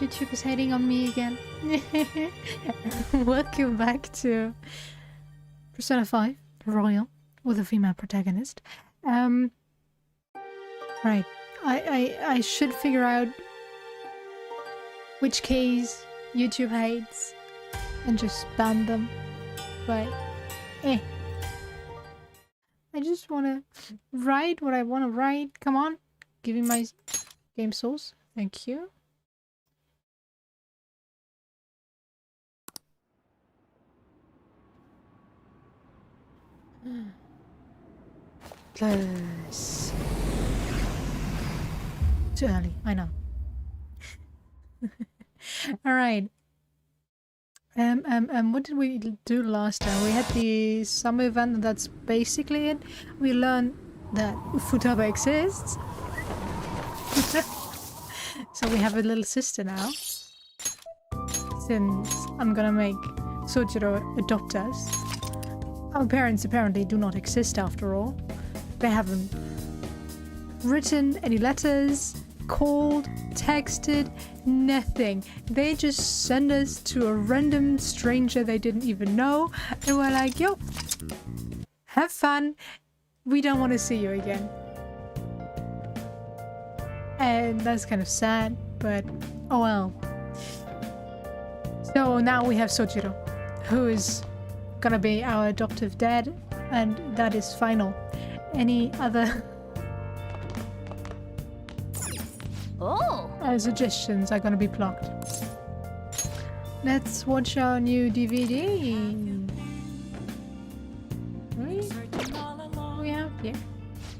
YouTube is hating on me again. Welcome back to Persona 5 Royal with a female protagonist. Right. I should figure out which keys YouTube hates and just ban them. But I just wanna write what I wanna write. Come on. Give me my game source. Thank you. Plus. Too early, I know. Alright. What did we do last time? We had the summer event and that's basically it. We learned that Futaba exists. So we have a little sister now. Since I'm gonna make Sojiro adopt us. Our parents apparently do not exist after all. They haven't written any letters, called, texted, nothing. They just send us to a random stranger they didn't even know. And we're like, yo, have fun. We don't want to see you again. And that's kind of sad, but oh well. So now we have Sojiro, who is gonna be our adoptive dad, and that is final. Any other suggestions are gonna be blocked. Let's watch our new DVD. Right? Oh yeah, yeah.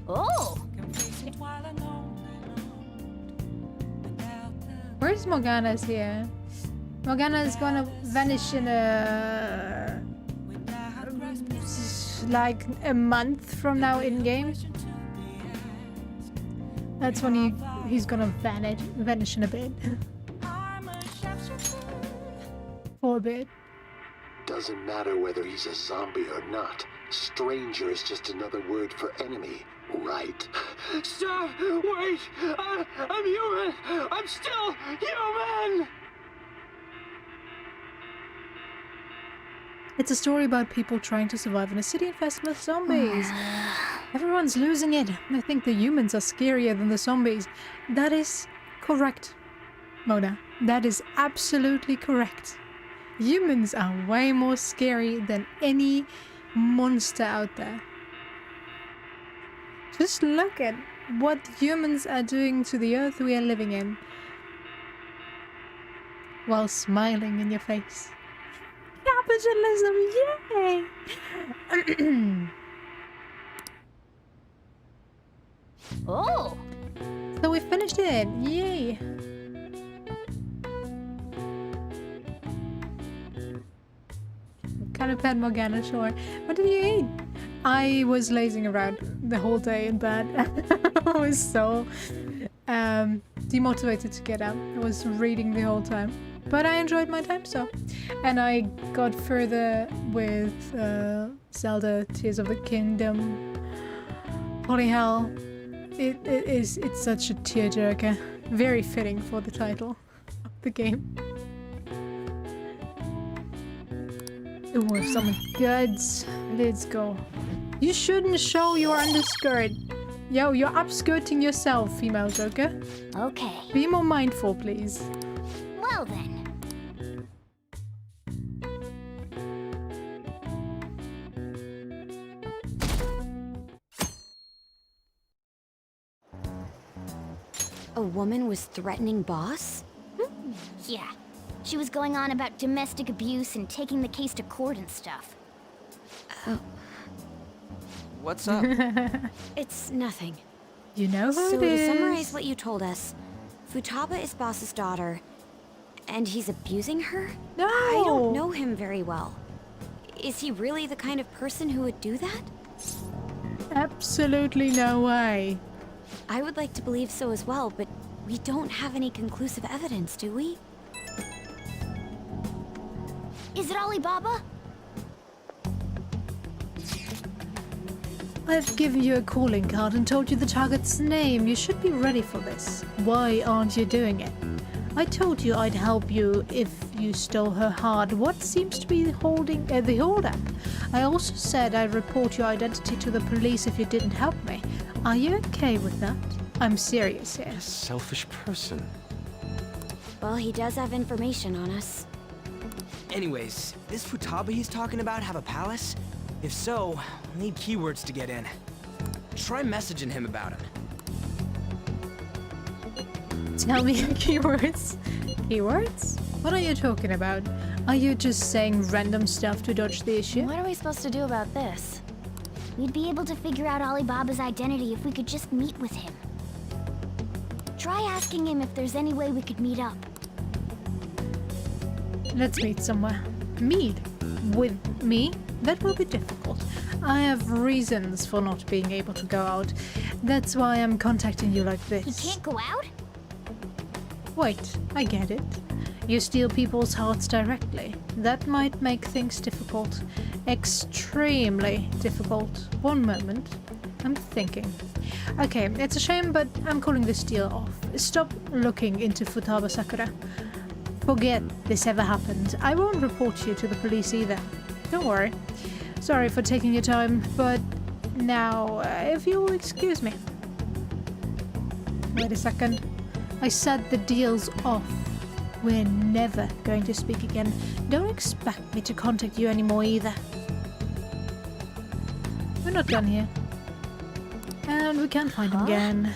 Oh! Where's Morgana's here? Morgana's gonna vanish in like a month from now in game. That's when he's gonna vanish in a bit. For a bit. Doesn't matter whether he's a zombie or not. Stranger is just another word for enemy, right? Stop! Wait! I'm human! I'm still human! It's a story about people trying to survive in a city infested with zombies. Everyone's losing it. I think the humans are scarier than the zombies. That is correct, Mona. That is absolutely correct. Humans are way more scary than any monster out there. Just look at what humans are doing to the earth we are living in. While smiling in your face. Capitalism, yay! Oh! So we finished it, yay! Kind of pet Morgana, sure. What did you eat? I was lazing around the whole day in bed. I was so demotivated to get out. I was reading the whole time. But I enjoyed my time, so. And I got further with Zelda Tears of the Kingdom. Holy hell. It's such a tearjerker. Very fitting for the title of the game. Ooh, some goods. Let's go. You shouldn't show your underskirt. Yo, you're upskirting yourself, female Joker. Okay. Be more mindful, please. Well then. A woman was threatening boss? Yeah. She was going on about domestic abuse and taking the case to court and stuff. Oh. What's up? It's nothing. You know who So it to is. summarize what you told us, Futaba is boss's daughter, and he's abusing her? No! I don't know him very well. Is he really the kind of person who would do that? Absolutely no way. I would like to believe so as well, but we don't have any conclusive evidence, do we? Is it Alibaba? I've given you a calling card and told you the target's name. You should be ready for this. Why aren't you doing it? I told you I'd help you if you stole her heart. What seems to be holding the holdup? I also said I'd report your identity to the police if you didn't help me. Are you okay with that? I'm serious here. A selfish person. Well, he does have information on us. Anyways, this Futaba he's talking about have a palace? If so, we'll need keywords to get in. Try messaging him about him. Tell me keywords. Keywords? What are you talking about? Are you just saying random stuff to dodge the issue? What are we supposed to do about this? We'd be able to figure out Alibaba's identity if we could just meet with him. Try asking him if there's any way we could meet up. Let's meet somewhere. Meet? With me? That will be difficult. I have reasons for not being able to go out. That's why I'm contacting you like this. He can't go out? Wait, I get it. You steal people's hearts directly. That might make things difficult. Extremely difficult. One moment. I'm thinking. Okay, it's a shame, but I'm calling this deal off. Stop looking into Futaba Sakura. Forget this ever happened. I won't report you to the police either. Don't worry. Sorry for taking your time, but now, if you'll excuse me. Wait a second. I said the deal's off. We're never going to speak again. Don't expect me to contact you anymore either. We're not done here. And we can't find him again.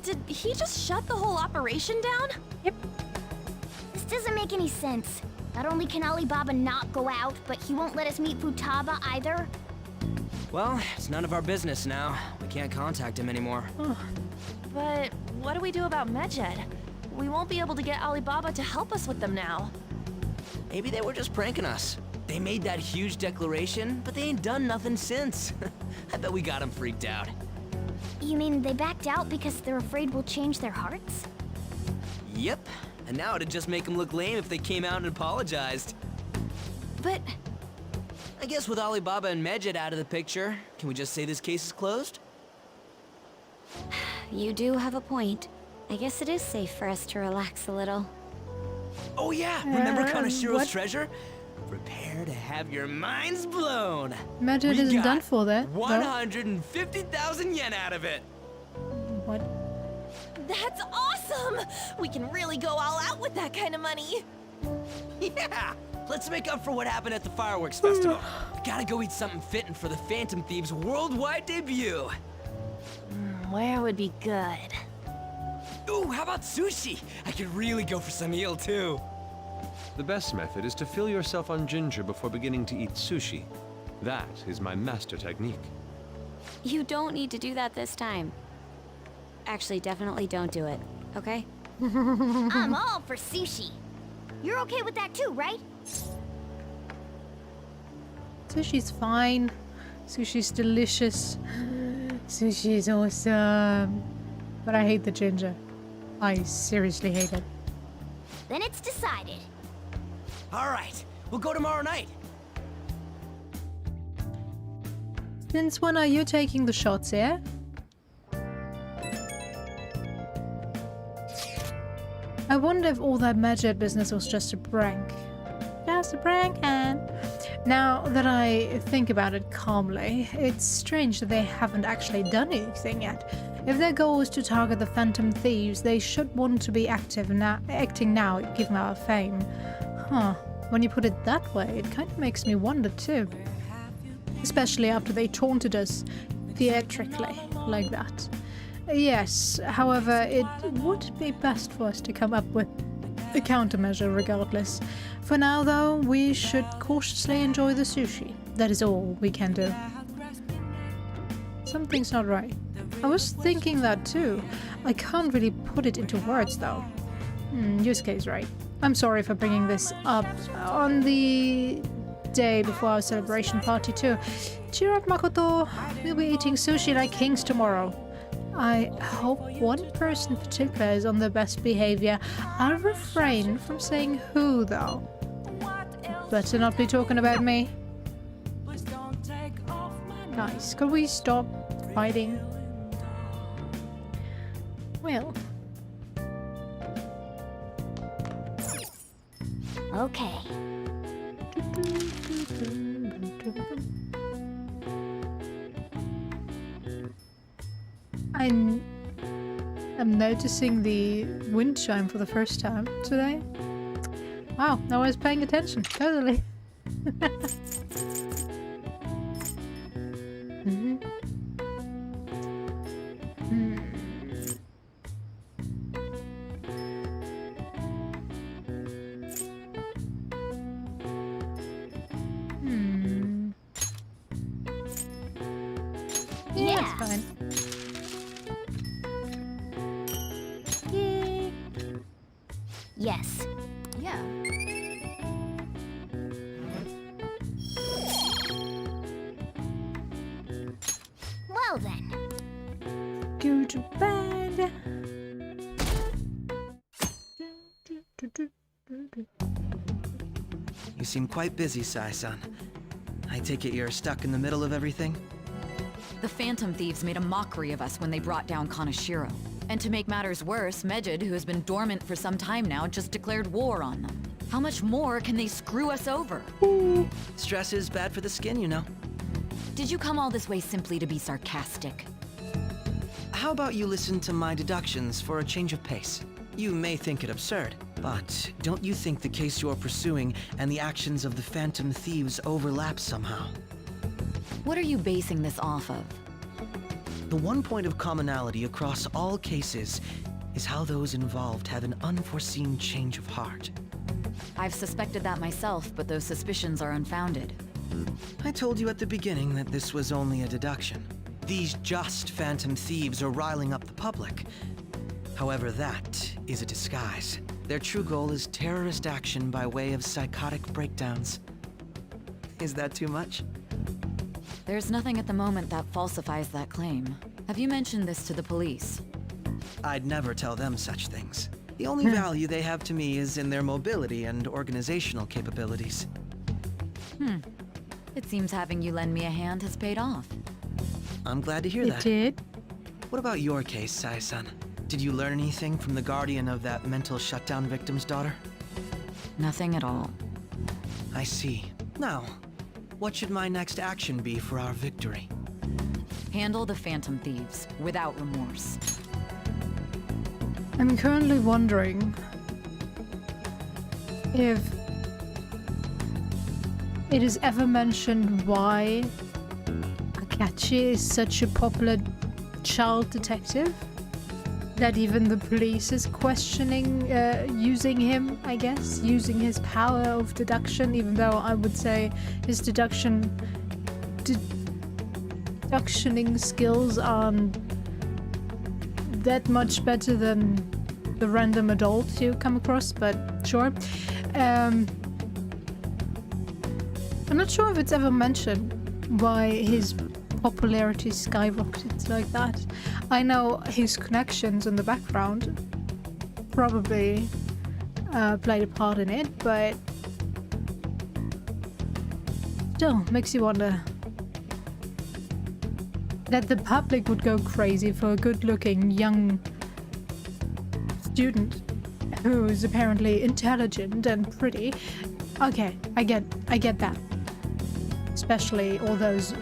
Did he just shut the whole operation down? Yep. This doesn't make any sense. Not only can Alibaba not go out, but he won't let us meet Futaba either. Well, it's none of our business now. We can't contact him anymore. But what do we do about Medjed? We won't be able to get Alibaba to help us with them now. Maybe they were just pranking us. They made that huge declaration, but they ain't done nothing since. I bet we got them freaked out. You mean they backed out because they're afraid we'll change their hearts? Yep. And now it'd just make them look lame if they came out and apologized. But I guess with Alibaba and Medjed out of the picture, can we just say this case is closed? You do have a point. I guess it is safe for us to relax a little. Oh yeah, remember Kanashiro's what? treasure? Prepare to have your minds blown. Medjed We isn't got done for that. though. 150,000 yen out of it. What? that's awesome! We can really go all out with that kind of money. Yeah, let's make up for what happened at the fireworks festival. Gotta go eat something fitting for the Phantom Thieves' worldwide debut. Where would be good? Ooh, how about sushi? I could really go for some eel too. The best method is to fill yourself on ginger before beginning to eat sushi. That is my master technique. You don't need to do that this time. Actually, definitely don't do it, okay? I'm all for sushi. You're okay with that too, right? Sushi's fine. Sushi's delicious. Sushi's awesome. But I hate the ginger. I seriously hate it. Then it's decided. All right, we'll go tomorrow night. Since when are you taking the shots here? I wonder if all that Medjed business was just a prank. Just a prank, and now that I think about it calmly, it's strange that they haven't actually done anything yet. If their goal is to target the Phantom Thieves, they should want to be acting now, given our fame. Huh. When you put it that way, it kind of makes me wonder too. Especially after they taunted us theatrically like that. Yes, however, it would be best for us to come up with a countermeasure regardless. For now, though, we should cautiously enjoy the sushi. That is all we can do. Something's not right. I was thinking that too. I can't really put it into words, though. Yusuke's right. I'm sorry for bringing this up on the day before our celebration party too. Cheer up, Makoto. We'll be eating sushi like kings tomorrow. I hope one person in particular is on their best behavior. I'll refrain from saying who, though. Better not be talking about me. Nice. Could we stop fighting? Okay. I'm noticing the wind chime for the first time today. Wow, I was paying attention, totally. Mhm. Hmm. Hmm. Yeah, that's fine. Yay. Yes. Yeah. Well then. Go to bed. You seem quite busy, Sai-san. I take it you're stuck in the middle of everything? The Phantom Thieves made a mockery of us when they brought down Kaneshiro. And to make matters worse, Medjed, who has been dormant for some time now, just declared war on them. How much more can they screw us over? Stress is bad for the skin, you know. Did you come all this way simply to be sarcastic? How about you listen to my deductions for a change of pace? You may think it absurd, but don't you think the case you're pursuing and the actions of the Phantom Thieves overlap somehow? What are you basing this off of? The one point of commonality across all cases is how those involved have an unforeseen change of heart. I've suspected that myself, but those suspicions are unfounded. I told you at the beginning that this was only a deduction. These just Phantom Thieves are riling up the public. However, that is a disguise. Their true goal is terrorist action by way of psychotic breakdowns. Is that too much? There's nothing at the moment that falsifies that claim. Have you mentioned this to the police? I'd never tell them such things. The only value they have to me is in their mobility and organizational capabilities. It seems having you lend me a hand has paid off. I'm glad to hear It that. did. What about your case, Sai-san? Did you learn anything from the guardian of that mental shutdown victim's daughter? Nothing at all. I see. Now, what should my next action be for our victory? Handle the Phantom Thieves without remorse. I'm currently wondering if it is ever mentioned why Akachi is such a popular child detective that even the police is questioning using him, I guess, using his power of deduction, even though I would say his deductioning skills aren't that much better than the random adult you come across, but sure. I'm not sure if it's ever mentioned why his popularity skyrocketed like that. I know his connections in the background probably played a part in it, but still makes you wonder that the public would go crazy for a good-looking young student who's apparently intelligent and pretty. Okay, I get that. Especially all those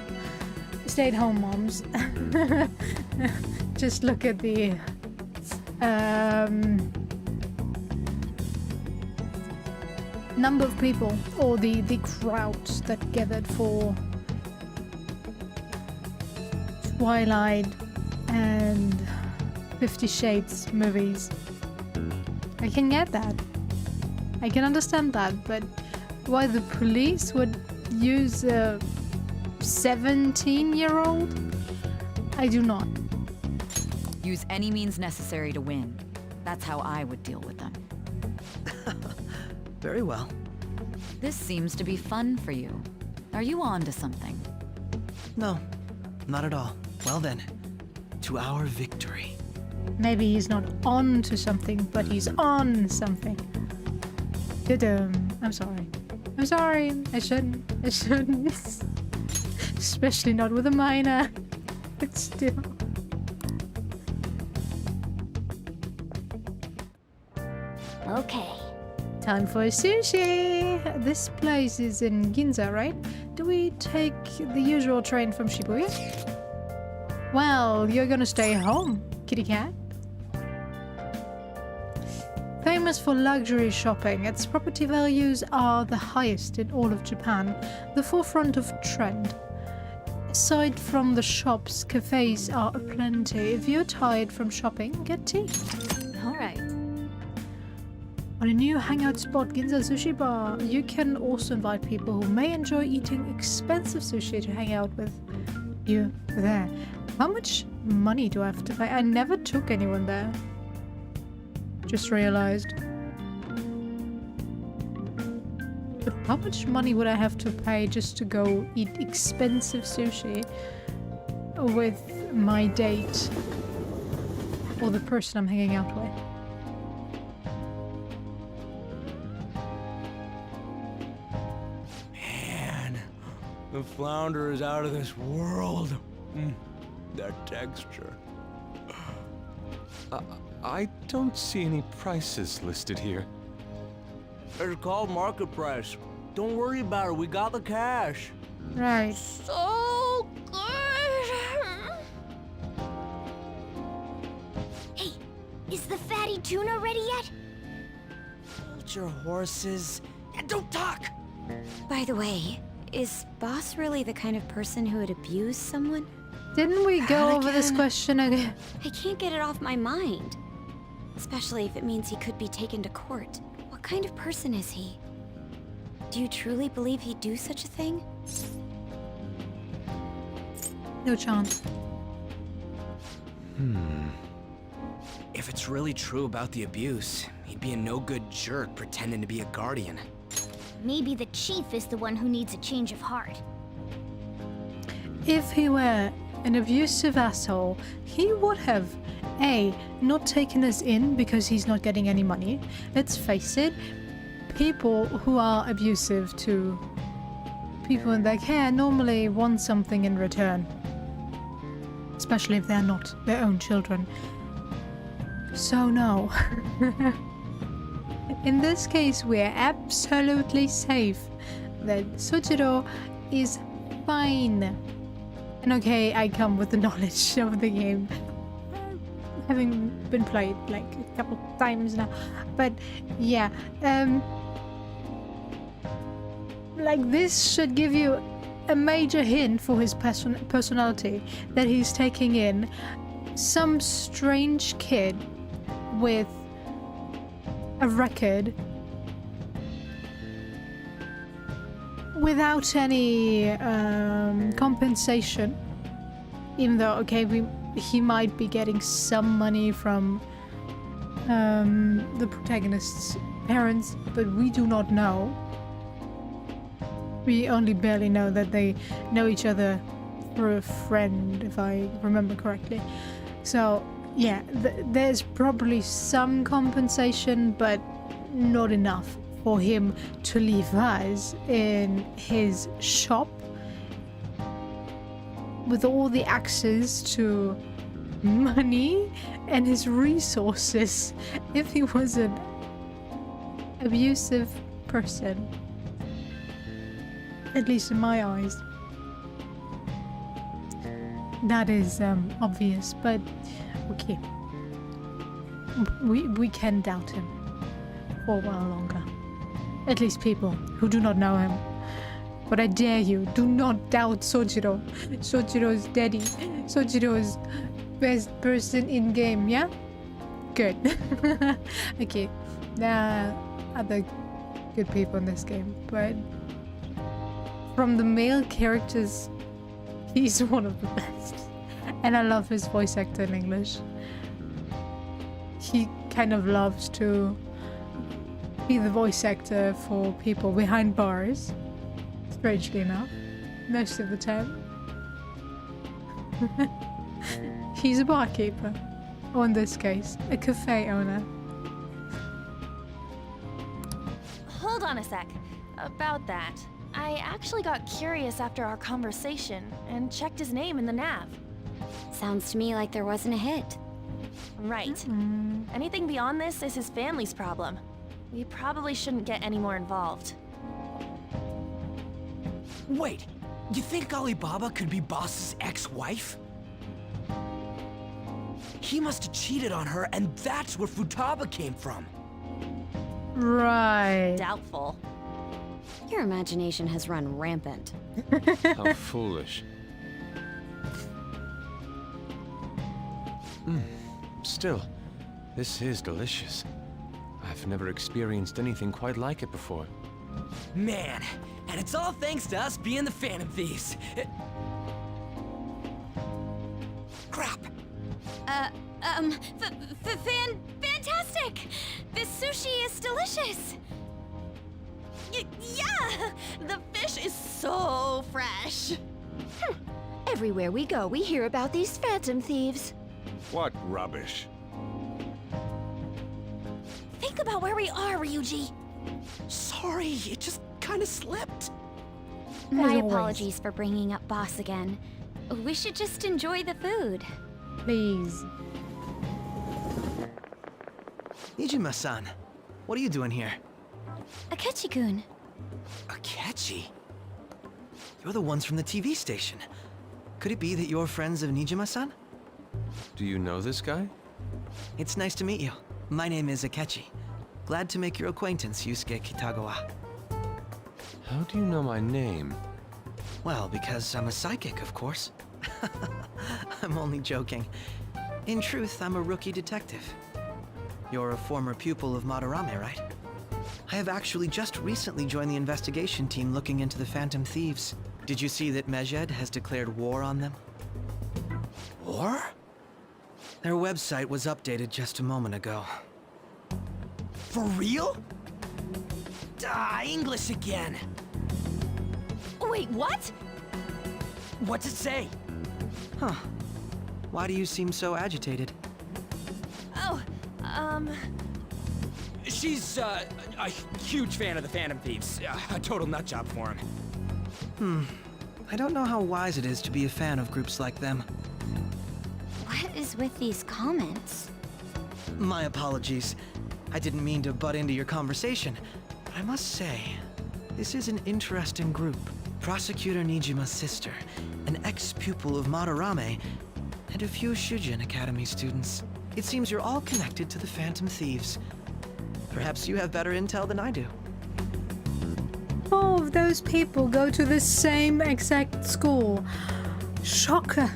stay-at-home moms. Just look at the number of people, or the crowds that gathered for Twilight and 50 Shades movies. I can get that. I can understand that, but why the police would use a 17-year-old? I do not. Use any means necessary to win. That's how I would deal with them. Very well. This seems to be fun for you. Are you on to something? No, not at all. Well then, to our victory. Maybe he's not on to something, but he's on something. I'm sorry. I'm sorry. I shouldn't. Especially not with a minor. But still. Okay. Time for sushi! This place is in Ginza, right? Do we take the usual train from Shibuya? Well, you're gonna stay home, kitty cat. Famous for luxury shopping, its property values are the highest in all of Japan, the forefront of trend. Aside from the shops, cafes are aplenty. If you're tired from shopping, get tea. Alright. On a new hangout spot, Ginza Sushi Bar, you can also invite people who may enjoy eating expensive sushi to hang out with you there. How much money do I have to pay? I never took anyone there. Just realized. But how much money would I have to pay just to go eat expensive sushi with my date or the person I'm hanging out with? Man, the flounder is out of this world. That texture. I don't see any prices listed here. It's called market price. Don't worry about it. We got the cash. Right. So good. Hey, is the fatty tuna ready yet? Hold your horses and don't talk! By the way, is Boss really the kind of person who would abuse someone? Didn't we go Not over this again. question again? I can't get it off my mind. Especially if it means he could be taken to court. What kind of person is he? Do you truly believe he'd do such a thing? No chance. If it's really true about the abuse, he'd be a no-good jerk pretending to be a guardian. Maybe the chief is the one who needs a change of heart. If he were an abusive asshole, he would have A, not taken us in because he's not getting any money. Let's face it, people who are abusive to people in their care normally want something in return. Especially if they're not their own children. So no. In this case, we're absolutely safe. That Sojiro is fine. And okay, I come with the knowledge of the game, having been played like a couple times now. But yeah, like this should give you a major hint for his personality, that he's taking in some strange kid with a record without any compensation, even though okay, he might be getting some money from the protagonist's parents, but we do not know. We only barely know that they know each other through a friend, if I remember correctly. So yeah, there's probably some compensation, but not enough for him to leave us in his shop with all the access to money and his resources if he was an abusive person. At least in my eyes. That is obvious, but okay. We can doubt him for a while longer. At least people who do not know him. But I dare you, do not doubt Sojiro. Sojiro's daddy. Sojiro's best person in game, yeah? Good. Okay. There are other good people in this game, but from the male characters, he's one of the best. And I love his voice actor in English. He kind of loves to be the voice actor for people behind bars, strangely enough, most of the time. He's a barkeeper, or in this case, a cafe owner. Hold on a sec. About that, I actually got curious after our conversation and checked his name in the nav. Sounds to me like there wasn't a hit. Right. Anything beyond this is his family's problem. We probably shouldn't get any more involved. Wait, you think Alibaba could be Boss's ex-wife? He must have cheated on her, and that's where Futaba came from. Right. Doubtful. Your imagination has run rampant. How foolish. Still, this is delicious. I've never experienced anything quite like it before. Man, and it's all thanks to us being the Phantom Thieves. Crap. Fantastic! This sushi is delicious! Yeah! The fish is so fresh! Everywhere we go, we hear about these phantom thieves. What rubbish. Think about where we are, Ryuji. Sorry, it just kind of slipped. My always. apologies for bringing up Boss again. We should just enjoy the food. Please. Nijima-san, what are you doing here? Akechi-kun. Akechi? You're the ones from the TV station. Could it be that you're friends of Nijima-san? Do you know this guy? It's nice to meet you. My name is Akechi. Glad to make your acquaintance, Yusuke Kitagawa. How do you know my name? Well, because I'm a psychic, of course. I'm only joking. In truth, I'm a rookie detective. You're a former pupil of Madarame, right? I have actually just recently joined the investigation team looking into the Phantom Thieves. Did you see that Mejed has declared war on them? War? Their website was updated just a moment ago. For real? English again. Wait, what? What's it say? Huh. Why do you seem so agitated? Oh, She's, a huge fan of the Phantom Thieves. A total nutjob for him. I don't know how wise it is to be a fan of groups like them. What is with these comments? My apologies. I didn't mean to butt into your conversation, but I must say, this is an interesting group. Prosecutor Nijima's sister, an ex-pupil of Madarame, and a few Shujin Academy students. It seems you're all connected to the Phantom Thieves. Perhaps you have better intel than I do. All of those people go to the same exact school. Shocker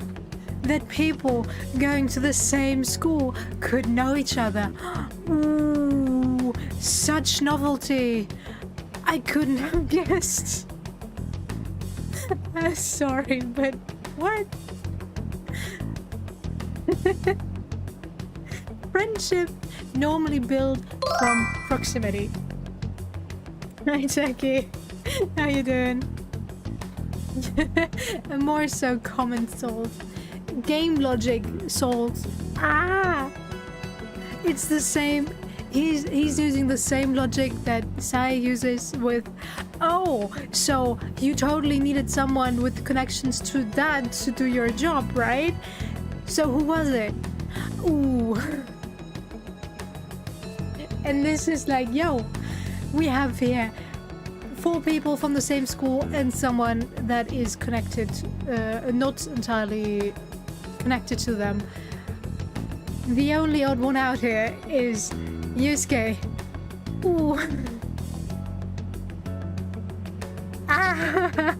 that people going to the same school could know each other. Ooh, such novelty. I couldn't have guessed. I'm sorry, but what? Friendship normally built from proximity. Hi, Jackie. How you doing? And more so common salt. Game logic salt. Ah! It's the same. He's using the same logic that Sai uses with... Oh, so you totally needed someone with connections to that to do your job, right? So who was it? Ooh. And this is like, yo, we have here 4 people from the same school and someone that is connected, not entirely connected to them. The only odd one out here is Yusuke. Ooh. Ah.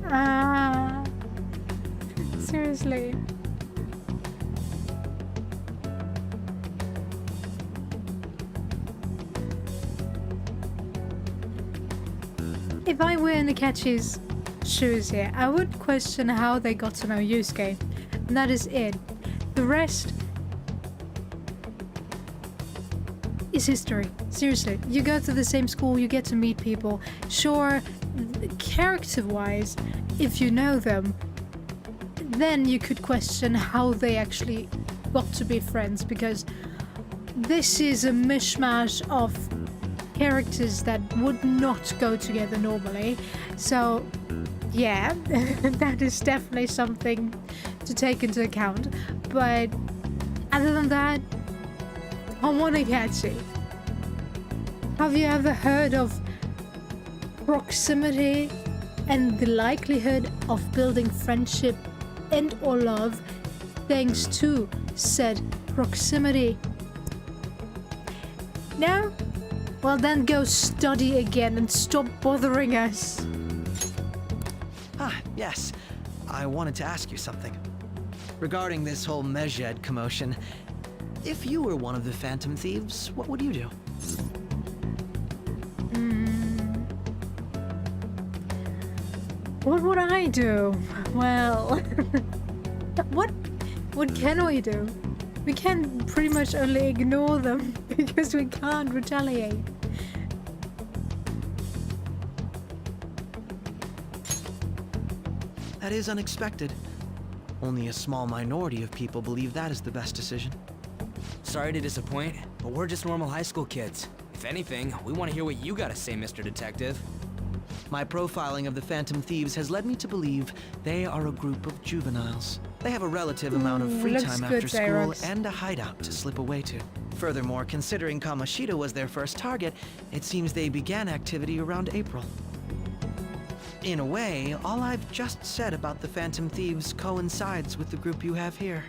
Ah. Seriously. If I were in Akechi's shoes here, I would question how they got to know Yusuke. And that is it. The rest is history. Seriously, you go to the same school, you get to meet people. Sure, character-wise, if you know them, then you could question how they actually got to be friends, because this is a mishmash of characters that would not go together normally. So yeah, that is definitely something to take into account. But other than that, I want Akechi. Have you ever heard of proximity and the likelihood of building friendship and or love thanks to said proximity? No? Well then go study again and stop bothering us. Ah, yes. I wanted to ask you something. Regarding this whole Mejed commotion, if you were one of the Phantom Thieves, what would you do? What would I do? Well, what can we do? We can pretty much only ignore them because we can't retaliate. That is unexpected. Only a small minority of people believe that is the best decision. Sorry to disappoint, but we're just normal high school kids. If anything, we want to hear what you gotta say, Mr. Detective. My profiling of the Phantom Thieves has led me to believe they are a group of juveniles. They have a relative amount of free looks time good, after school Xerox. and a hideout to slip away to. Furthermore, considering Kamoshida was their first target, it seems they began activity around April. In a way, all I've just said about the Phantom Thieves coincides with the group you have here.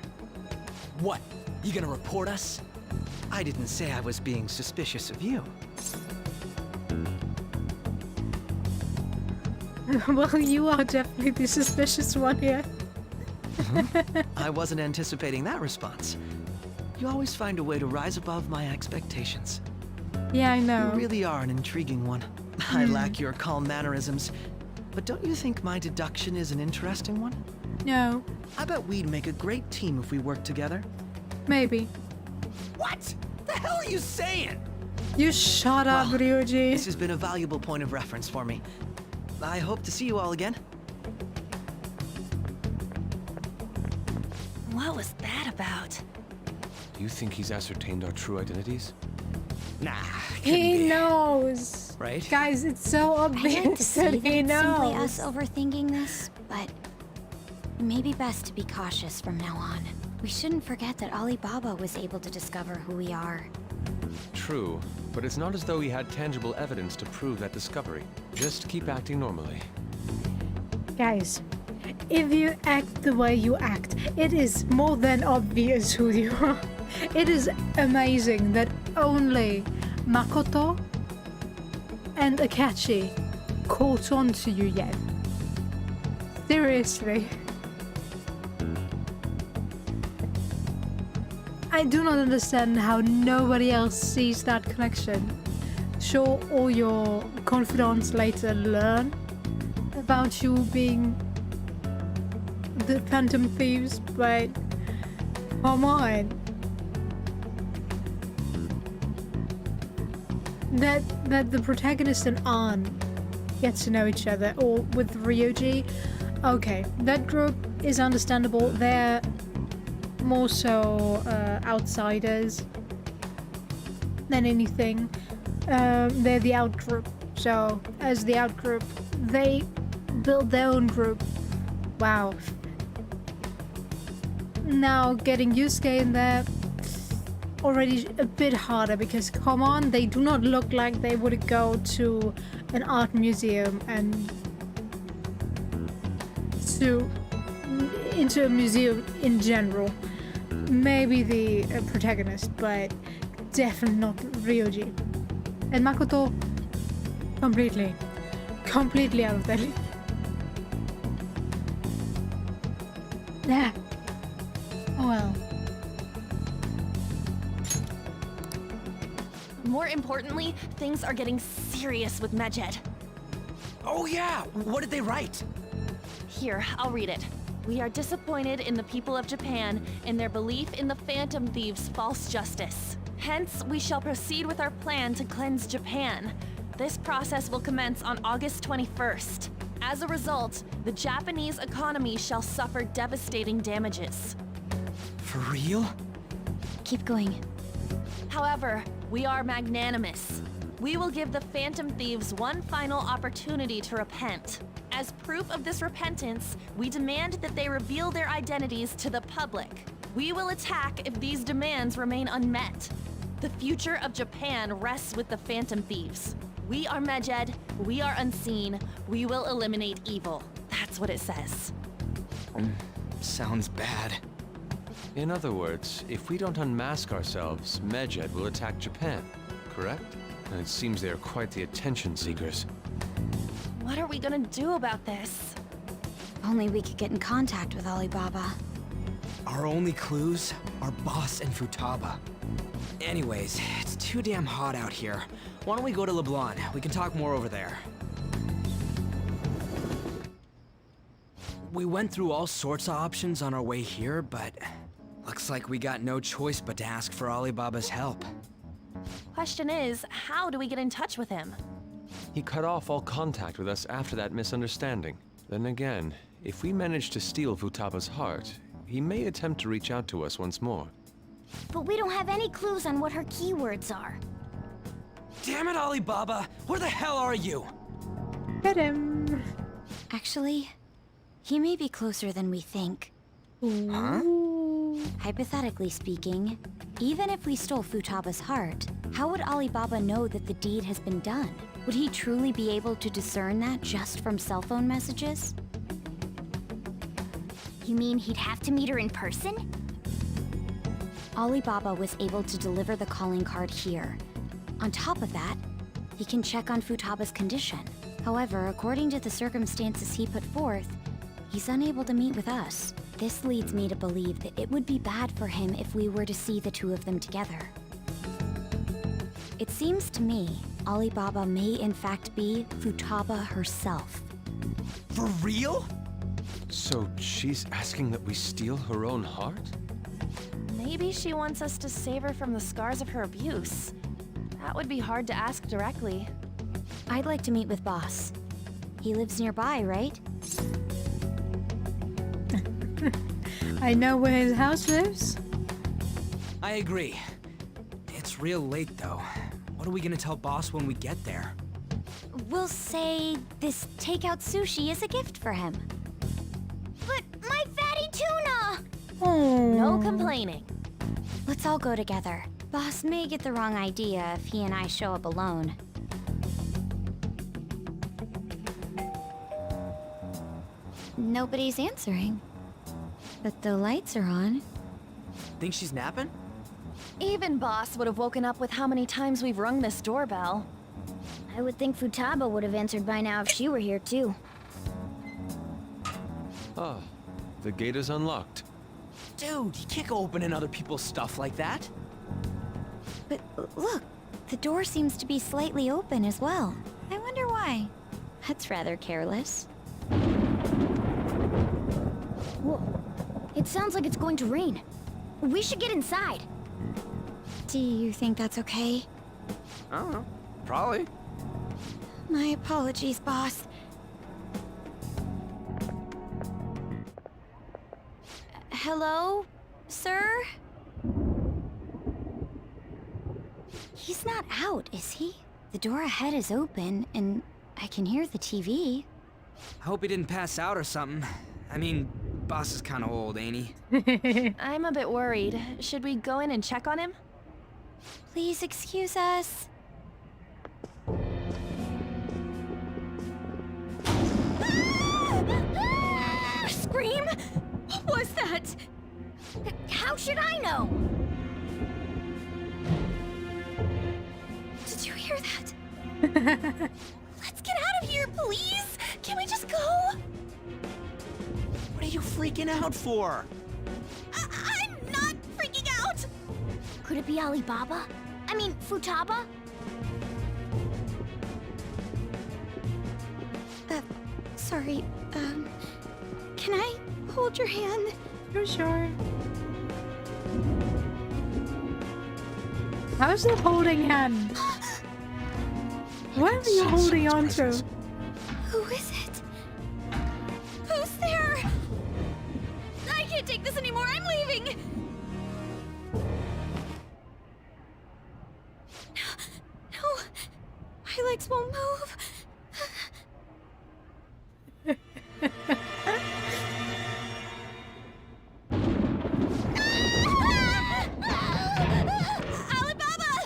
What? You gonna report us? I didn't say I was being suspicious of you. Well, you are definitely the suspicious one here. I wasn't anticipating that response. You always find a way to rise above my expectations. Yeah, I know. You really are an intriguing one. I lack your calm mannerisms, but don't you think my deduction is an interesting one? No, I bet we'd make a great team if we worked together. maybe. What? The hell are you saying? You shut up, Well, Ryuji. This has been a valuable point of reference for me. I hope to see you all again. What was that about? You think he's ascertained our true identities? Nah, He knows. Right? Guys, it's so I hate to obvious say that that he it's simply us knows. overthinking this, but it may be best to be cautious from now on. We shouldn't forget that Alibaba was able to discover who we are. True, but it's not as though he had tangible evidence to prove that discovery. Just keep acting normally. Guys, if you act the way you act, it is more than obvious who you are. It is amazing that only Makoto and Akachi caught on to you yet. Seriously. I do not understand how nobody else sees that connection. Sure, all your confidants later learn about you being the Phantom Thieves, but come on. That the protagonist and Ann get to know each other, or with Ryuji, okay, that group is understandable. They're more so outsiders than anything. They're the out group, so as the out group, they build their own group. Wow. Now getting Yusuke in there, already a bit harder, because come on, they do not look like they would go to an art museum and into a museum in general. Maybe the protagonist, but definitely not Ryuji. And Makoto, completely out of that. Yeah. Oh well. More importantly, things are getting serious with Mejed. Oh yeah, what did they write? Here, I'll read it. We are disappointed in the people of Japan in their belief in the Phantom Thieves' false justice. Hence, we shall proceed with our plan to cleanse Japan. This process will commence on August 21st. As a result, the Japanese economy shall suffer devastating damages. For real? Keep going. However, we are magnanimous. We will give the Phantom Thieves one final opportunity to repent. As proof of this repentance, we demand that they reveal their identities to the public. We will attack if these demands remain unmet. The future of Japan rests with the Phantom Thieves. We are Medjed, we are unseen, we will eliminate evil. That's what it says. Sounds bad. In other words, if we don't unmask ourselves, Medjed will attack Japan, correct? And it seems they are quite the attention seekers. What are we gonna do about this? Only we could get in contact with Alibaba. Our only clues are Boss and Futaba. Anyways, it's too damn hot out here. Why don't we go to LeBlanc? We can talk more over there. We went through all sorts of options on our way here, but looks like we got no choice but to ask for Alibaba's help. Question is, how do we get in touch with him? He cut off all contact with us after that misunderstanding. Then again, if we manage to steal Futaba's heart, he may attempt to reach out to us once more. But we don't have any clues on what her keywords are. Damn it, Alibaba! Where the hell are you? Get him. Actually, he may be closer than we think. Huh? Hypothetically speaking, even if we stole Futaba's heart, how would Alibaba know that the deed has been done? Would he truly be able to discern that just from cell phone messages? You mean he'd have to meet her in person? Alibaba was able to deliver the calling card here. On top of that, he can check on Futaba's condition. However, according to the circumstances he put forth, he's unable to meet with us. This leads me to believe that it would be bad for him if we were to see the two of them together. It seems to me Alibaba may in fact be Futaba herself. For real? So she's asking that we steal her own heart? Maybe she wants us to save her from the scars of her abuse. That would be hard to ask directly. I'd like to meet with Boss. He lives nearby, right? I know where his house lives. I agree. It's real late, though. What are we gonna tell Boss when we get there? We'll say this takeout sushi is a gift for him. But my fatty tuna! Oh. No complaining. Let's all go together. Boss may get the wrong idea if he and I show up alone. Nobody's answering. But the lights are on. Think she's napping? Even Boss would have woken up with how many times we've rung this doorbell. I would think Futaba would have answered by now if she were here too. Ah, the gate is unlocked. Dude, you can't go opening other people's stuff like that. But look, the door seems to be slightly open as well. I wonder why. That's rather careless. Whoa. It sounds like it's going to rain. We should get inside. Do you think that's okay? I don't know. Probably. My apologies, Boss. Hello, sir? He's not out, is he? The door ahead is open, and I can hear the TV. I hope he didn't pass out or something. I mean, Boss is kind of old, ain't he? I'm a bit worried. Should we go in and check on him? Please excuse us. Scream? What was that? How should I know? Did you hear that? Let's get out of here, please! Can we just go? What are you freaking out for? I'm not freaking out! Could it be Alibaba? I mean, Futaba? Sorry, can I hold your hand? You're sure. How's it holding hand? What are you holding on to? Who is it? Who's there? I can't take this anymore, I'm leaving! No, my legs won't move. Alibaba!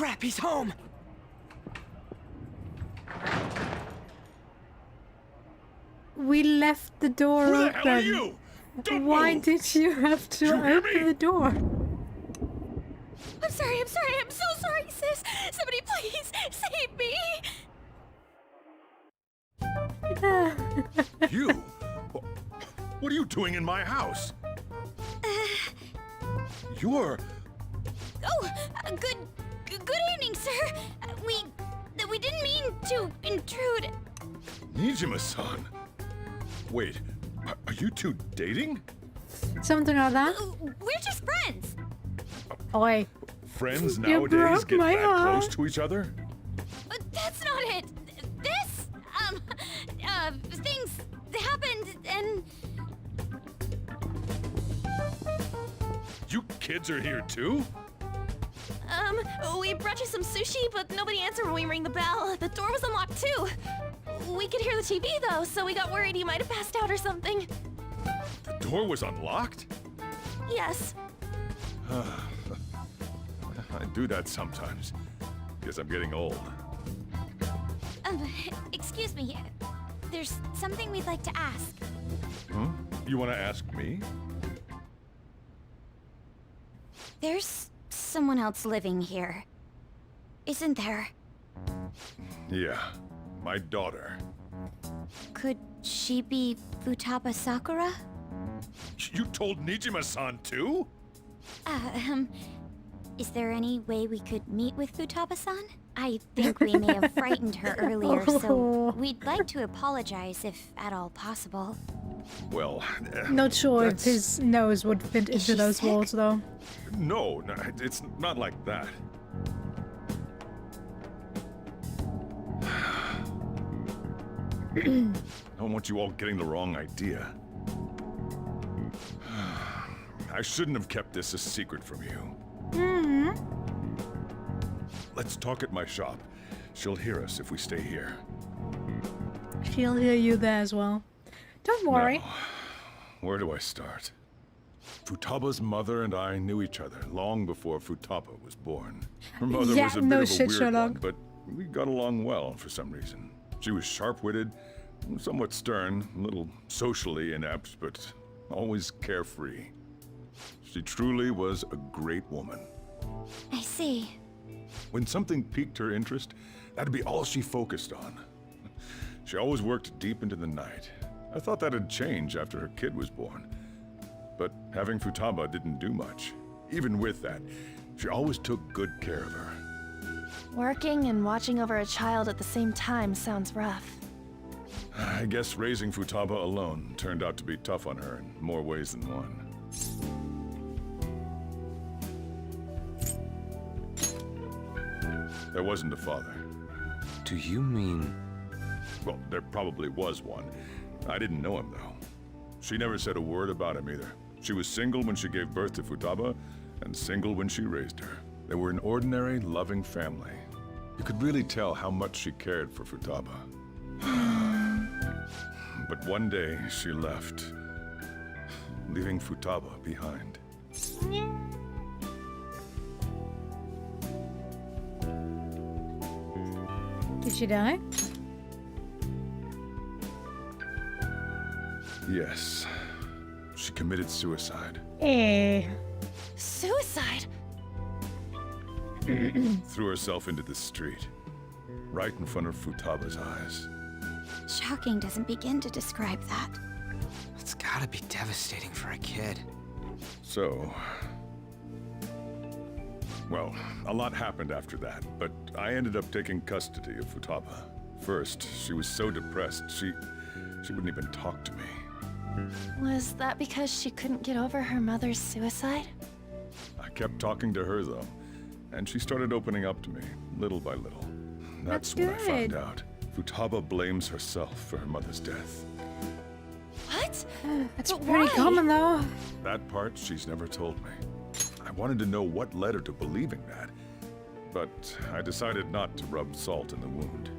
Crap, he's home! We left the door Who the open. hell are you? Don't Why move. did you have to You hear open me? the door? I'm sorry, I'm so sorry, sis. Somebody please save me. You? What are you doing in my house? You're... Oh, good evening, sir. We didn't mean to intrude. Nijima-san. Wait, are you two dating? Something like that. We're just friends. Oi. Friends You nowadays broke get my that heart. close to each other? That's not it. This, things happened and... You kids are here too? We brought you some sushi, but nobody answered when we rang the bell. The door was unlocked too. We could hear the TV though, so we got worried you might have passed out or something. The door was unlocked? Yes. I do that sometimes. Guess I'm getting old. Excuse me. There's something we'd like to ask. Huh? You want to ask me? There's someone else living here, isn't there? Yeah, my daughter. Could she be Futaba Sakura? You told Nijima-san too? Is there any way we could meet with Futaba-san? I think we may have frightened her earlier, so we'd like to apologize if at all possible. Well, Not sure if that's- his nose would fit into she those sick? walls, though. No, it's not like that. I don't want you all getting the wrong idea. I shouldn't have kept this a secret from you. Let's talk at my shop. She'll hear us if we stay here. She'll hear you there as well. Don't worry. Now, where do I start? Futaba's mother and I knew each other long before Futaba was born. Her mother Yeah, was a no bit of a shit, weird Sherlock. one, but we got along well for some reason. She was sharp-witted, somewhat stern, a little socially inept, but always carefree. She truly was a great woman. I see. When something piqued her interest, that'd be all she focused on. She always worked deep into the night. I thought that'd change after her kid was born. But having Futaba didn't do much. Even with that, she always took good care of her. Working and watching over a child at the same time sounds rough. I guess raising Futaba alone turned out to be tough on her in more ways than one. There wasn't a father. Do you mean... Well, there probably was one. I didn't know him, though. She never said a word about him either. She was single when she gave birth to Futaba, and single when she raised her. They were an ordinary, loving family. You could really tell how much she cared for Futaba. But one day, she left, leaving Futaba behind. Did she die? Yes, she committed suicide. Eh. Suicide? Threw herself into the street, right in front of Futaba's eyes. Shocking doesn't begin to describe that. It's gotta be devastating for a kid. So... Well, a lot happened after that, but I ended up taking custody of Futaba. First, she was so depressed, she wouldn't even talk to me. Was that because she couldn't get over her mother's suicide? I kept talking to her, though, and she started opening up to me, little by little. That's when I found good. out. Futaba blames herself for her mother's death. What? That's But pretty why? common, though. That part she's never told me. I wanted to know what led her to believing that, but I decided not to rub salt in the wound.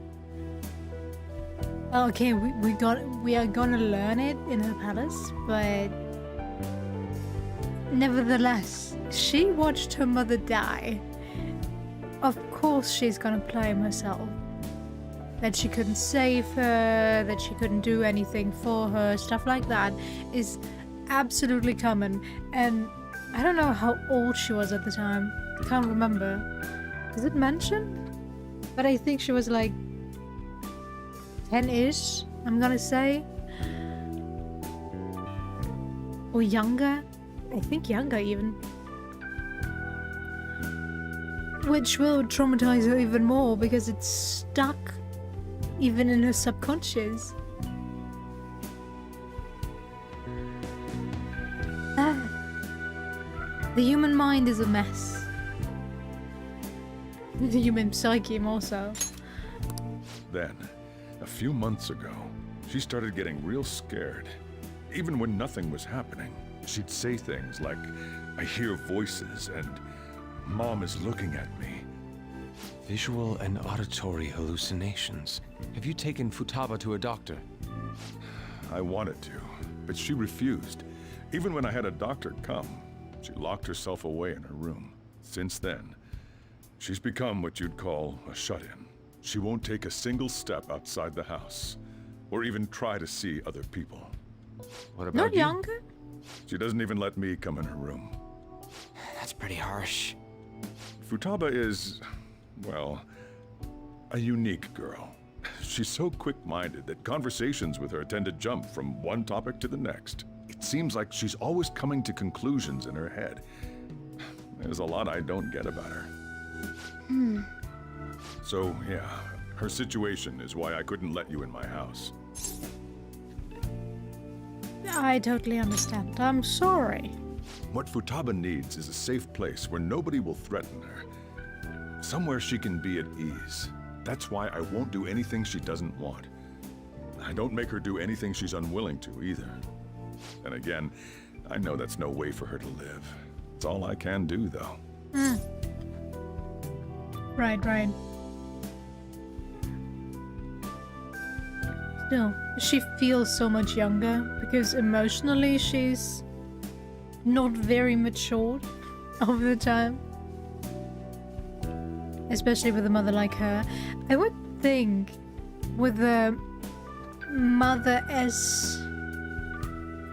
Okay, we are gonna learn it in her palace, but nevertheless, she watched her mother die of course she's gonna blame herself. That she couldn't save her, that she couldn't do anything for her, stuff like that is absolutely common. And I don't know how old she was at the time. I can't remember. Is it mentioned? But I think she was like 10-ish, I'm gonna say. Or younger. I think younger even. Which will traumatize her even more because it's stuck even in her subconscious. The human mind is a mess. The human psyche more so. Then, a few months ago, she started getting real scared. Even when nothing was happening, she'd say things like, "I hear voices," and "Mom is looking at me." Visual and auditory hallucinations. Have you taken Futaba to a doctor? I wanted to, but she refused. Even when I had a doctor come, she locked herself away in her room. Since then, she's become what you'd call a shut-in. She won't take a single step outside the house, or even try to see other people. What about Not you? younger? She doesn't even let me come in her room. That's pretty harsh. Futaba is, well, a unique girl. She's so quick-minded that conversations with her tend to jump from one topic to the next. It seems like she's always coming to conclusions in her head. There's a lot I don't get about her. So, yeah, her situation is why I couldn't let you in my house. I totally understand. I'm sorry. What Futaba needs is a safe place where nobody will threaten her. Somewhere she can be at ease. That's why I won't do anything she doesn't want. I don't make her do anything she's unwilling to either. And again, I know that's no way for her to live. It's all I can do, though. Right. Still, she feels so much younger because emotionally she's not very mature over the time. Especially with a mother like her. I would think with a mother as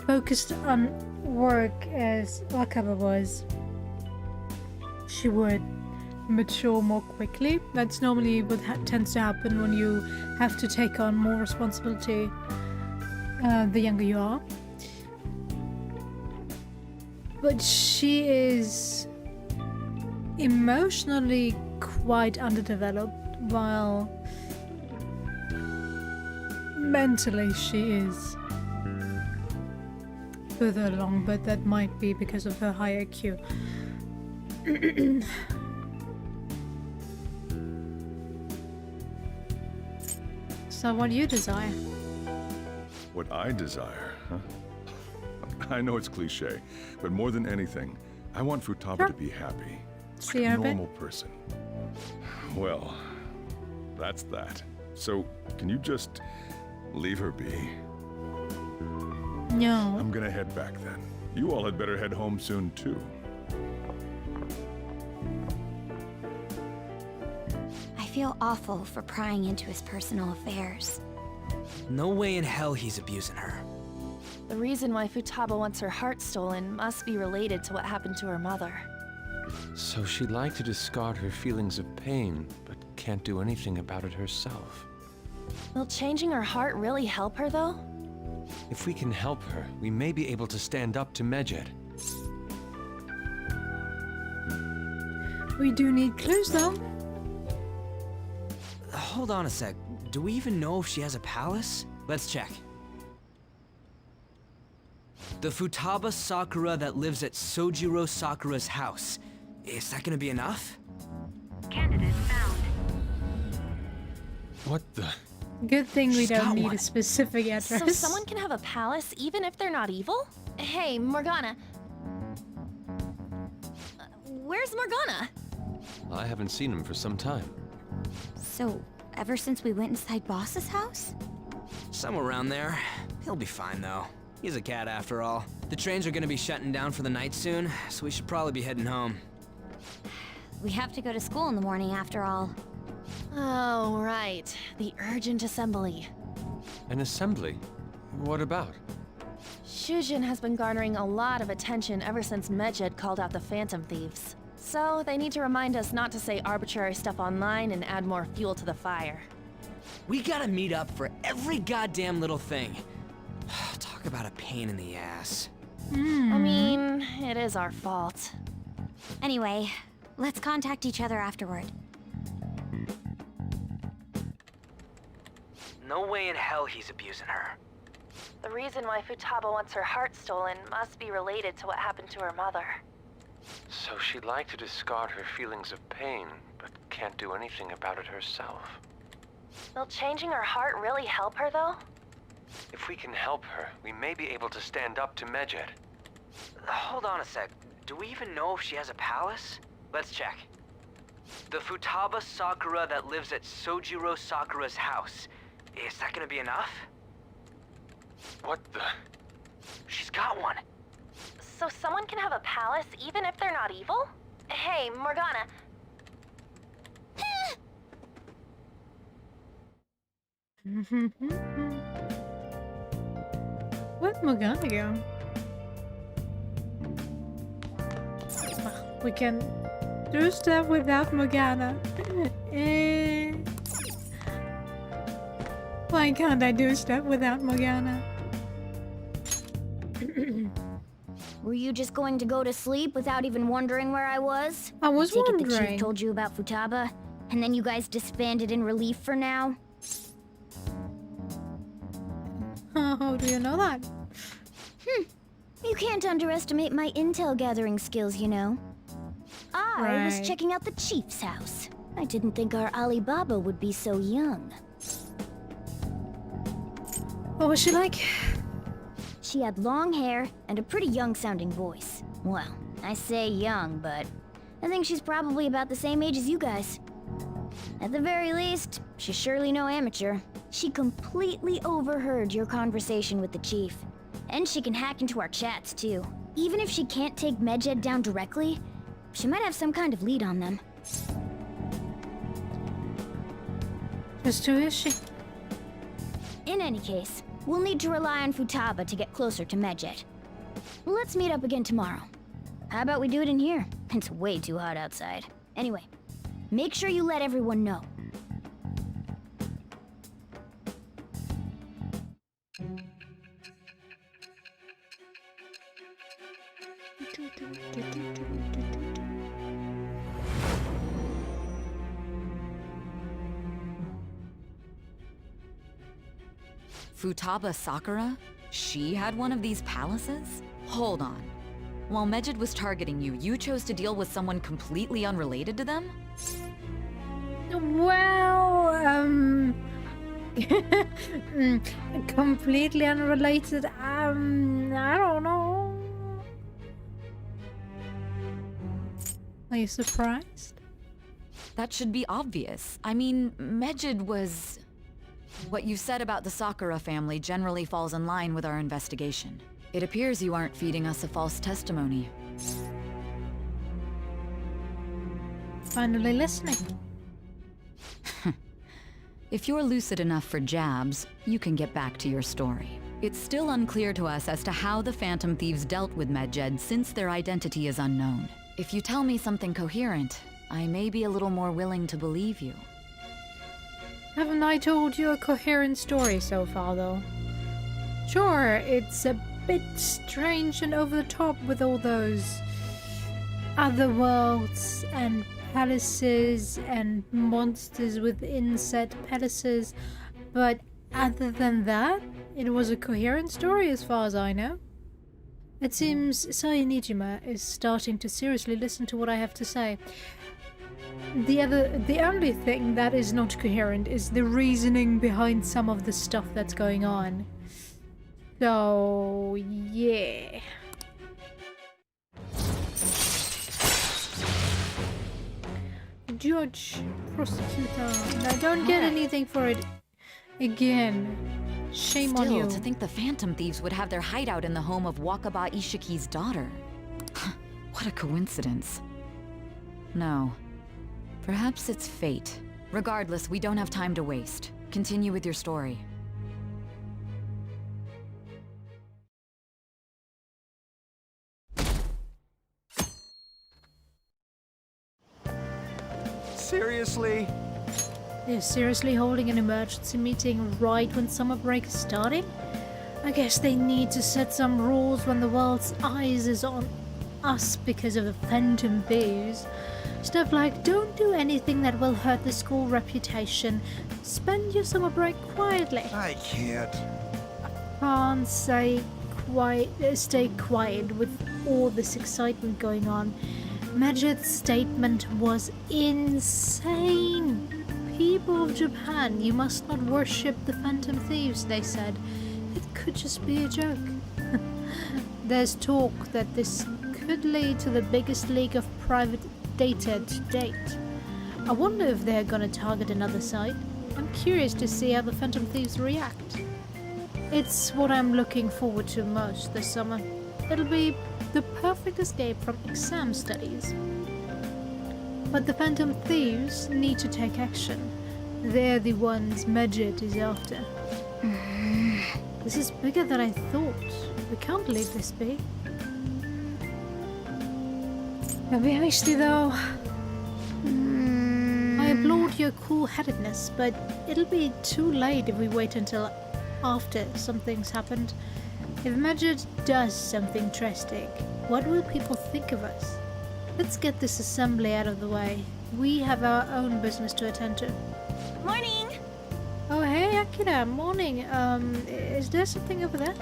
focused on work as Wakaba was, she would mature more quickly. That's normally what tends to happen when you have to take on more responsibility the younger you are. But she is emotionally quite underdeveloped, while mentally she is further along, but that might be because of her high IQ. So what do you desire? What I desire, huh? I know it's cliche, but more than anything, I want Futaba to be happy. See Like her a a bit? normal person. Well, that's that. So, can you just leave her be? No. I'm gonna head back then. You all had better head home soon, too. I feel awful for prying into his personal affairs. No way in hell he's abusing her. The reason why Futaba wants her heart stolen must be related to what happened to her mother. So she'd like to discard her feelings of pain, but can't do anything about it herself. Will changing her heart really help her, though? If we can help her, we may be able to stand up to Medjed. We do need clues though. Hold on a sec. Do we even know if she has a palace? Let's check. The Futaba Sakura that lives at Sojiro Sakura's house. Is that gonna be enough? Candidate found. What the? Good thing we She's got don't need one. a specific address. So someone can have a palace even if they're not evil? Hey, Morgana. Where's Morgana? I haven't seen him for some time. So, ever since we went inside Boss's house? Somewhere around there. He'll be fine though. He's a cat after all. The trains are gonna be shutting down for the night soon, so we should probably be heading home. We have to go to school in the morning after all. Oh, right. The urgent assembly. An assembly? What about? Shujin has been garnering a lot of attention ever since Medjed called out the Phantom Thieves. So they need to remind us not to say arbitrary stuff online and add more fuel to the fire. We gotta meet up for every goddamn little thing. Talk about a pain in the ass. I mean, it is our fault. Anyway, let's contact each other afterward. No way in hell he's abusing her. The reason why Futaba wants her heart stolen must be related to what happened to her mother. So she'd like to discard her feelings of pain, but can't do anything about it herself. Will changing her heart really help her, though? If we can help her, we may be able to stand up to Medjed. Hold on a sec. Do we even know if she has a palace? Let's check. The Futaba Sakura that lives at Sojiro Sakura's house. Is that gonna be enough? What the? She's got one. So someone can have a palace even if they're not evil? Hey, Morgana. Where'd Morgana go? We can do stuff without Morgana. Why can't I do stuff without Morgana? Were you just going to go to sleep without even wondering where I was? I was Take it the wondering. chief told you about Futaba, and then you guys disbanded in relief for now? How do you know that? You can't underestimate my intel gathering skills, you know. I was Right. checking out the chief's house. I didn't think our Alibaba would be so young. What was she like? She had long hair and a pretty young-sounding voice. Well, I say young, but I think she's probably about the same age as you guys. At the very least, she's surely no amateur. She completely overheard your conversation with the chief. And she can hack into our chats, too. Even if she can't take Medjed down directly, she might have some kind of lead on them. Just who is she? In any case, we'll need to rely on Futaba to get closer to Medjed. Let's meet up again tomorrow. How about we do it in here? It's way too hot outside. Anyway, make sure you let everyone know. Futaba Sakura? She had one of these palaces? Hold on. While Medjed was targeting you, you chose to deal with someone completely unrelated to them? Well, completely unrelated. I don't know. Are you surprised? That should be obvious. I mean, Medjed was... What you said about the Sakura family generally falls in line with our investigation. It appears you aren't feeding us a false testimony. Finally listening. If you're lucid enough for jabs, you can get back to your story. It's still unclear to us as to how the Phantom Thieves dealt with Medjed since their identity is unknown. If you tell me something coherent, I may be a little more willing to believe you. Haven't I told you a coherent story so far, though? Sure, it's a bit strange and over the top with all those other worlds and palaces and monsters within said palaces, but other than that, it was a coherent story as far as I know. It seems Sayanijima is starting to seriously listen to what I have to say. The only thing that is not coherent is the reasoning behind some of the stuff that's going on. So, yeah. Judge, prosecutor. I don't get anything for it again. Shame on you. Still, to think the Phantom Thieves would have their hideout in the home of Wakaba Ishiki's daughter. What a coincidence. No, Perhaps it's fate. Regardless, we don't have time to waste. Continue with your story. Seriously? They're seriously holding an emergency meeting right when summer break is starting? I guess they need to set some rules when the world's eyes is on us because of the phantom thieves. Stuff like, don't do anything that will hurt the school reputation. Spend your summer break quietly. I can't. Can't stay quiet with all this excitement going on. Medjed's statement was insane. People of Japan, you must not worship the phantom thieves, they said. It could just be a joke. There's talk that this could lead to the biggest leak of private data to date. I wonder if they're gonna target another site. I'm curious to see how the phantom thieves react. It's what I'm looking forward to most this summer. It'll be the perfect escape from exam studies. But the phantom thieves need to take action. They're the ones Medjed is after. This is bigger than I thought. We can't leave this be. Don't be hasty though. I applaud your cool-headedness, but it'll be too late if we wait until after something's happened. If Medjed does something drastic, what will people think of us? Let's get this assembly out of the way. We have our own business to attend to. Morning! Oh, hey, Akira, morning. Is there something over there?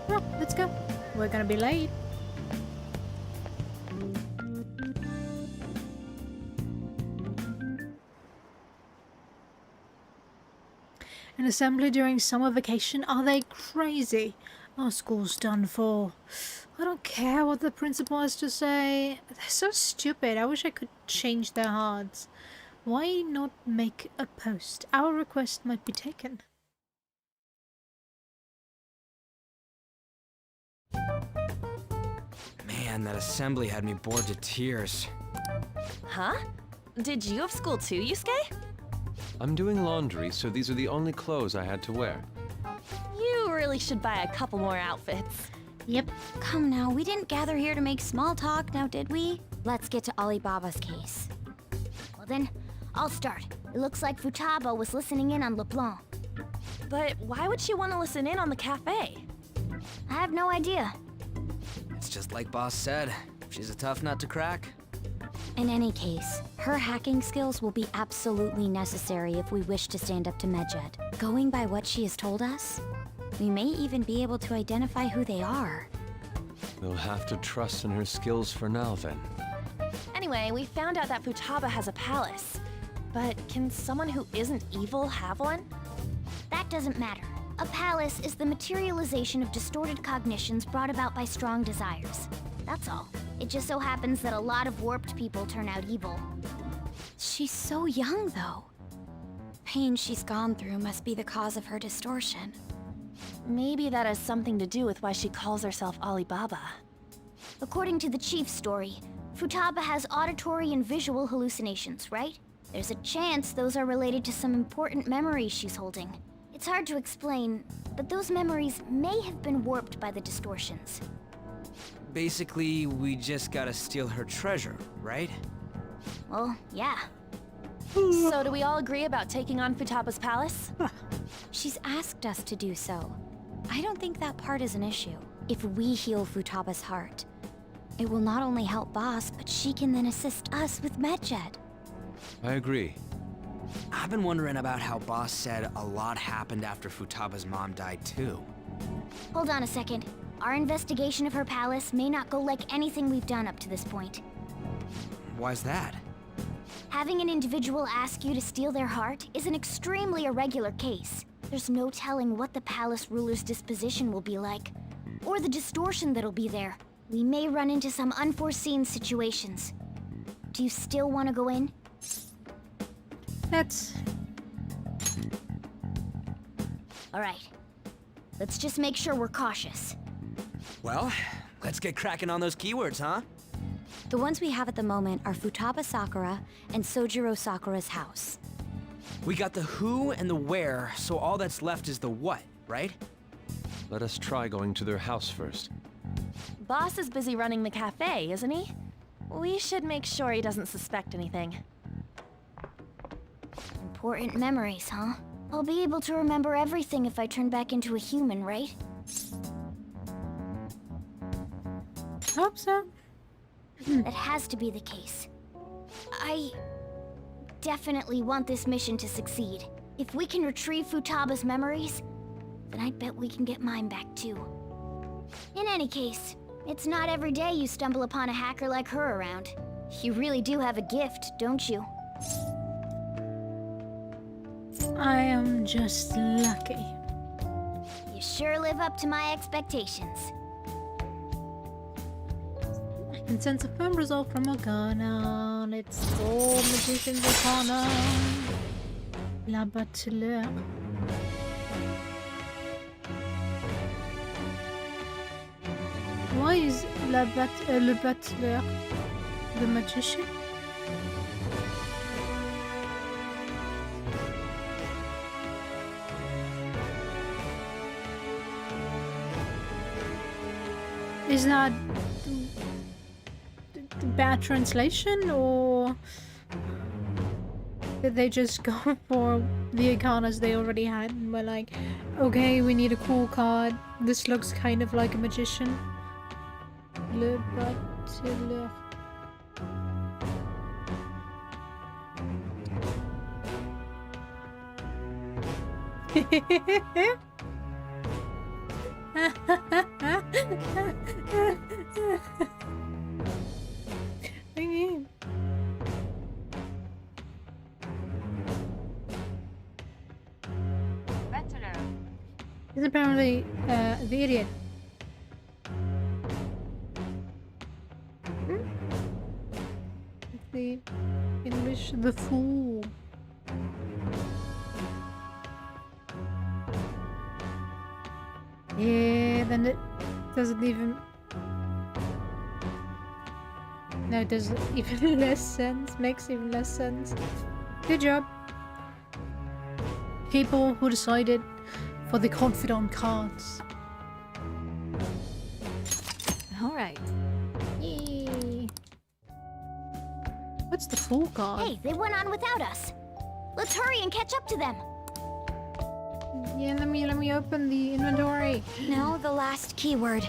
Oh, let's go. We're gonna be late. An assembly during summer vacation? Are they crazy? Our school's done for. I don't care what the principal has to say. They're so stupid. I wish I could change their hearts. Why not make a post? Our request might be taken. Man, that assembly had me bored to tears. Huh? Did you have school too, Yusuke? I'm doing laundry, so these are the only clothes I had to wear. You really should buy a couple more outfits. Yep. Come now, we didn't gather here to make small talk, now did we? Let's get to Alibaba's case. Well then, I'll start. It looks like Futaba was listening in on LeBlanc. But why would she want to listen in on the cafe? I have no idea. It's just like Boss said. She's a tough nut to crack. In any case, her hacking skills will be absolutely necessary if we wish to stand up to Medjed. Going by what she has told us, we may even be able to identify who they are. We'll have to trust in her skills for now, then. Anyway, we found out that Futaba has a palace. But can someone who isn't evil have one? That doesn't matter. A palace is the materialization of distorted cognitions brought about by strong desires. That's all. It just so happens that a lot of warped people turn out evil. She's so young, though. Pain she's gone through must be the cause of her distortion. Maybe that has something to do with why she calls herself Alibaba. According to the chief's story, Futaba has auditory and visual hallucinations, right? There's a chance those are related to some important memories she's holding. It's hard to explain, but those memories may have been warped by the distortions. Basically, we just gotta steal her treasure, right? Well, yeah. So do we all agree about taking on Futaba's palace? She's asked us to do so. I don't think that part is an issue. If we heal Futaba's heart, it will not only help Boss, but she can then assist us with Medjed. I agree. I've been wondering about how Boss said a lot happened after Futaba's mom died too. Hold on a second. Our investigation of her palace may not go like anything we've done up to this point. Why's that? Having an individual ask you to steal their heart is an extremely irregular case. There's no telling what the palace ruler's disposition will be like, or the distortion that'll be there. We may run into some unforeseen situations. Do you still want to go in? Let's. Alright. Let's just make sure we're cautious. Well, let's get cracking on those keywords, huh? The ones we have at the moment are Futaba Sakura and Sojiro Sakura's house. We got the who and the where, so all that's left is the what, right? Let us try going to their house first. Boss is busy running the cafe, isn't he? We should make sure he doesn't suspect anything. Important memories, huh? I'll be able to remember everything if I turn back into a human, right? Hope so. That has to be the case. I definitely want this mission to succeed. If we can retrieve Futaba's memories, then I bet we can get mine back too. In any case, it's not every day you stumble upon a hacker like her around. You really do have a gift, don't you? I am just lucky. You sure live up to my expectations. I can sense a firm resolve from Morgana. Let's go, Magician's Arcana. La Bateleur. Why is Le Bateleur the magician? Is that bad translation, or did they just go for the arcanas they already had and were like, okay, we need a cool card, this looks kind of like a magician? Le Bateleur. Okay. He's apparently the idiot. The English, the fool. Yeah, then it doesn't even... No, it does even less sense. Makes even less sense. Good job. People who decided for the confidant cards. Alright. Yay. What's the full card? Hey, they went on without us. Let's hurry and catch up to them. Yeah, let me open the inventory. No, the last keyword.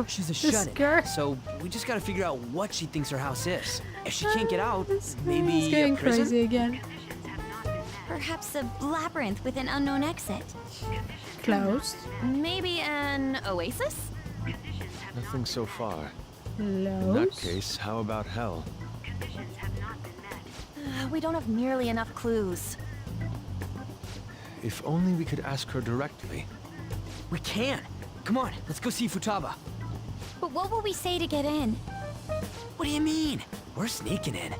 She's a shut-in, so we just gotta figure out what she thinks her house is. If she can't get out, maybe It's getting a prison? crazy again. Perhaps a labyrinth with an unknown exit. Closed. Maybe an oasis? Nothing so far. Closed. In that case, how about hell? We don't have nearly enough clues. If only we could ask her directly. We can! Come on, let's go see Futaba. But what will we say to get in? What do you mean? We're sneaking in.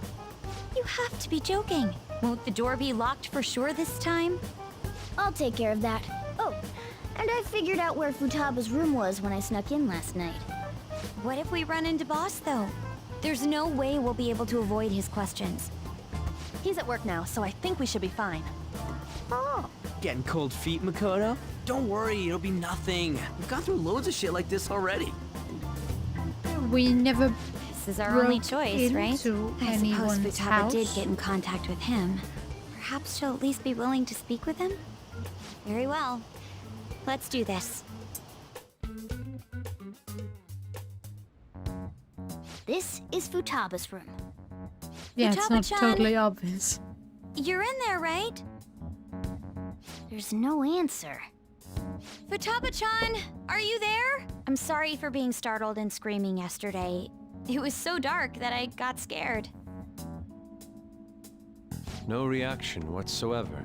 You have to be joking. Won't the door be locked for sure this time? I'll take care of that. Oh, and I figured out where Futaba's room was when I snuck in last night. What if we run into Boss, though? There's no way we'll be able to avoid his questions. He's at work now, so I think we should be fine. Oh, Getting cold feet, Makoto? Don't worry, it'll be nothing. We've gone through loads of shit like this already. We never This is our only broke choice, right? into I suppose anyone's Futaba house. did get in contact with him. Perhaps she'll at least be willing to speak with him? Very well. Let's do this. this is Futaba's room. Yeah, it's not Futaba-chan. totally obvious. You're in there, right? There's no answer. Futaba-chan, are you there? I'm sorry for being startled and screaming yesterday. It was so dark that I got scared. No reaction whatsoever.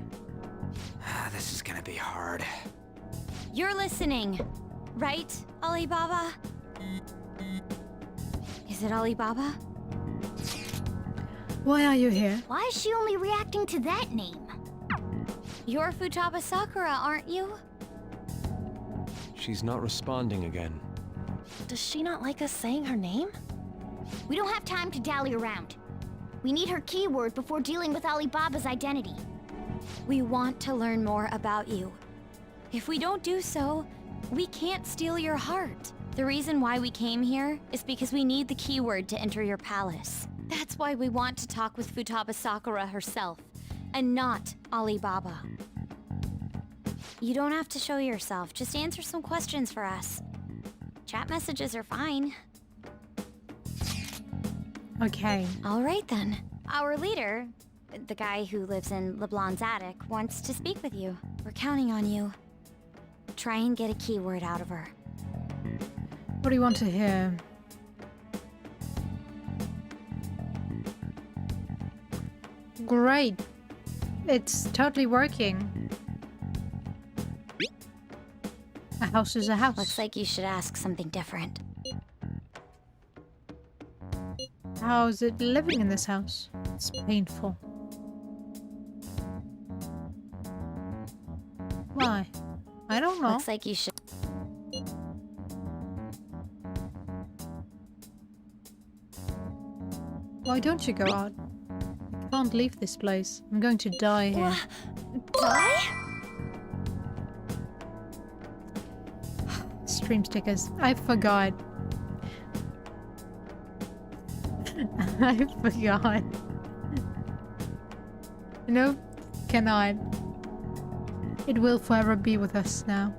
This is gonna be hard. You're listening, right, Alibaba? Is it Alibaba? Why are you here? Why is she only reacting to that name? You're Futaba Sakura, aren't you? She's not responding again. Does she not like us saying her name? We don't have time to dally around. We need her keyword before dealing with Alibaba's identity. We want to learn more about you. If we don't do so, we can't steal your heart. The reason why we came here is because we need the keyword to enter your palace. That's why we want to talk with Futaba Sakura herself, and not Alibaba. You don't have to show yourself, just answer some questions for us. Chat messages are fine. Okay. All right then. Our leader, the guy who lives in LeBlanc's attic, wants to speak with you. We're counting on you. Try and get a keyword out of her. What do you want to hear? Great. It's totally working. A house is a house. Looks like you should ask something different. How is it living in this house? It's painful. Why? I don't know. Looks like you should. Why don't you go out? I can't leave this place. I'm going to die here. Die? Stream stickers. I forgot. I forgot. No, cannot. It will forever be with us now.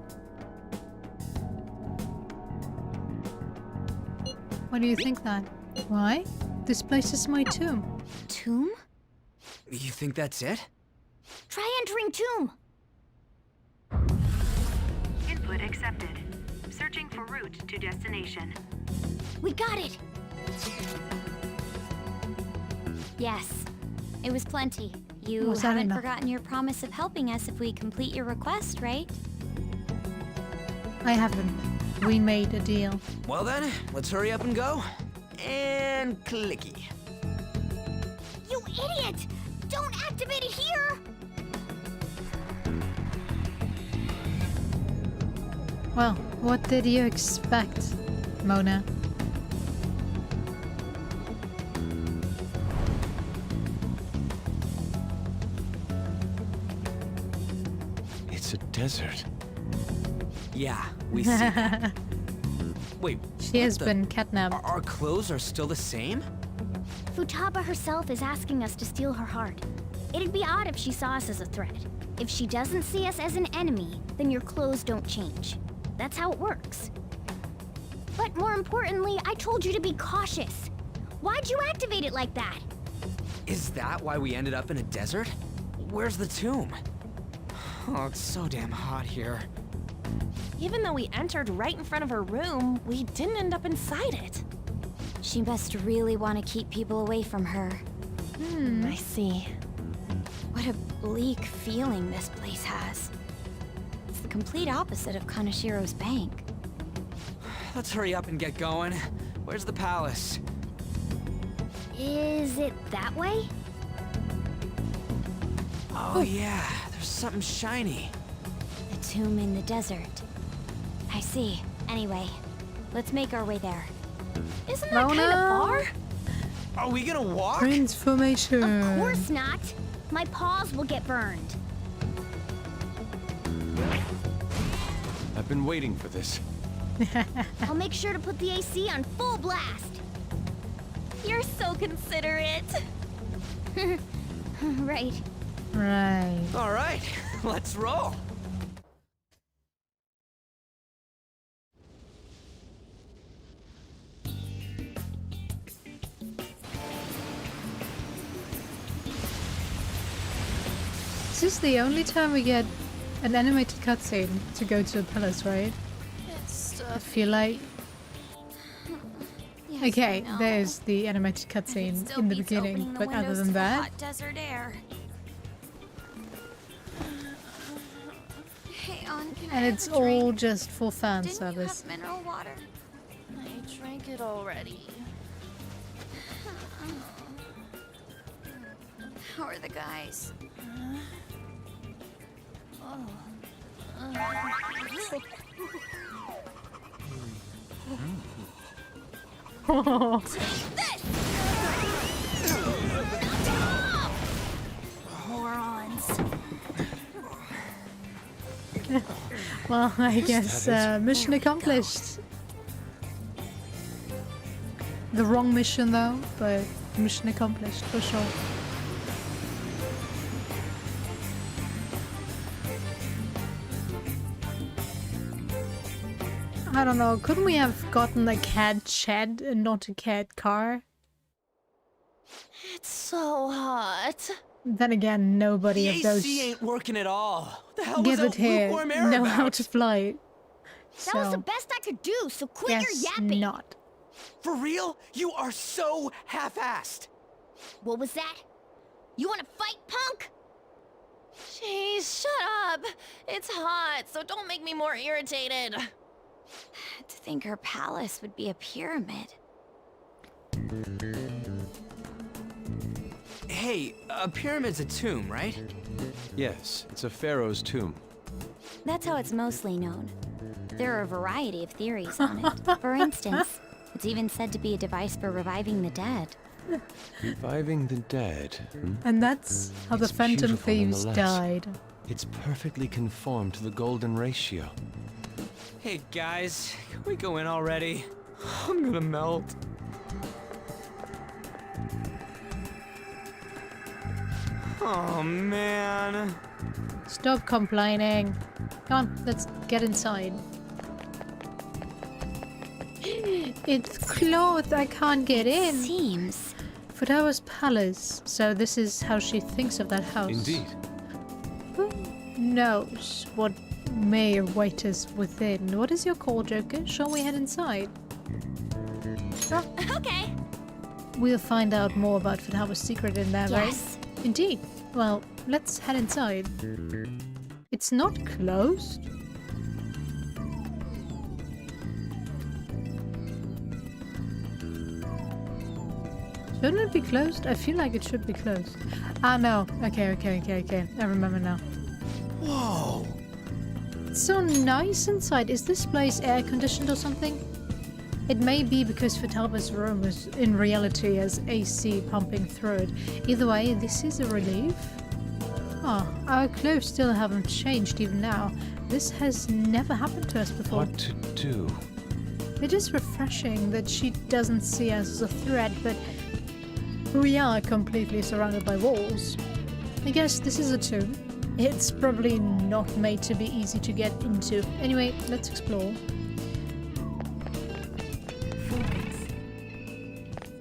Why do you think that? Why? This place is my tomb. Tomb? You think that's it? Try entering tomb. Input accepted. Searching for route to destination. We got it. Yes. It was plenty. You Was that haven't enough? forgotten your promise of helping us if we complete your request, right? I haven't. We made a deal. Well then, let's hurry up and go. And clicky. You idiot! Don't activate it here! Well, what did you expect, Mona? It's a desert. Yeah, we see that. Wait, She has been catnapped. Our clothes are still the same? Futaba herself is asking us to steal her heart. It'd be odd if she saw us as a threat. If she doesn't see us as an enemy, then your clothes don't change. That's how it works. But more importantly, I told you to be cautious. Why'd you activate it like that? Is that why we ended up in a desert? Where's the tomb? Oh, it's so damn hot here. Even though we entered right in front of her room, we didn't end up inside it. She must really want to keep people away from her. I see. What a bleak feeling this place has. It's the complete opposite of Kanashiro's bank. Let's hurry up and get going. Where's the palace? Is it that way? Oh yeah, there's something shiny. The tomb in the desert. I see. Anyway, let's make our way there. Isn't that kind of far? Are we gonna walk? Transformation. Of course not. My paws will get burned. I've been waiting for this. I'll make sure to put the AC on full blast. You're so considerate. Right. Right. All right, let's roll. This is the only time we get an animated cutscene to go to a palace, right? I feel like... Yes, Okay, I know. there's the animated cutscene in the beginning, but other than that... Hot desert air. Hey, can And it's all just for fan Didn't service. you have mineral water? I drank it already. How are the guys? Morons. Well, I guess mission accomplished. The wrong mission though, but mission accomplished for sure. I don't know, couldn't we have gotten a cad shed and not a cad car? It's so hot. Then again, nobody of The those AC ain't working at all. What the hell give was it that here lukewarm air know about? how to fly. So, That was the best I could do, so quit your guess yapping. not. For real? You are so half-assed. What was that? You wanna fight, punk? Jeez, shut up. It's hot, so don't make me more irritated. To think her palace would be a pyramid. Hey, a pyramid's a tomb, right? Yes, it's a pharaoh's tomb. That's how it's mostly known. There are a variety of theories on it. For instance, it's even said to be a device for reviving the dead. Reviving the dead. And that's how the It's Phantom beautiful Thieves nonetheless. died. It's perfectly conformed to the golden ratio. Hey guys, can we go in already? I'm gonna melt. Oh man. Stop complaining. Come on, let's get inside. It's closed, I can't get in. Seems. Futaba's palace. So this is how she thinks of that house. Indeed. Who knows what may await us within? What is your call, Joker? Shall we head inside? Okay. We'll find out more about Futaba's secret in there, Yes. right? Indeed. Well, let's head inside. It's not closed. Shouldn't it be closed? I feel like it should be closed. Ah, no. Okay. I remember now. Whoa. It's so nice inside. Is this place air conditioned or something? It may be because Futaba's room is in reality has AC pumping through it. Either way, this is a relief. Oh, our clothes still haven't changed even now. This has never happened to us before. What to do? It is refreshing that she doesn't see us as a threat, but we are completely surrounded by walls. I guess this is a tomb. It's probably not made to be easy to get into. Anyway, let's explore.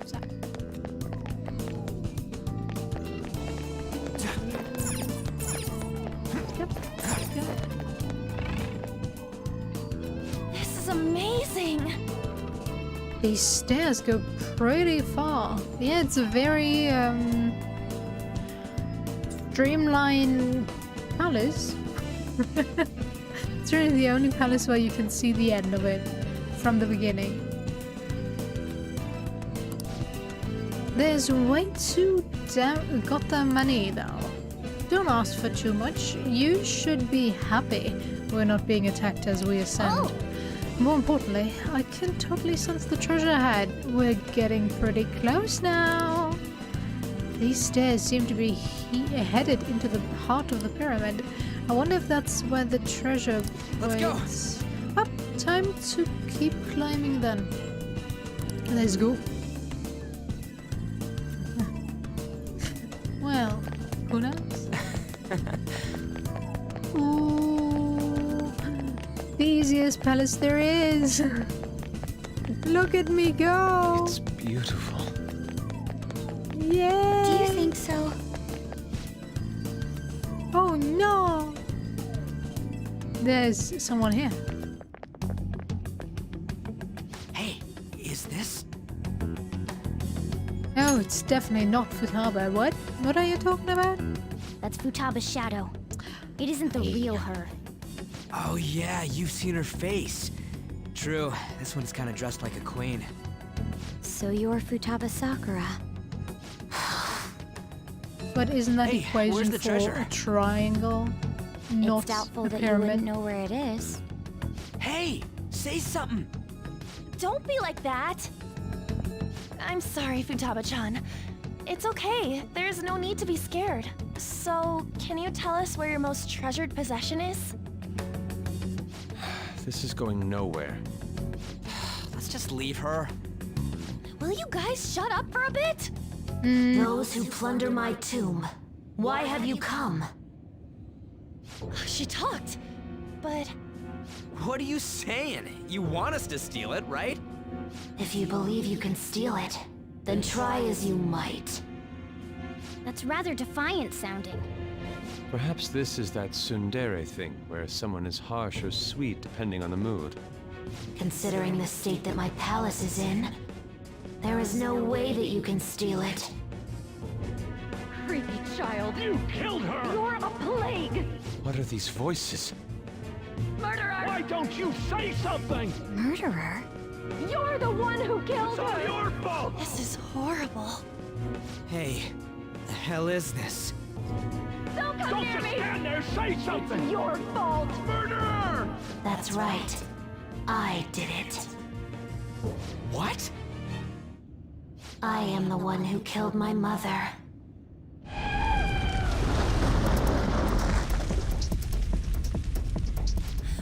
So. Yep. This is amazing. These stairs go pretty far. Yeah, it's a very streamlined palace. It's really the only palace where you can see the end of it from the beginning. There's way too goddamn many though. Don't ask for too much. You should be happy we're not being attacked as we ascend. Oh. More importantly, I can totally sense the treasure ahead. We're getting pretty close now. These stairs seem to be headed into the heart of the pyramid. I wonder if that's where the treasure Let's go. waits. Up, time to keep climbing then. Let's go. Well, who knows? Ooh, the easiest palace there is. Look at me go. It's beautiful. Yeah. Do you think so? Oh no. There's someone here. Hey, is this? No, it's definitely not Futaba. What? What are you talking about? That's Futaba's shadow. It isn't the real her. Oh yeah, you've seen her face. True, this one's kind of dressed like a queen. So you're Futaba Sakura. But isn't that Hey, where's equation the for treasure? a triangle? Not It's doubtful a that you pyramid. wouldn't know where it is. Hey, say something. Don't be like that. I'm sorry, Futaba-chan. It's okay. There's no need to be scared. So, can you tell us where your most treasured possession is? This is going nowhere. Let's just leave her. Will you guys shut up for a bit? Those who plunder my tomb, why have you come? She talked, but... What are you saying? You want us to steal it, right? If you believe you can steal it, then try as you might. That's rather defiant sounding. Perhaps this is that tsundere thing, where someone is harsh or sweet depending on the mood. Considering the state that my palace is in, there is no way that you can steal it. Creepy child! You killed her! You're a plague! What are these voices? Murderer! Why don't you say something? Murderer? You're the one who killed her! It's all your fault! This is horrible. Hey, the hell is this? Don't come near me! Don't just stand there, say something! It's your fault! Murderer! That's right. I did it. What? I am the one who killed my mother.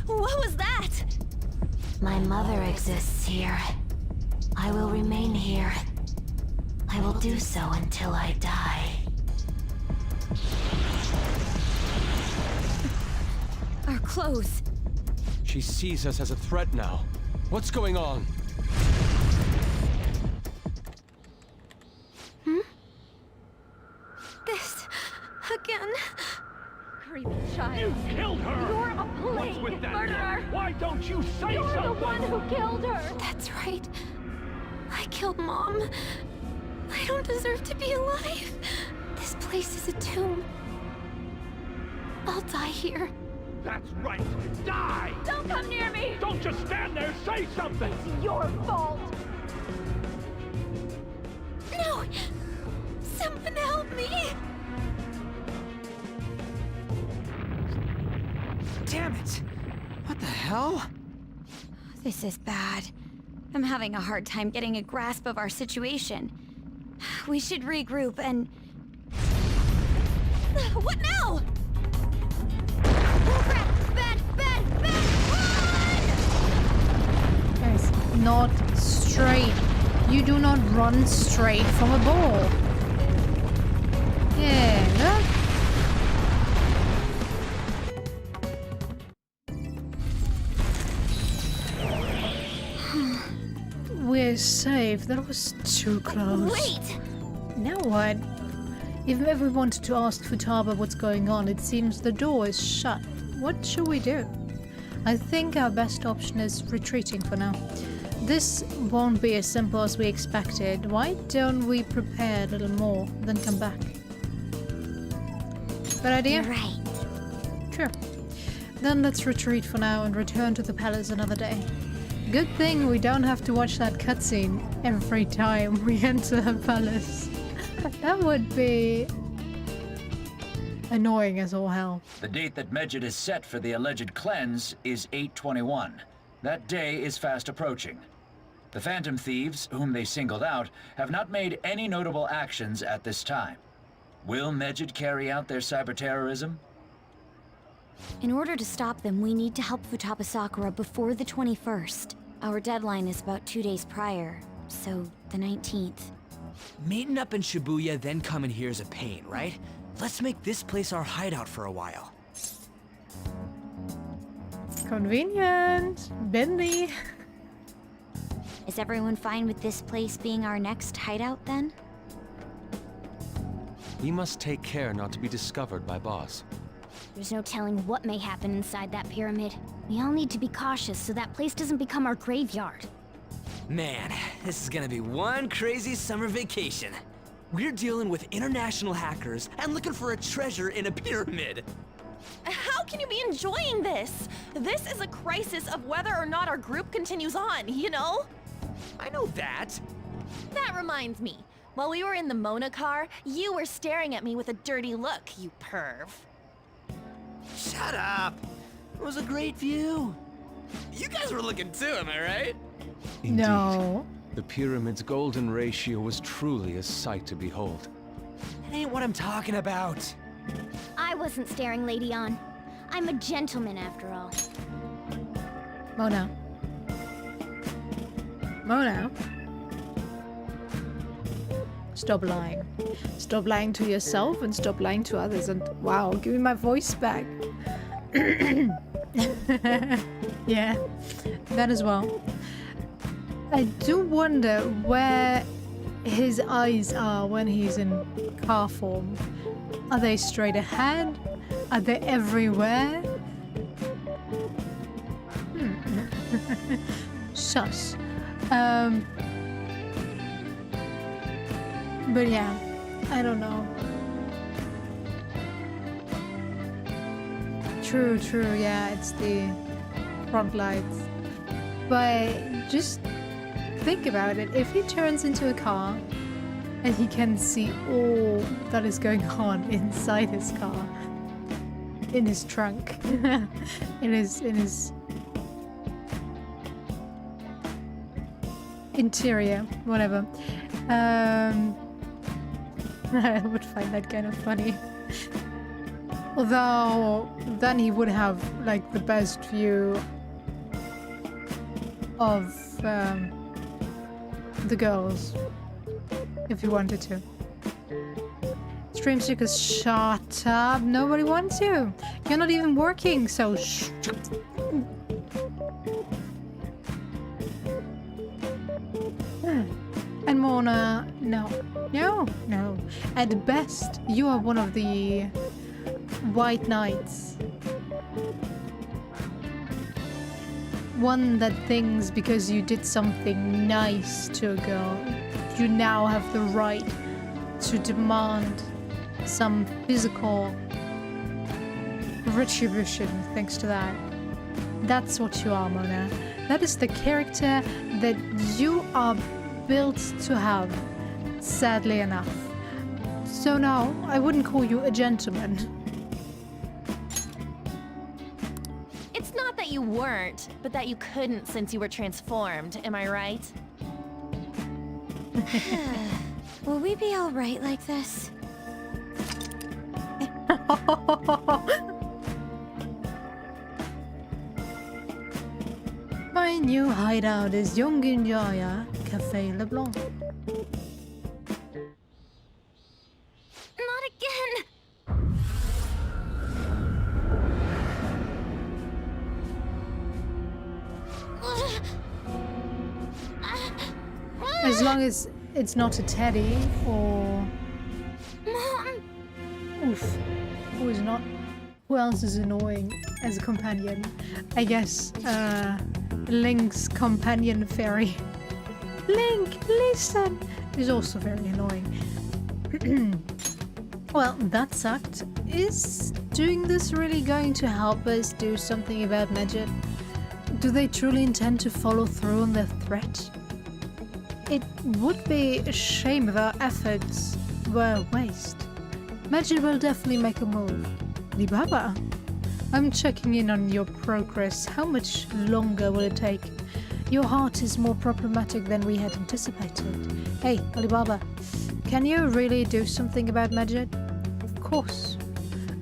What was that? My mother exists here. I will remain here. I will do so until I die. Our clothes. She sees us as a threat now. What's going on? This... again? Creepy child! You killed her! You're a plague! What's with that? Murderer! Why don't you say You're something? the one who killed her! That's right. I killed Mom. I don't deserve to be alive. This place is a tomb. I'll die here. That's right! Die! Don't come near me! Don't just stand there, say something! It's your fault! No! Someone help me! Damn it! What the hell? This is bad. I'm having a hard time getting a grasp of our situation. We should regroup and... What now? Guys, not straight. You do not run straight from a ball. Yeah, look. We're safe. That was too close. Wait! Now what? If we wanted to ask Futaba what's going on, it seems the door is shut. What should we do? I think our best option is retreating for now. This won't be as simple as we expected. Why don't we prepare a little more, then come back? Good idea? You're right. Sure. Then let's retreat for now and return to the palace another day. Good thing we don't have to watch that cutscene every time we enter the palace. That would be annoying as all hell. The date that Medjed is set for the alleged cleanse is 8/21. That day is fast approaching. The Phantom Thieves, whom they singled out, have not made any notable actions at this time. Will Medjed carry out their cyber-terrorism? In order to stop them, we need to help Futaba Sakura before the 21st. Our deadline is about 2 days prior, so the 19th. Meeting up in Shibuya, then coming here is a pain, right? Let's make this place our hideout for a while. Convenient. Bendy. Is everyone fine with this place being our next hideout then? We must take care not to be discovered by Boss. There's no telling what may happen inside that pyramid. We all need to be cautious so that place doesn't become our graveyard. Man, this is gonna be one crazy summer vacation. We're dealing with international hackers and looking for a treasure in a pyramid. How can you be enjoying this? This is a crisis of whether or not our group continues on, you know? I know that. That reminds me. While we were in the Mona car, you were staring at me with a dirty look, you perv. Shut up! It was a great view. You guys were looking too, am I right? Indeed. No. The pyramid's golden ratio was truly a sight to behold. That ain't what I'm talking about. I wasn't staring Lady on. I'm a gentleman after all. Mona. Mona? Stop lying. Stop lying to yourself and stop lying to others. And wow, give me my voice back. Yeah, that as well. I do wonder where his eyes are when he's in car form. Are they straight ahead? Are they everywhere? Shush. But yeah, I don't know. True, yeah, it's the front lights. But just think about it. If he turns into a car and he can see all that is going on inside his car, in his trunk, in his interior, whatever. I would find that kind of funny. Although, then he would have, like, the best view of the girls, if he wanted to. Stream stickers, shut up. Nobody wants you. You're not even working, so shh. And Mona, no. At best, you are one of the White Knights. One that thinks because you did something nice to a girl, you now have the right to demand some physical retribution thanks to that. That's what you are, Mona. That is the character that you are built to have, sadly enough. So no, I wouldn't call you a gentleman. It's not that you weren't, but that you couldn't since you were transformed, am I right? Will we be alright like this? My new hideout is Yonginjaya Cafe LeBlanc. Not again! As long as it's not a teddy or... Mom! Oof. Who is not... Who else is annoying as a companion? I guess, Link's companion fairy. Link, listen! Is also very annoying. Well, that sucked. Is doing this really going to help us do something about Medjed? Do they truly intend to follow through on their threat? It would be a shame if our efforts were a waste. Medjed will definitely make a move. Alibaba, I'm checking in on your progress. How much longer will it take? Your heart is more problematic than we had anticipated. Hey, Alibaba, can you really do something about Medjed? Of course.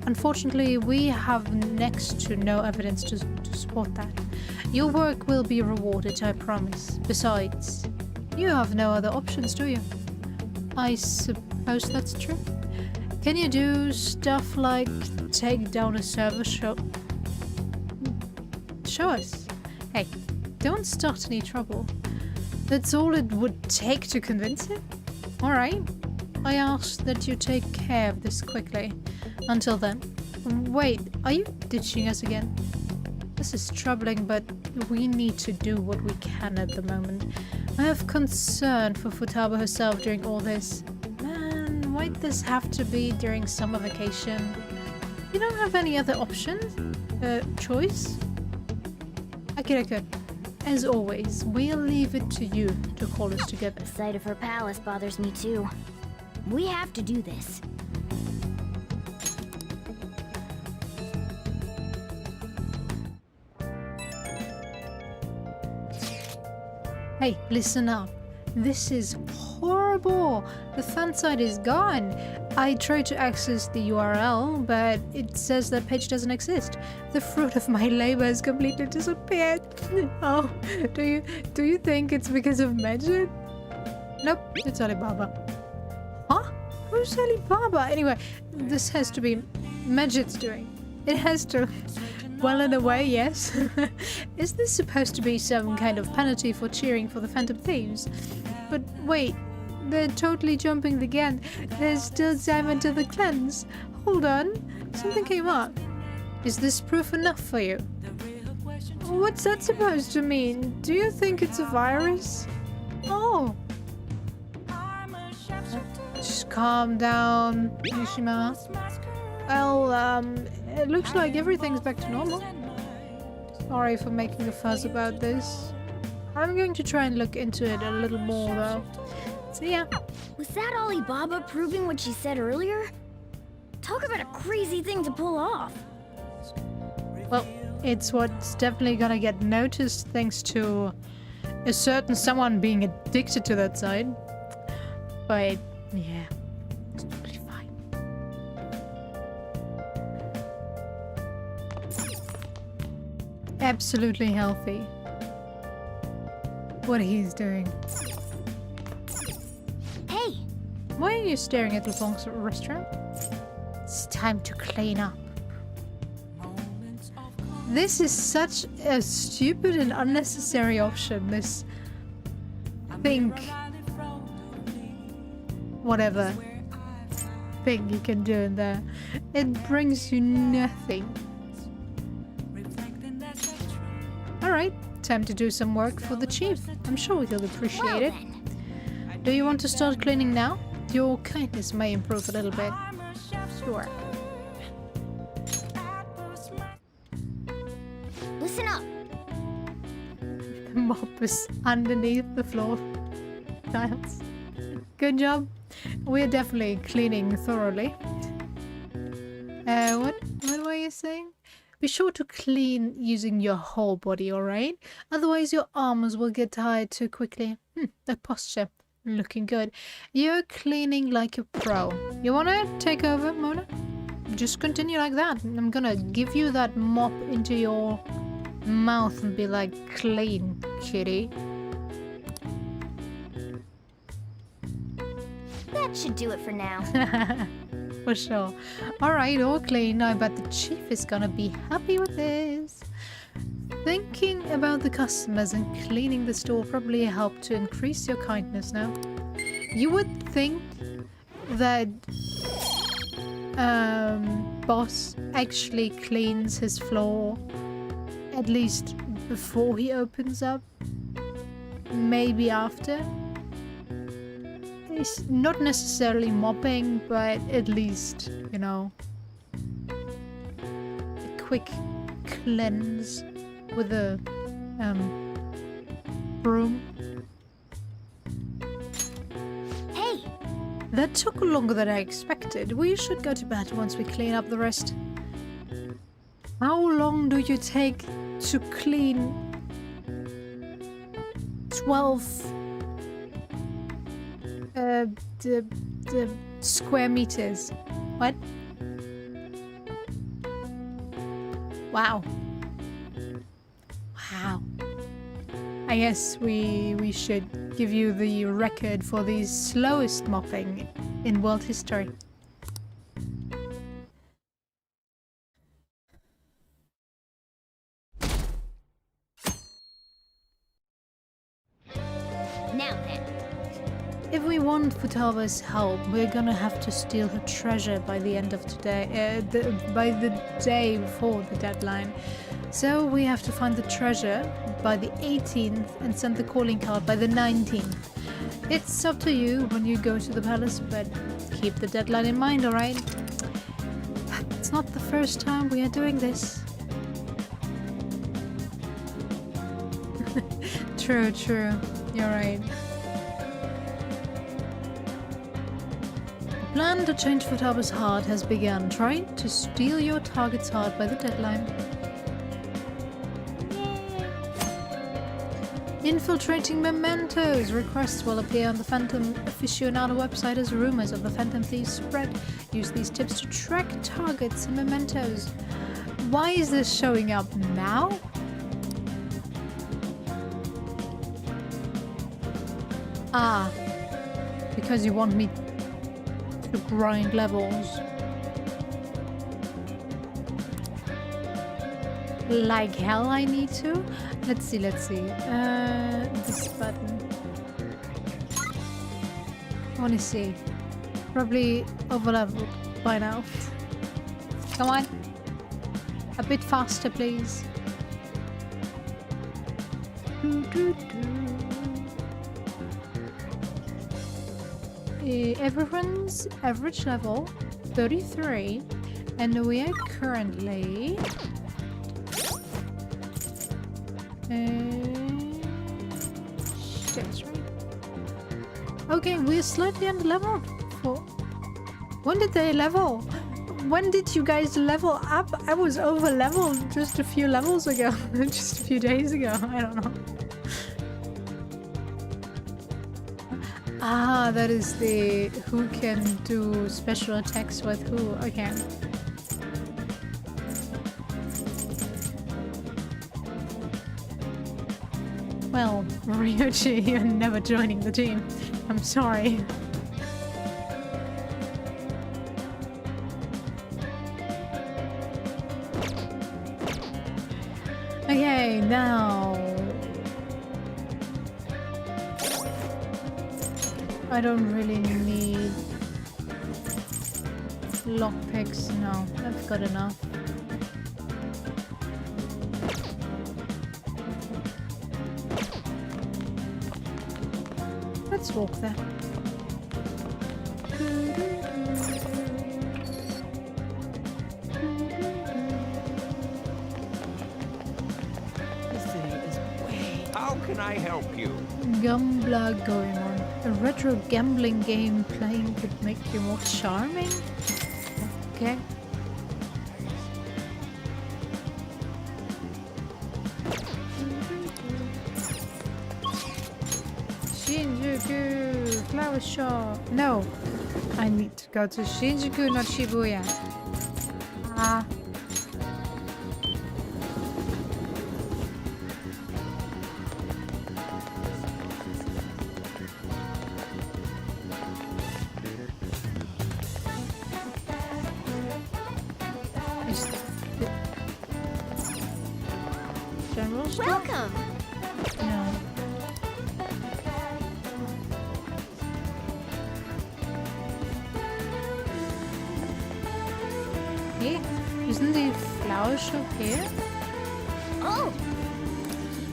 Unfortunately, we have next to no evidence to support that. Your work will be rewarded, I promise. Besides, you have no other options, do you? I suppose that's true. Can you do stuff like take down a server? Show us. Hey, don't start any trouble. That's all it would take to convince him? Alright. I ask that you take care of this quickly. Until then. Wait, are you ditching us again? This is troubling, but we need to do what we can at the moment. I have concern for Futaba herself during all this. Man, why'd this have to be during summer vacation? You don't have any other options? Choice? Okay. As always, we'll leave it to you to call us together. The sight of her palace bothers me too. We have to do this. Hey, listen up. This is horrible. The fan site is gone. I tried to access the URL, but it says that page doesn't exist. The fruit of my labor has completely disappeared. Oh, do you think it's because of Majid? Nope, it's Alibaba. Huh? Who's Alibaba? Anyway, this has to be Majid's doing. It has to. Well, in a way, yes. Is this supposed to be some kind of penalty for cheering for the Phantom Thieves? But wait, they're totally jumping the gun. There's still time until the cleanse. Hold on, something came up. Is this proof enough for you? What's that supposed to mean? Do you think it's a virus? Oh. Just calm down, Mishima. Well, it looks like everything's back to normal. Sorry for making a fuss about this. I'm going to try and look into it a little more, though. So yeah. Was that Alibaba proving what she said earlier? Talk about a crazy thing to pull off. Well, it's what's definitely gonna get noticed thanks to a certain someone being addicted to that site. But, yeah. It's totally fine. Absolutely healthy. What he's doing. Hey! Why are you staring at Lupong's restaurant? It's time to clean up. This is such a stupid and unnecessary option. This think whatever thing you can do in there. It brings you nothing. Alright, time to do some work for the chief. I'm sure he'll appreciate it. Do you want to start cleaning now? Your kindness may improve a little bit. Sure. Listen up. The mop is underneath the floor tiles. Good job. We're definitely cleaning thoroughly. What were you saying? Be sure to clean using your whole body, alright? Otherwise your arms will get tired too quickly. That posture. Looking good. You're cleaning like a pro. You wanna take over, Mona? Just continue like that. I'm gonna give you that mop into your mouth and be like, clean, kitty. That should do it for now. For sure. Alright, all clean. I bet the chief is gonna be happy with this. Thinking about the customers and cleaning the store probably helped to increase your kindness now. You would think that boss actually cleans his floor at least before he opens up. Maybe after. It's not necessarily mopping, but at least, you know, a quick cleanse with a broom. Hey! That took longer than I expected. We should go to bed once we clean up the rest. How long do you take to clean 12 the square meters? What? Wow. Wow. I guess we should give you the record for the slowest mopping in world history. Now then. If we want Futaba's help, we're gonna have to steal her treasure by the end of today, by the day before the deadline. So we have to find the treasure by the 18th and send the calling card by the 19th. It's up to you when you go to the palace, but keep the deadline in mind, alright? It's not the first time we are doing this. True, you're right. The plan to change Futaba's heart has begun. Try to steal your target's heart by the deadline. Infiltrating mementos. Requests will appear on the Phantom aficionado website as rumors of the Phantom Thieves spread. Use these tips to track targets and mementos. Why is this showing up now? Ah, because you want me to grind levels. Like hell I need to? Let's see. This button. I wanna see. Probably overleveled by now. Come on. A bit faster, please. Everyone's average level 33, and we are currently that's right. Okay, we're slightly under leveled. When did they level? When did you guys level up? I was over leveled just a few levels ago, just a few days ago. I don't know. Ah, that is the who can do special attacks with who. Okay. Well, Ryuji, you're never joining the team. I'm sorry. Okay, now... I don't really need lockpicks. No, I've got enough. Let's walk there. This city is way. How can I help you? Gambler going on. A retro gambling game playing could make you more charming? Okay. Shinjuku flower shop. No, I need to go to Shinjuku, not Shibuya. Ah. General store? Welcome! No. Hey, isn't the flower shop here? Oh!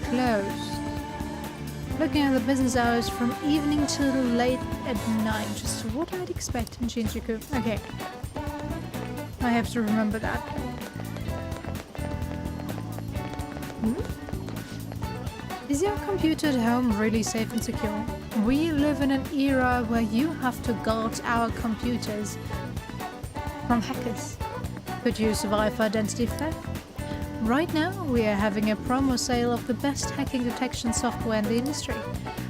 Closed. Looking at the business hours from evening till late at night. Just what I'd expect in Shinjuku. Okay. I have to remember that. Is your computer at home really safe and secure? We live in an era where you have to guard our computers from hackers. Could you survive identity theft? Right now, we are having a promo sale of the best hacking detection software in the industry.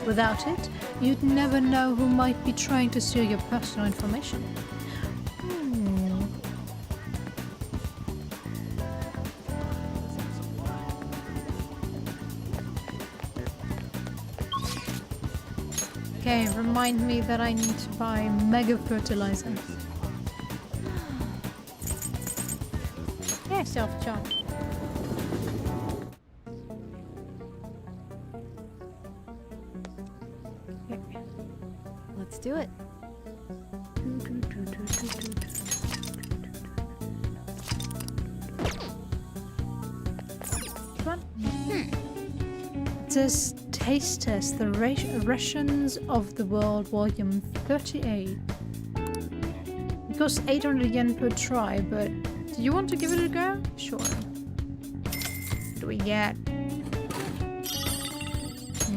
Without it, you'd never know who might be trying to steal your personal information. Okay, remind me that I need to buy mega fertilizer. Yeah, self-charge. Okay. Let's do it. Come on. It says Taste Test, the Rations of the World, Volume 38. It costs 800 yen per try, but do you want to give it a go? Sure. What do we get?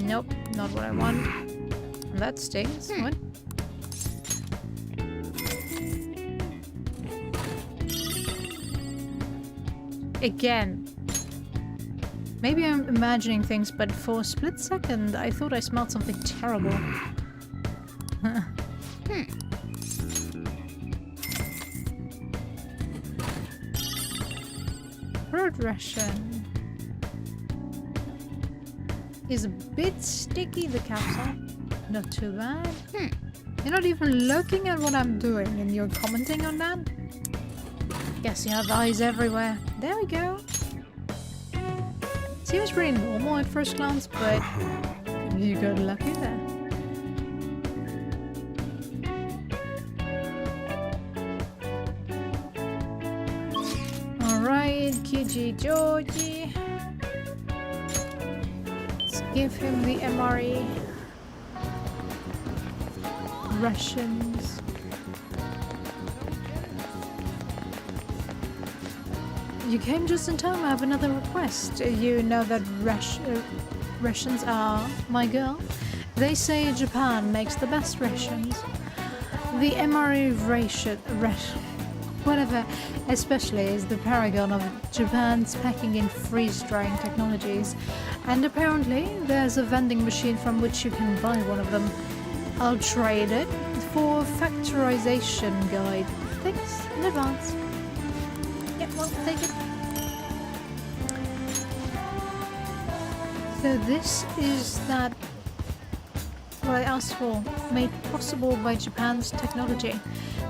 Nope, not what I want. That stings. What? Again. Maybe I'm imagining things, but for a split second, I thought I smelled something terrible. Fruit ration is a bit sticky, the capsule. Not too bad. You're not even looking at what I'm doing and you're commenting on that? Guess you have eyes everywhere. There we go. Seems pretty normal at first glance, but you got lucky there. Alright, QG Georgie. Let's give him the MRE rations. You came just in time. I have another request. You know that rations are my girl. They say Japan makes the best rations. The MRE ration, whatever, especially is the paragon of Japan's packing and freeze-drying technologies. And apparently there's a vending machine from which you can buy one of them. I'll trade it for factorization guide. Thanks in advance. Yeah, well, take it. So this is that what I asked for, made possible by Japan's technology.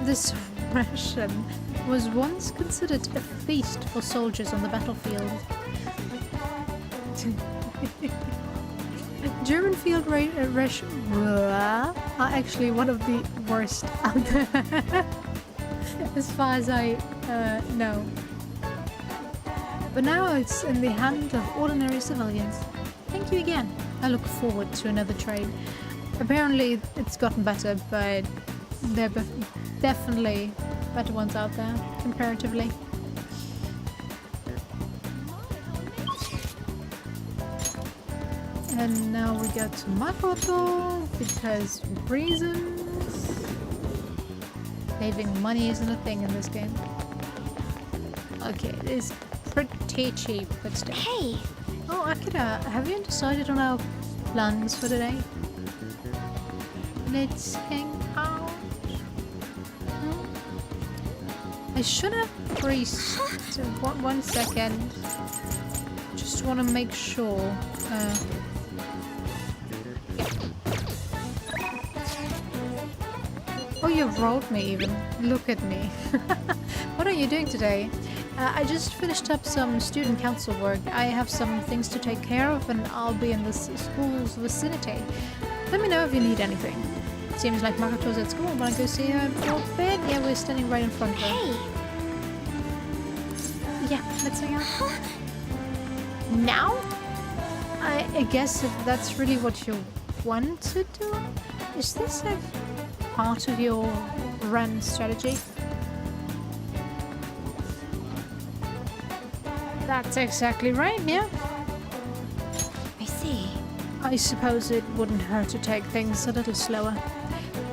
This ration was once considered a feast for soldiers on the battlefield. German field rations are actually one of the worst out there, as far as I know. But now it's in the hands of ordinary civilians. Thank you again. I look forward to another trade. Apparently it's gotten better, but there are definitely better ones out there, comparatively. And now we go to Makoto, because reasons. Saving money isn't a thing in this game. Okay, it is pretty cheap, but still. Hey! Oh, Akira, have you decided on our plans for today? Let's hang out. I should have greased. One second. Just want to make sure. Oh, you rolled me even. Look at me. What are you doing today? I just finished up some student council work. I have some things to take care of and I'll be in the school's vicinity. Let me know if you need anything. Seems like Makoto's at school. Wanna go see her for a bit? Yeah, we're standing right in front of her. Hey! Yeah, let's hang out. Now? I guess if that's really what you want to do? Is this a part of your run strategy? That's exactly right, yeah. I see. I suppose it wouldn't hurt to take things a little slower.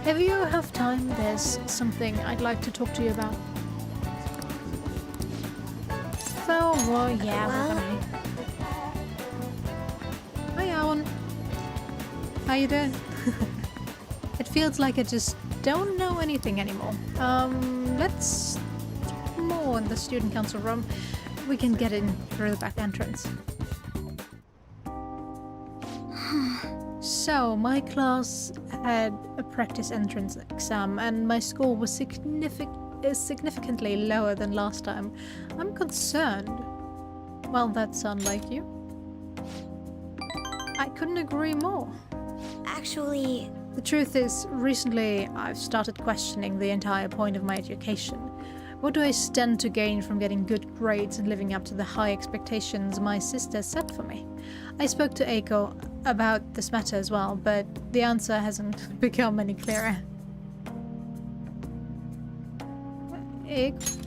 If you have time, there's something I'd like to talk to you about. So, well, yeah, we're gonna... Hi, Alan. How you doing? It feels like I just don't know anything anymore. Let's more in the student council room. We can get in through the back entrance. So, my class had a practice entrance exam and my score was significantly lower than last time. I'm concerned. Well, that sounds like you. I couldn't agree more. Actually... The truth is, recently I've started questioning the entire point of my education. What do I stand to gain from getting good grades and living up to the high expectations my sister set for me? I spoke to Eiko about this matter as well, but the answer hasn't become any clearer. Eiko?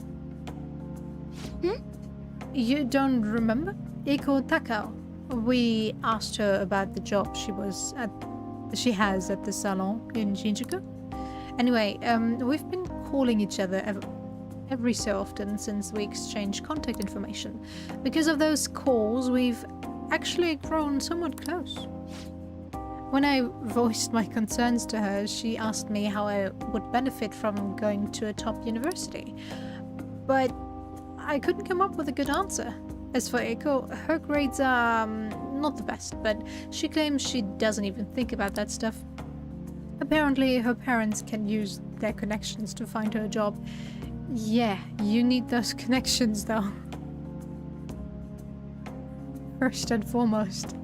You don't remember? Eiko Takao. We asked her about the job she has at the salon in Shinjuku. Anyway, we've been calling each other every so often since we exchanged contact information. Because of those calls, we've actually grown somewhat close. When I voiced my concerns to her, she asked me how I would benefit from going to a top university. But I couldn't come up with a good answer. As for Eiko, her grades are not the best, but she claims she doesn't even think about that stuff. Apparently, her parents can use their connections to find her a job. Yeah, you need those connections though. First and foremost.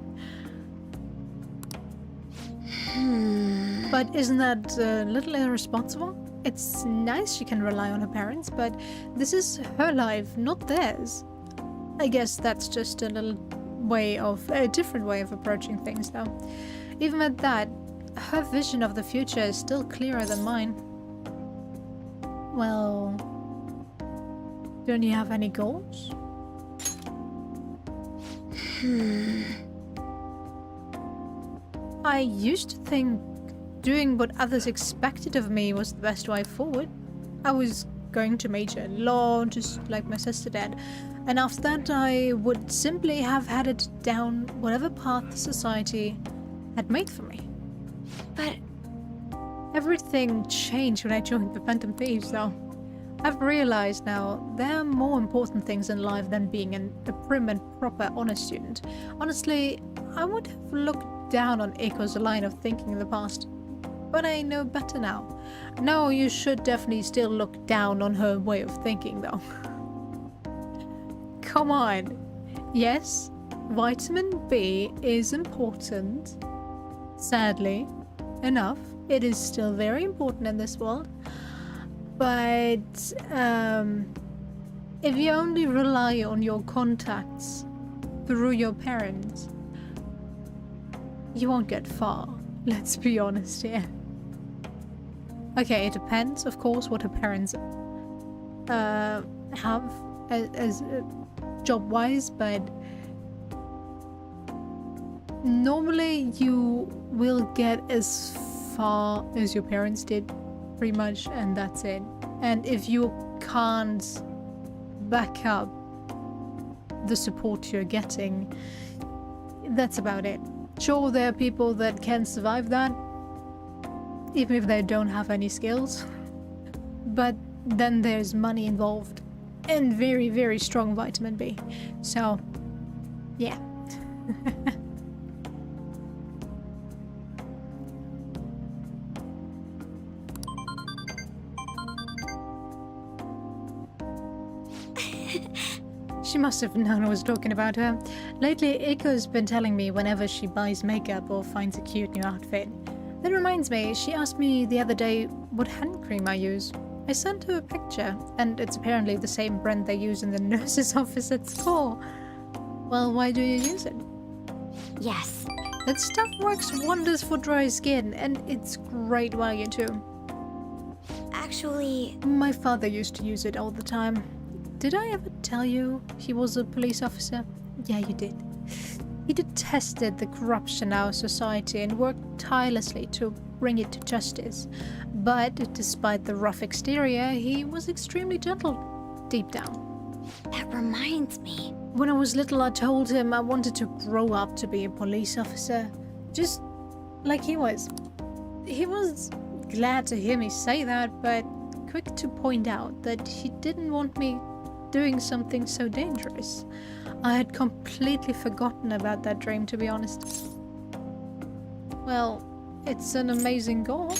But isn't that a little irresponsible? It's nice she can rely on her parents, but this is her life, not theirs. I guess that's just a different way of approaching things though. Even at that, her vision of the future is still clearer than mine. Well, don't you have any goals? I used to think doing what others expected of me was the best way forward. I was going to major in law, just like my sister did, and after that I would simply have headed down whatever path society had made for me. But everything changed when I joined the Phantom Thieves, though. I've realized now there are more important things in life than being a prim and proper honor student. Honestly, I would have looked down on Eiko's line of thinking in the past, but I know better now. No, you should definitely still look down on her way of thinking, though. Come on. Yes, vitamin B is important. Sadly enough, it is still very important in this world. But if you only rely on your contacts through your parents, you won't get far. Let's be honest here. Okay, it depends, of course, what her parents have as job-wise, but normally you will get as far as your parents did, pretty much, and that's it. And if you can't back up the support you're getting, that's about it. Sure, there are people that can survive that, even if they don't have any skills, but then there's money involved and very, very strong vitamin B. So, yeah. She must have known I was talking about her. Lately, Eiko's been telling me whenever she buys makeup or finds a cute new outfit. That reminds me, she asked me the other day what hand cream I use. I sent her a picture, and it's apparently the same brand they use in the nurse's office at school. Well, why do you use it? Yes. That stuff works wonders for dry skin, and it's great value too. Actually, my father used to use it all the time. Did I ever tell you he was a police officer? Yeah, you did. He detested the corruption in our society and worked tirelessly to bring it to justice. But despite the rough exterior, he was extremely gentle deep down. That reminds me. When I was little, I told him I wanted to grow up to be a police officer, just like he was. He was glad to hear me say that, but quick to point out that he didn't want me doing something so dangerous. I had completely forgotten about that dream, to be honest. Well, it's an amazing goal.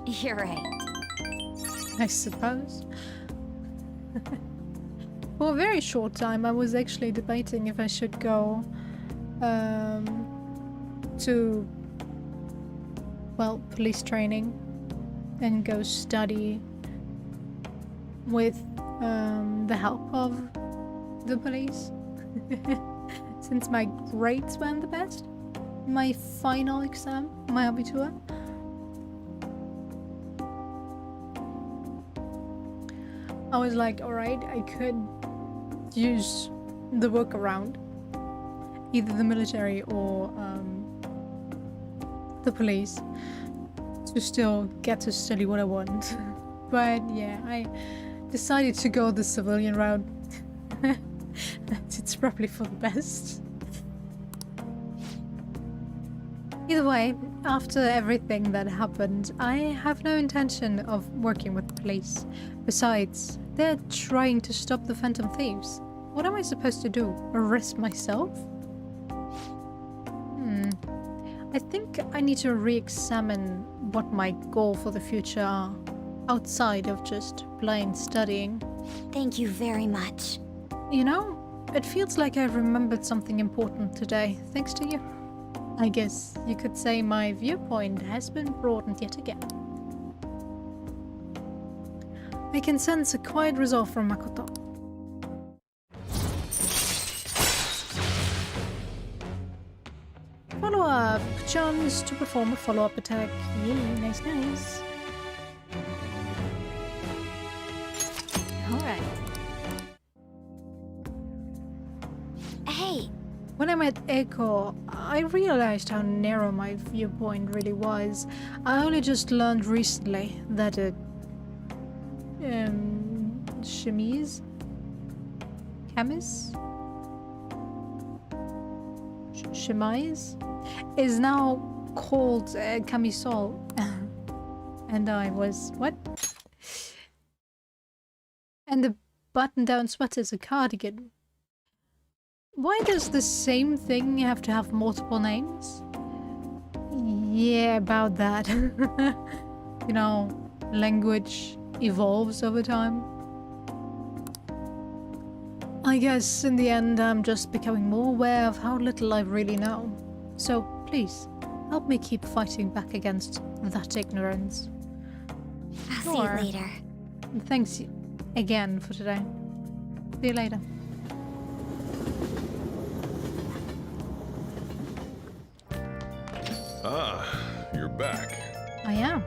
You're right. I suppose. For a very short time, I was actually debating if I should go to, well, police training and go study with the help of the police. Since my grades weren't the best. My final exam, my Abitur. I was like, alright, I could use the workaround. Either the military or the police. To still get to study what I want. But yeah, I decided to go the civilian route. It's probably for the best. Either way, after everything that happened, I have no intention of working with the police. Besides, they're trying to stop the Phantom Thieves. What am I supposed to do? Arrest myself? I think I need to re-examine what my goal for the future are, outside of just blind studying. Thank you very much. You know, it feels like I remembered something important today, thanks to you. I guess you could say my viewpoint has been broadened yet again. I can sense a quiet resolve from Makoto. Follow-up. Chance to perform a follow-up attack. Yay, nice, nice. Alright. Hey! When I met Echo, I realized how narrow my viewpoint really was. I only just learned recently that a chemise? Chemise? Chemise? Is now called camisole. And I was... what? And the button-down sweater is a cardigan. Why does the same thing have to have multiple names? Yeah, about that. You know, language evolves over time. I guess in the end I'm just becoming more aware of how little I really know. So please, help me keep fighting back against that ignorance. I'll see you later. Thanks again for today. See you later. Ah, you're back. I am.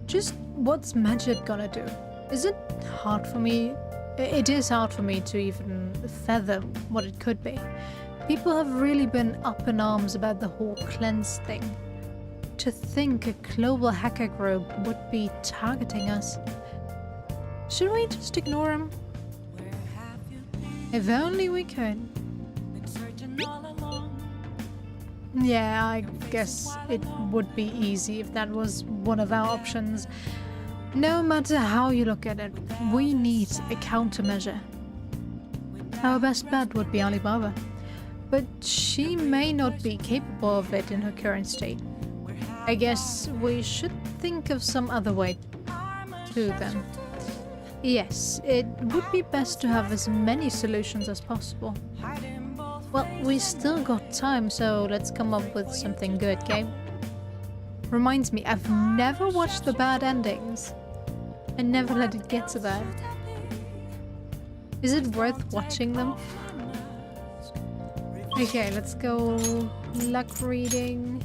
Just what's magic gonna do? Is it hard for me? It is hard for me to even fathom what it could be. People have really been up in arms about the whole cleanse thing. To think a global hacker group would be targeting us. Should we just ignore them? If only we could. Yeah, I guess it would be easy if that was one of our options. No matter how you look at it, we need a countermeasure. Our best bet would be Alibaba, but she may not be capable of it in her current state. I guess we should think of some other way to then. Yes, it would be best to have as many solutions as possible. Well, we still got time, so let's come up with something good, okay? Reminds me, I've never watched the bad endings. I never let it get to that. Is it worth watching them? Okay, let's go luck reading.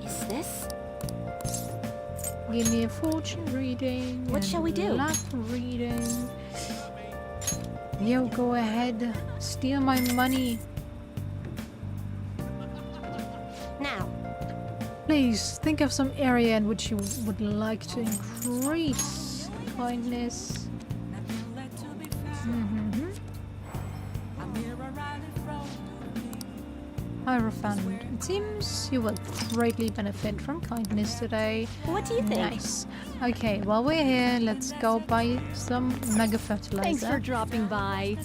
Is this? Give me a fortune reading. What shall we do? Luck reading. Yo, go ahead. Steal my money. Now. Please, think of some area in which you would like to increase kindness. Hierophant. It seems you will greatly benefit from kindness today. What do you think? Nice. Okay, while we're here, let's go buy some mega fertilizer. Thanks for dropping by.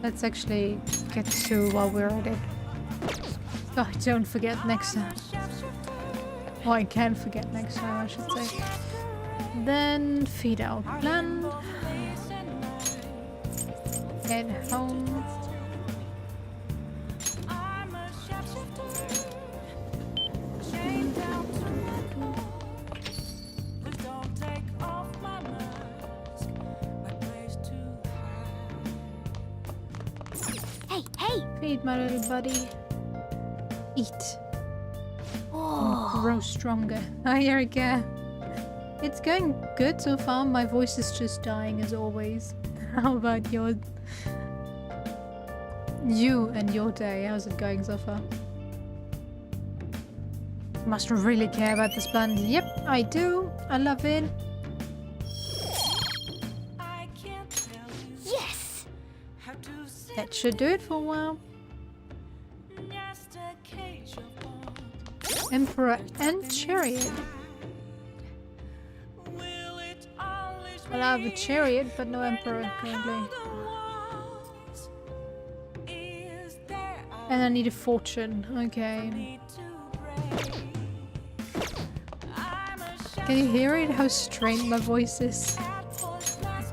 Let's actually get to while we're at it. Oh, don't forget next time. Well, I can forget next time, I should say. Then feed our plant. Get home. Hey! Feed my little buddy. Eat. Oh. And grow stronger. Oh, here we go. It's going good so far. My voice is just dying as always. How about you and your day? How's it going so far? Must really care about this band. Yep, I do. I love it. Yes! That should do it for a while. Emperor and Chariot. Well, I have a Chariot, but no Emperor currently. And I need a Fortune. Okay. Can you hear it? How strained my voice is?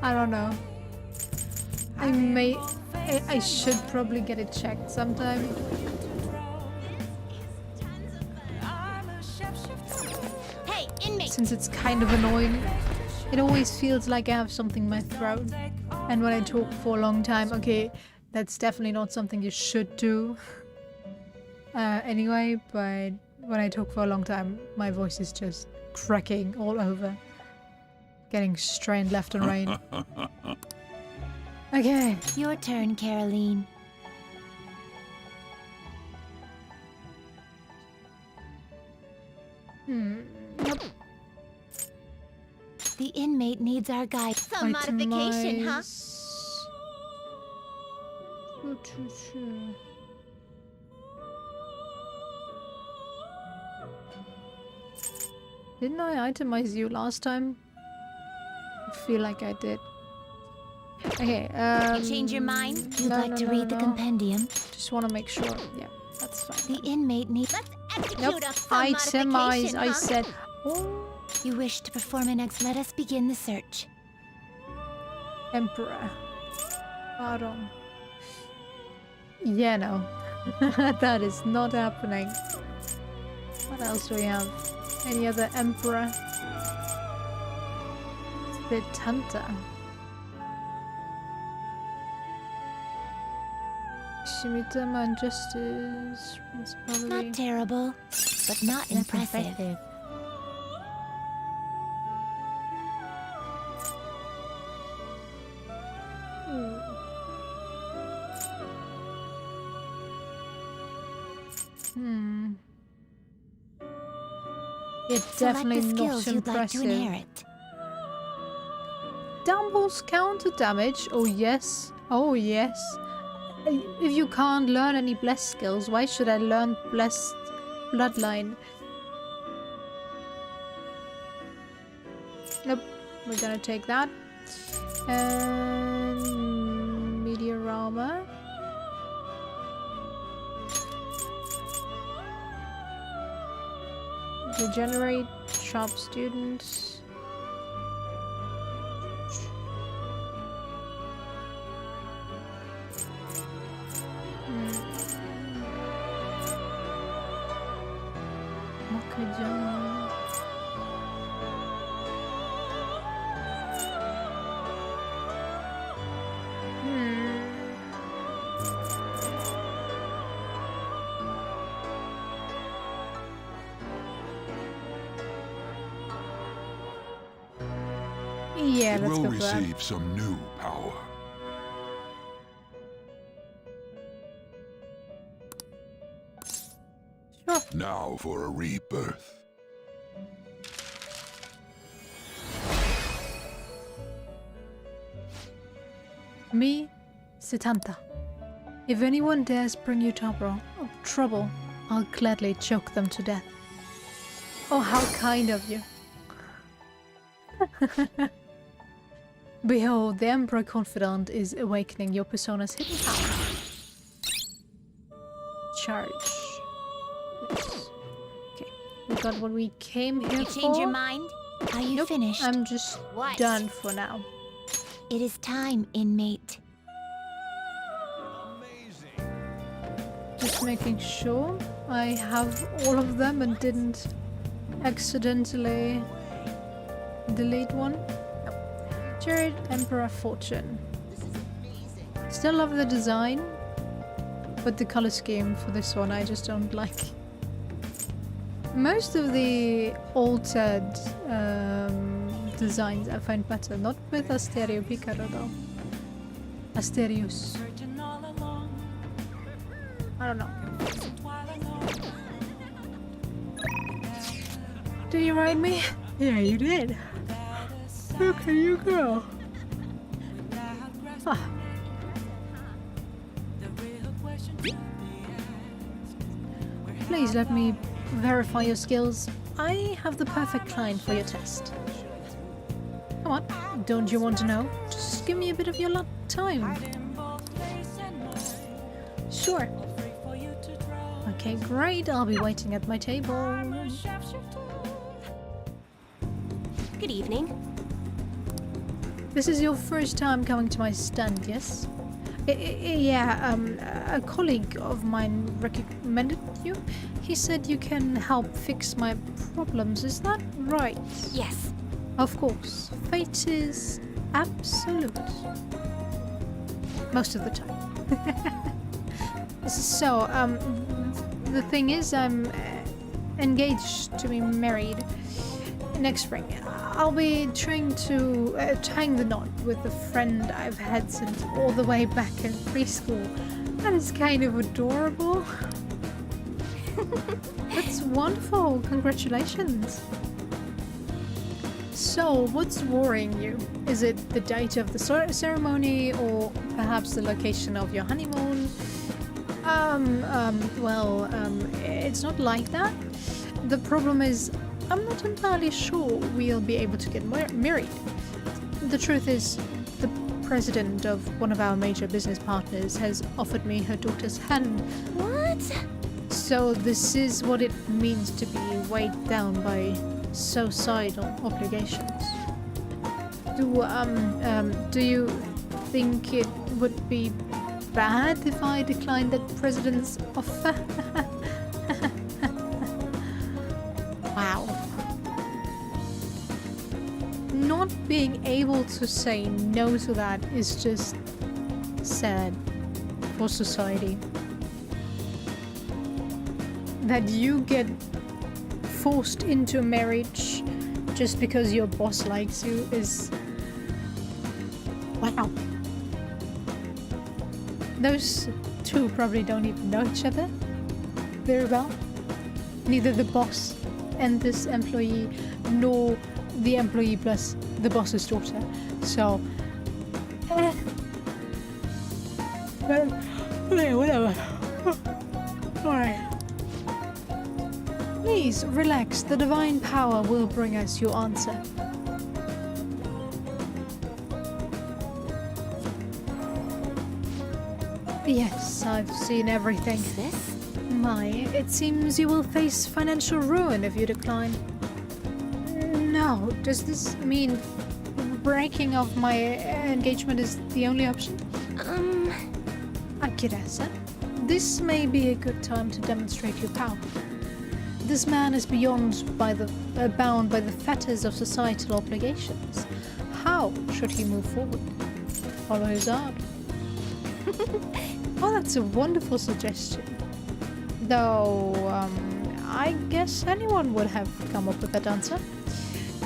I don't know. I should probably get it checked sometime. Hey, inmate! Since it's kind of annoying. It always feels like I have something in my throat. And when I talk for a long time, okay, that's definitely not something you should do. Anyway, but when I talk for a long time, my voice is just cracking all over. Getting strained left and right. Okay. Your turn, Caroline. Nope. The inmate needs our guide. Some modification, huh? Didn't I itemize you last time? I feel like I did. Okay, You change your mind? You'd like to read the compendium? Just want to make sure. Yeah, that's fine. The inmate needs... Let's execute Nope, a some itemize, modification, I huh? said. Oh. You wish to perform an let us begin the search. Emperor. Pardon. Yeah, no. That is not happening. What else do we have? Any other Emperor? The Tanta. Shimitama and Justice. It's probably Not terrible, but not impressive. It's Select definitely the not skills you'd like to impressive. inherit. Dumbbells counter damage. Oh yes. Oh yes. If you can't learn any blessed skills, why should I learn blessed bloodline? Nope. We're gonna take that. And Meteorama. Regenerate, sharp students. Makajan. Yeah, let's will go for that. receive some new power. Sure. Now for a rebirth. Me, Sitanta. If anyone dares bring you trouble, I'll gladly choke them to death. Oh, how kind of you. Behold, the Emperor Confidant is awakening your persona's hidden power. Charge. Yes. Okay, we got what we came here You for. change your mind? Are you finished? I'm just What? done for now. It is time, inmate. Just making sure I have all of them and didn't accidentally delete one. Nope. Jared, Emperor Fortune. Still love the design, but the color scheme for this one I just don't like. Most of the altered designs I find better, not with Asterio Picaro though. Asterius. I don't know. Did you write me? Yeah, you did. Okay, you go. Ah. Please let me verify your skills. I have the perfect client for your test. Come on, don't you want to know? Just give me a bit of your time. Sure. Okay, great. I'll be waiting at my table. Good evening. This is your first time coming to my stand, yes? Yeah, a colleague of mine recommended you. He said you can help fix my problems. Is that right? Yes. Of course. Fate is absolute. Most of the time. So, the thing is, I'm engaged to be married next spring. I'll be trying to tying the knot with a friend I've had since all the way back in preschool. That is kind of adorable. That's wonderful. Congratulations. So, what's worrying you? Is it the date of the ceremony, or perhaps the location of your honeymoon? It's not like that. The problem is, I'm not entirely sure we'll be able to get married. The truth is, the president of one of our major business partners has offered me her daughter's hand. What? So this is what it means to be weighed down by societal obligations. Do you think it would be bad if I declined that president's offer? Wow. Not being able to say no to that is just sad for society. That you get forced into a marriage just because your boss likes you is... wow. Those two probably don't even know each other very well. Neither the boss and this employee, nor the employee plus the boss's daughter. So, whatever. Alright. Please relax. The divine power will bring us your answer. Yes, I've seen everything. What's this? My, it seems you will face financial ruin if you decline. No, does this mean breaking off my engagement is the only option? Akirasa, this may be a good time to demonstrate your power. This man is bound by the fetters of societal obligations. How should he move forward? Follow his art. Oh, that's a wonderful suggestion. Though, I guess anyone would have come up with that answer.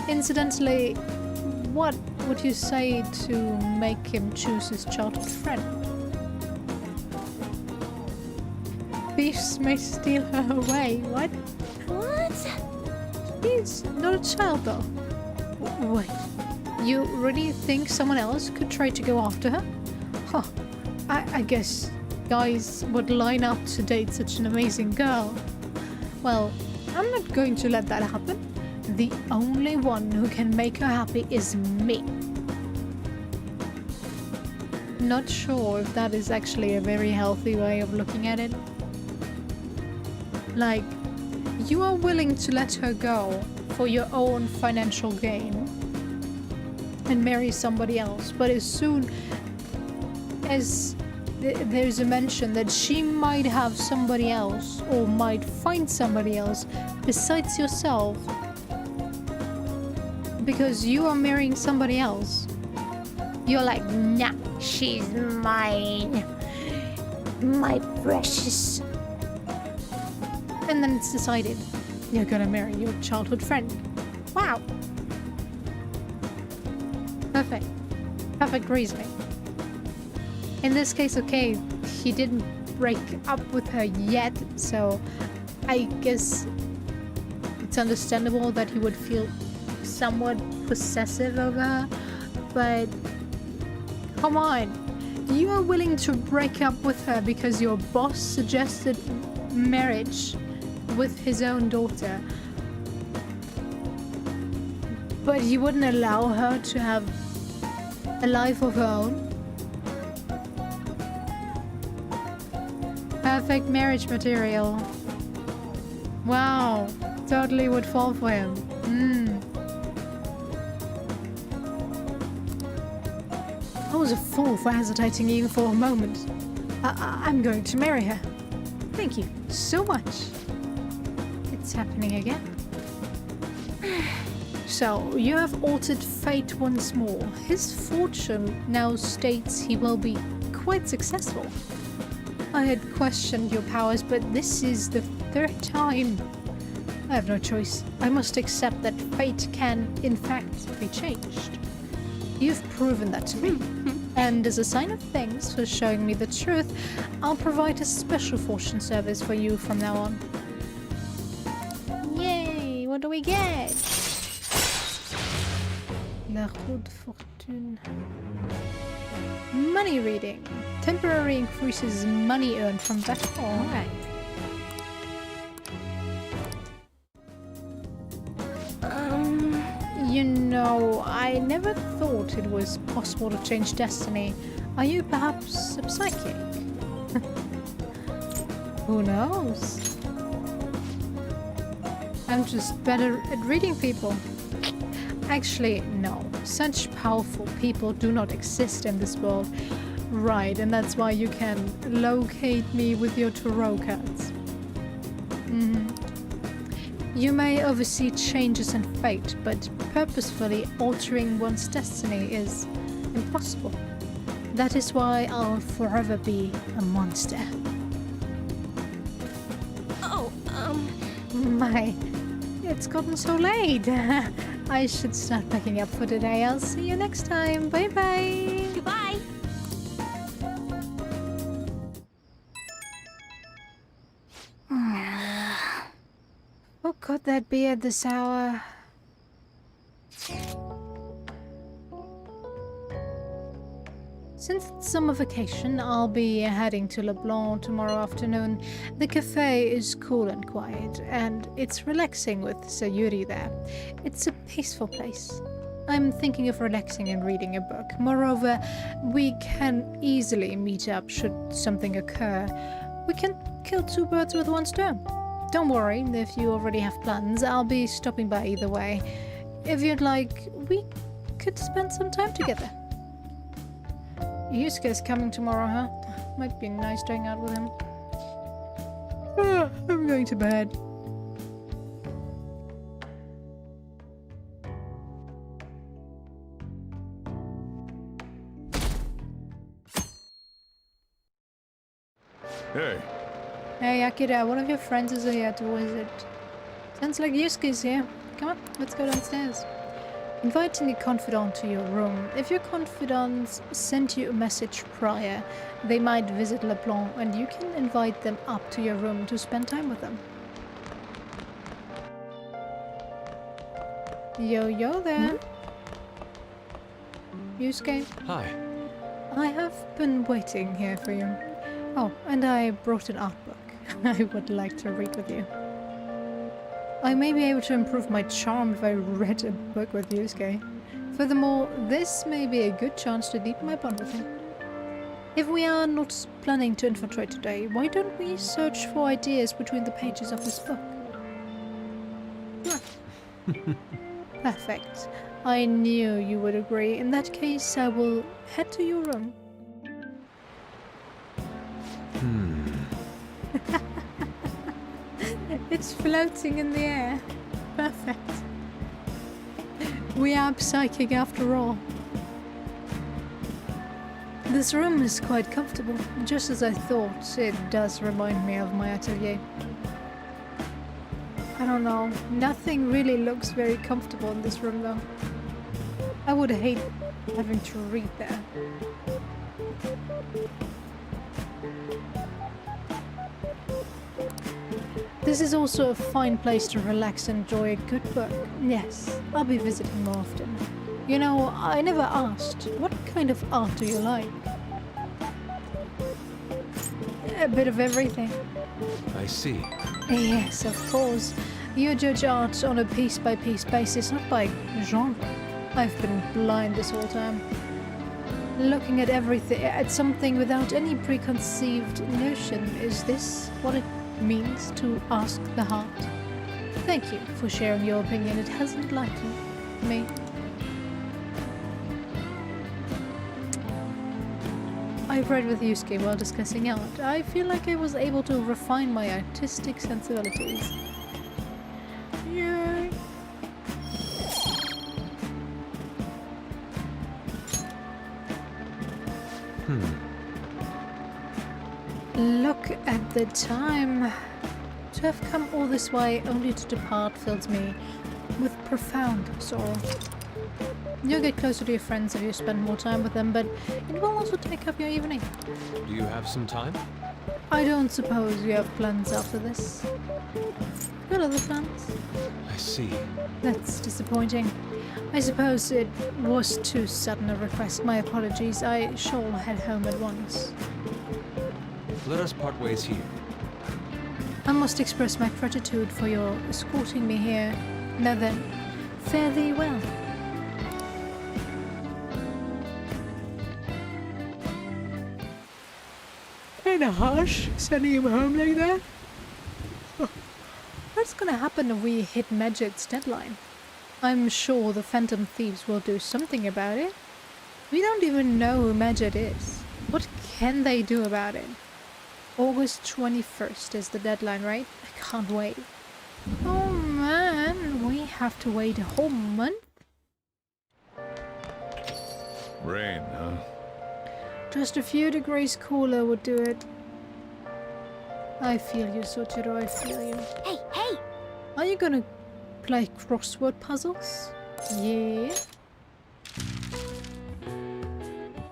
Incidentally, what would you say to make him choose his childhood friend? Thieves may steal her away. What? What? He's not a child, though. Wait, you really think someone else could try to go after her? Huh. I guess guys would line up to date such an amazing girl. Well, I'm not going to let that happen. The only one who can make her happy is me. Not sure if that is actually a very healthy way of looking at it. Like, you are willing to let her go for your own financial gain and marry somebody else, but as soon as there's a mention that she might have somebody else or might find somebody else besides yourself because you are marrying somebody else, you're like, nah, she's mine, my precious. And then it's decided you're gonna marry your childhood friend. Wow. Perfect reasoning. In this case, okay, he didn't break up with her yet, so I guess it's understandable that he would feel somewhat possessive over her, but come on. You are willing to break up with her because your boss suggested marriage with his own daughter, but you wouldn't allow her to have a life of her own? Perfect marriage material. Wow, totally would fall for him. I was a fool for hesitating even for a moment. I'm going to marry her. Thank you so much. It's happening again. So, you have altered fate once more. His fortune now states he will be quite successful. I had questioned your powers, but this is the third time. I have no choice. I must accept that fate can, in fact, be changed. You've proven that to me. And as a sign of thanks for showing me the truth, I'll provide a special fortune service for you from now on. Yay! What do we get? La roue de fortune. Money reading. Temporary increases money earned from battle. Alright. You know, I never thought it was possible to change destiny. Are you perhaps a psychic? Who knows? I'm just better at reading people. Actually, no. Such powerful people do not exist in this world. Right, and that's why you can locate me with your tarot cards. You may oversee changes in fate, but purposefully altering one's destiny is impossible. That is why I'll forever be a monster. Oh, My, it's gotten so late. I should start packing up for today. I'll see you next time. Bye bye. Goodbye. Who could that be at this hour? Since it's summer vacation, I'll be heading to LeBlanc tomorrow afternoon. The cafe is cool and quiet, and it's relaxing with Sayuri there. It's a peaceful place. I'm thinking of relaxing and reading a book. Moreover, we can easily meet up should something occur. We can kill two birds with one stone. Don't worry if you already have plans. I'll be stopping by either way. If you'd like, we could spend some time together. Yusuke's coming tomorrow, huh? Might be nice to hang out with him. I'm going to bed. Hey. Hey, Akira, one of your friends is here to visit. Sounds like Yusuke's here. Come on, let's go downstairs. Inviting a confidant to your room. If your confidants sent you a message prior, they might visit LeBlanc and you can invite them up to your room to spend time with them. Yo there. Yusuke. Hi. I have been waiting here for you. Oh, and I brought an art book. I would like to read with you. I may be able to improve my charm if I read a book with Yusuke. Furthermore, this may be a good chance to deepen my bond with him. If we are not planning to infiltrate today, why don't we search for ideas between the pages of this book? Perfect. I knew you would agree. In that case, I will head to your room. It's floating in the air. Perfect. We are psychic after all. This room is quite comfortable. Just as I thought, it does remind me of my atelier. I don't know. Nothing really looks very comfortable in this room though. I would hate having to read there. This is also a fine place to relax and enjoy a good book. Yes, I'll be visiting more often. You know, I never asked, what kind of art do you like? A bit of everything. I see. Yes, of course. You judge art on a piece-by-piece basis, not by genre. I've been blind this whole time. Looking at everything, at something without any preconceived notion. Is this what it means to ask the heart? Thank you for sharing your opinion. It has enlightened me. I read with Yusuke while discussing art. I feel like I was able to refine my artistic sensibilities. Yay! Look at the time. To have come all this way only to depart fills me with profound sorrow. You'll get closer to your friends if you spend more time with them, but it will also take up your evening. Do you have some time? I don't suppose you have plans after this. Got other plans? I see. That's disappointing. I suppose it was too sudden a request. My apologies. I shall head home at once. Let us part ways here. I must express my gratitude for your escorting me here. Now then, fare thee well. Kinda harsh, sending him home like that. What's gonna happen if we hit Medjed's deadline? I'm sure the Phantom Thieves will do something about it. We don't even know who Medjed is. What can they do about it? August 21st is the deadline, right? I can't wait. Oh man, we have to wait a whole month? Rain, huh? Just a few degrees cooler would do it. I feel you, Soichiro, I feel you. Hey, hey! Are you gonna play crossword puzzles? Yeah.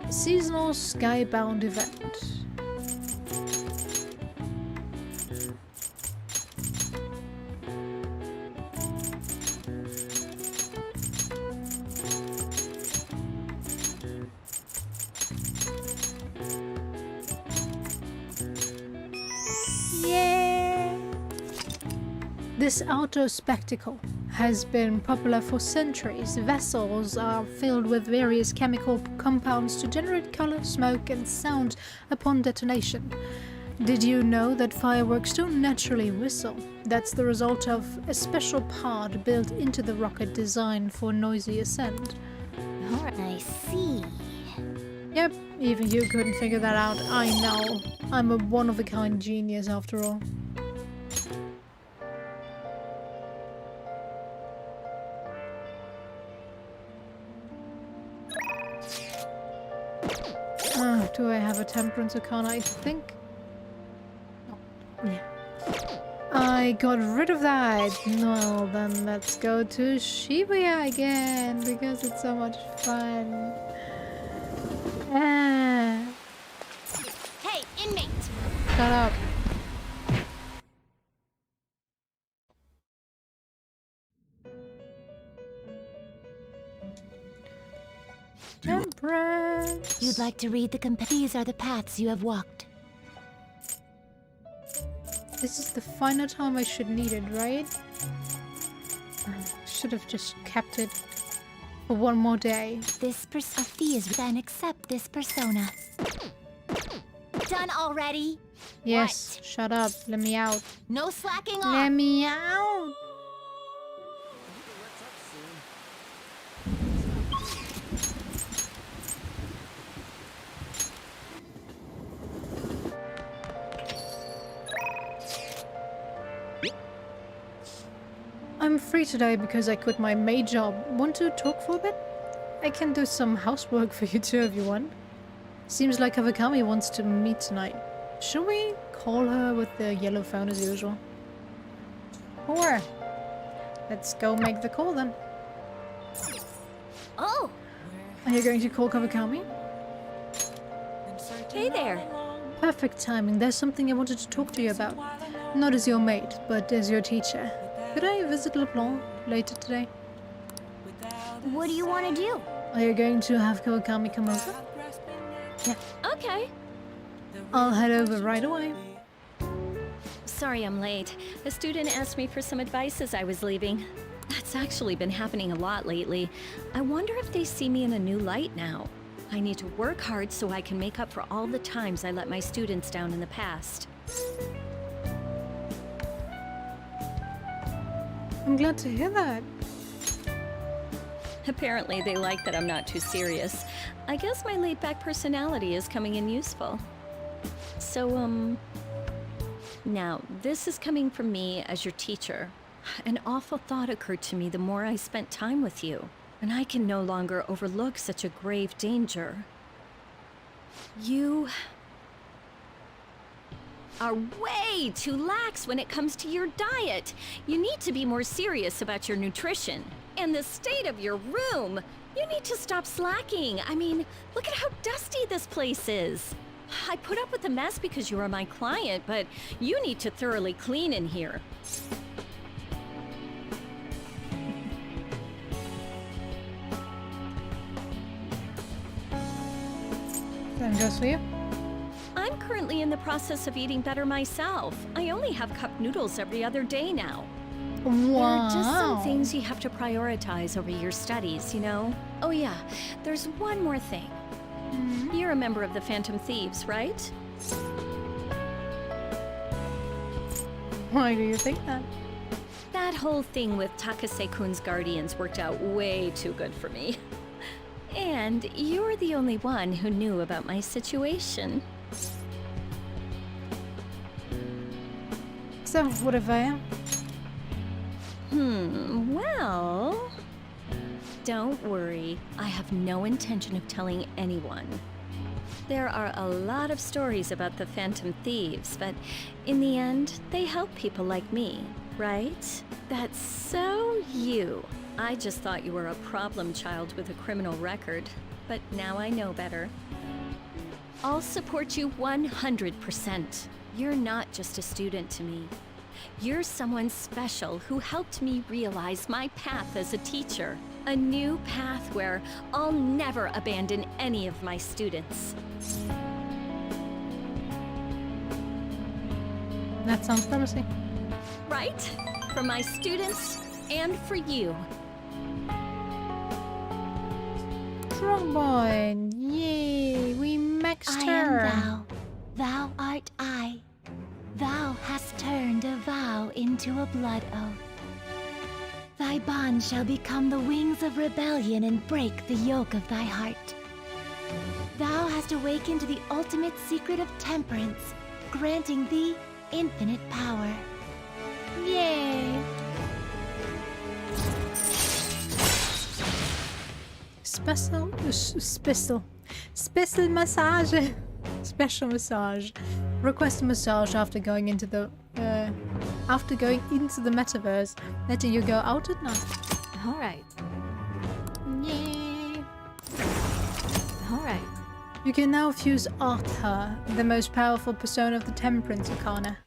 Seasonal Skybound event. This outdoor spectacle has been popular for centuries. Vessels are filled with various chemical compounds to generate color, smoke, and sound upon detonation. Did you know that fireworks don't naturally whistle? That's the result of a special part built into the rocket designed for noisy ascent. I see. Yep, even you couldn't figure that out. I know. I'm a one-of-a-kind genius after all. Do I have a temperance arcana? I think. Oh, yeah. I got rid of that. Well, then let's go to Shibuya again because it's so much fun. Ah. Hey, inmate! Shut up. Temperance. You'd like to read the These are the paths you have walked. This is the final time I should need it, right? Should have just kept it for one more day. This fee is then accept this persona. Done already? Yes, what? Shut up. Let me out. No slacking off. Let me out. I'm free today because I quit my maid job. Want to talk for a bit? I can do some housework for you too if you want. Seems like Kawakami wants to meet tonight. Should we call her with the yellow phone as usual? Sure. Let's go make the call then. Oh! Are you going to call Kawakami? Hey there. Perfect timing. There's something I wanted to talk to you about. Not as your mate, but as your teacher. Could I visit LeBlanc later today? What do you want to do? Are you going to have Kawakami come over? Yeah. Okay. I'll head over right away. Sorry I'm late. A student asked me for some advice as I was leaving. That's actually been happening a lot lately. I wonder if they see me in a new light now. I need to work hard so I can make up for all the times I let my students down in the past. I'm glad to hear that. Apparently they like that I'm not too serious. I guess my laid-back personality is coming in useful. So, now, this is coming from me as your teacher. An awful thought occurred to me the more I spent time with you, and I can no longer overlook such a grave danger. You are way too lax when it comes to your diet. You need to be more serious about your nutrition. And the state of your room. You need to stop slacking. I mean, look at how dusty this place is. I put up with the mess because you are my client, but you need to thoroughly clean in here. Then goes for you. I'm currently in the process of eating better myself. I only have cup noodles every other day now. Wow. There are just some things you have to prioritize over your studies, you know? Oh yeah, there's one more thing. You're a member of the Phantom Thieves, right? Why do you think that? That whole thing with Takase-kun's guardians worked out way too good for me. And you're the only one who knew about my situation. So, what if I am? Well... Don't worry, I have no intention of telling anyone. There are a lot of stories about the Phantom Thieves, but in the end, they help people like me, right? That's so you. I just thought you were a problem child with a criminal record, but now I know better. I'll support you 100%. You're not just a student to me. You're someone special who helped me realize my path as a teacher. A new path where I'll never abandon any of my students. That sounds promising. Right? For my students and for you. Trombone! Yay! We maxed her! I am thou. Thou art I. Thou hast turned a vow into a blood oath. Thy bond shall become the wings of rebellion and break the yoke of thy heart. Thou hast awakened to the ultimate secret of temperance, granting thee infinite power. Yay! Special massage. Special massage. Request a massage after going into the metaverse, letting you go out at night. All right. Yay! All right. You can now fuse Artha, the most powerful persona of the Temperance Arcana.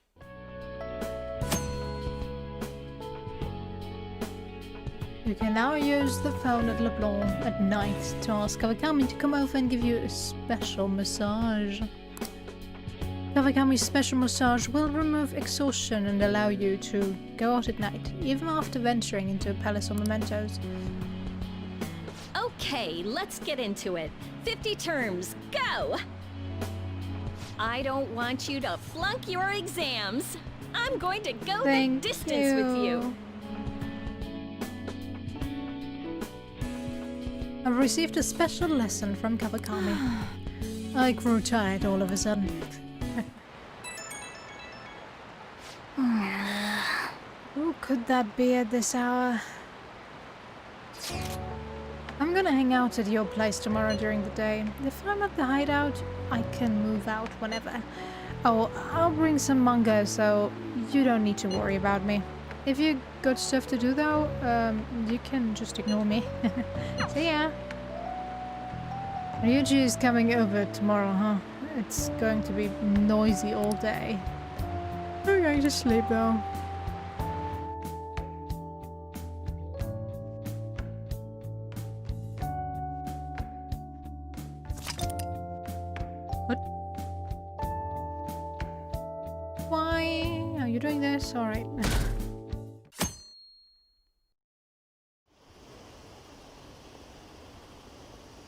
You can now use the phone at LeBlanc at night to ask Kawakami to come over and give you a special massage. Kawakami's special massage will remove exhaustion and allow you to go out at night, even after venturing into a palace of mementos. Okay, let's get into it. 50 terms, go! I don't want you to flunk your exams. I'm going to go the distance with you. I've received a special lesson from Kawakami. I grew tired all of a sudden. Who could that be at this hour? I'm gonna hang out at your place tomorrow during the day. If I'm at the hideout, I can move out whenever. Oh, I'll bring some manga, so you don't need to worry about me. If you got stuff to do though, you can just ignore me. See ya! Ryuji is coming over tomorrow, huh? It's going to be noisy all day. We're going to sleep though. What? Why are you doing this? Alright.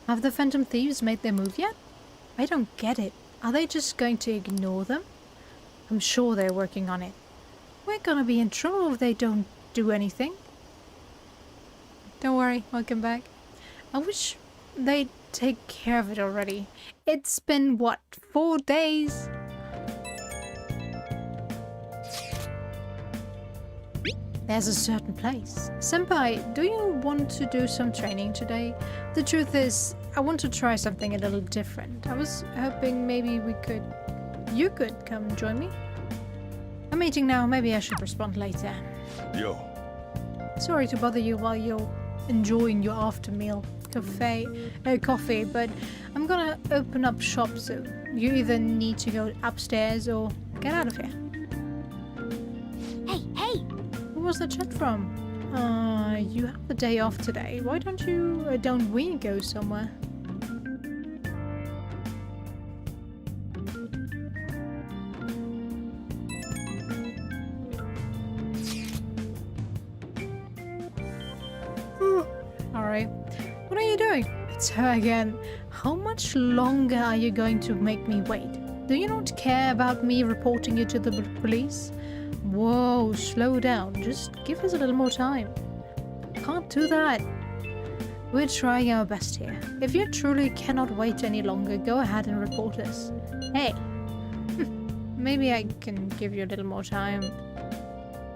Have the Phantom Thieves made their move yet? I don't get it. Are they just going to ignore them? I'm sure they're working on it. We're gonna be in trouble if they don't do anything. Don't worry, welcome back. I wish they'd take care of it already. It's been, what, 4 days? There's a certain place. Senpai, do you want to do some training today? The truth is, I want to try something a little different. I was hoping maybe you could come join me. I'm eating now, maybe I should respond later. Yo. Sorry to bother you while you're enjoying your after meal coffee, but I'm gonna open up shop soon. You either need to go upstairs or get out of here. Hey! Who was the chat from? You have the day off today. Why don't we go somewhere? Alright. What are you doing? It's her again. How much longer are you going to make me wait? Do you not care about me reporting you to the police? Whoa, slow down. Just give us a little more time. Can't do that. We're trying our best here. If you truly cannot wait any longer, go ahead and report us. Hey. Maybe I can give you a little more time.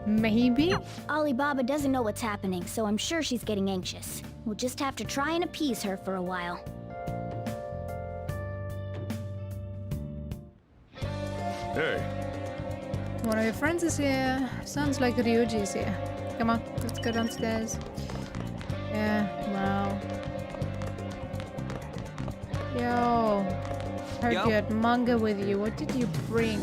Maybe? Alibaba doesn't know what's happening, so I'm sure she's getting anxious. We'll just have to try and appease her for a while. Hey. One of your friends is here. Sounds like Ryuji's here. Come on, let's go downstairs. Yeah, wow. Yo. Heard you had manga with you. What did you bring?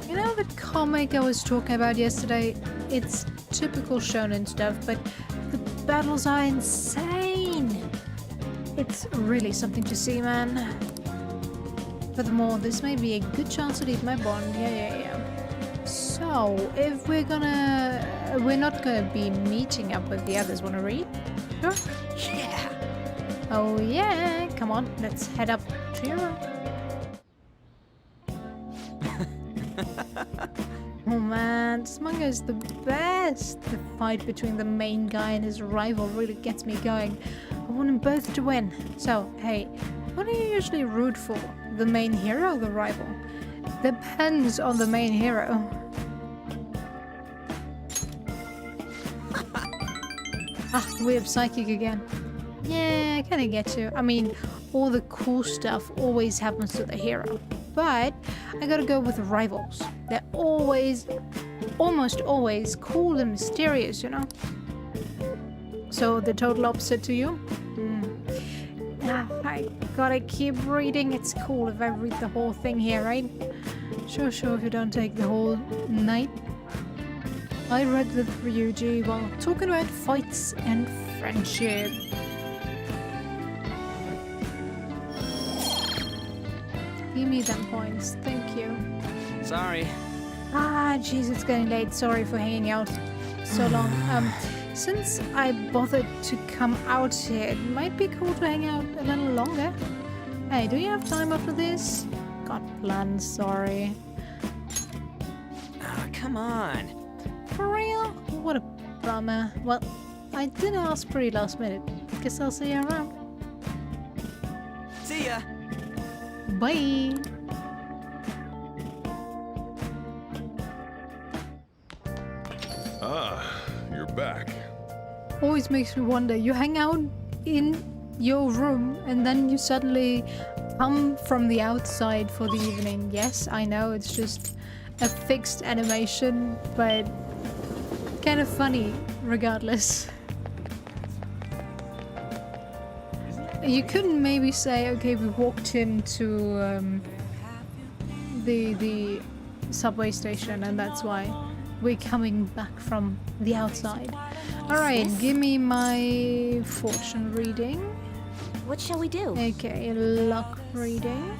You know the comic I was talking about yesterday? It's typical shonen stuff, but the battles are insane. It's really something to see, man. Furthermore, this may be a good chance to leave my bond. Yeah. So, if we're not gonna be meeting up with the others. Wanna read? Sure. Yeah. Oh yeah. Come on, let's head up to your room. Oh man, this manga is the best. The fight between the main guy and his rival really gets me going. I want them both to win. So, hey, what do you usually root for? The main hero or the rival? Depends on the main hero. We have Psychic again. Yeah, I kinda get you. I mean, all the cool stuff always happens to the hero. But I gotta go with rivals. They're almost always cool and mysterious, you know? So the total opposite to you? I gotta keep reading. It's cool if I read the whole thing here, right? Sure, if you don't take the whole night. I read with Ryuji while talking about fights and friendship. Give me them points, thank you. Sorry. Jeez, it's getting late. Sorry for hanging out so long. Since I bothered to come out here, it might be cool to hang out a little longer. Hey, do you have time after this? Got plans, sorry. Come on. For real? What a bummer. Well, I did ask pretty last minute. Guess I'll see you around. See ya. Bye. You're back. Always makes me wonder. You hang out in your room and then you suddenly come from the outside for the evening. Yes, I know it's just a fixed animation, but kind of funny regardless. You couldn't maybe say, okay, we walked into the subway station, and that's why we're coming back from the outside. Alright, give me my fortune reading. What shall we do? Okay, luck reading.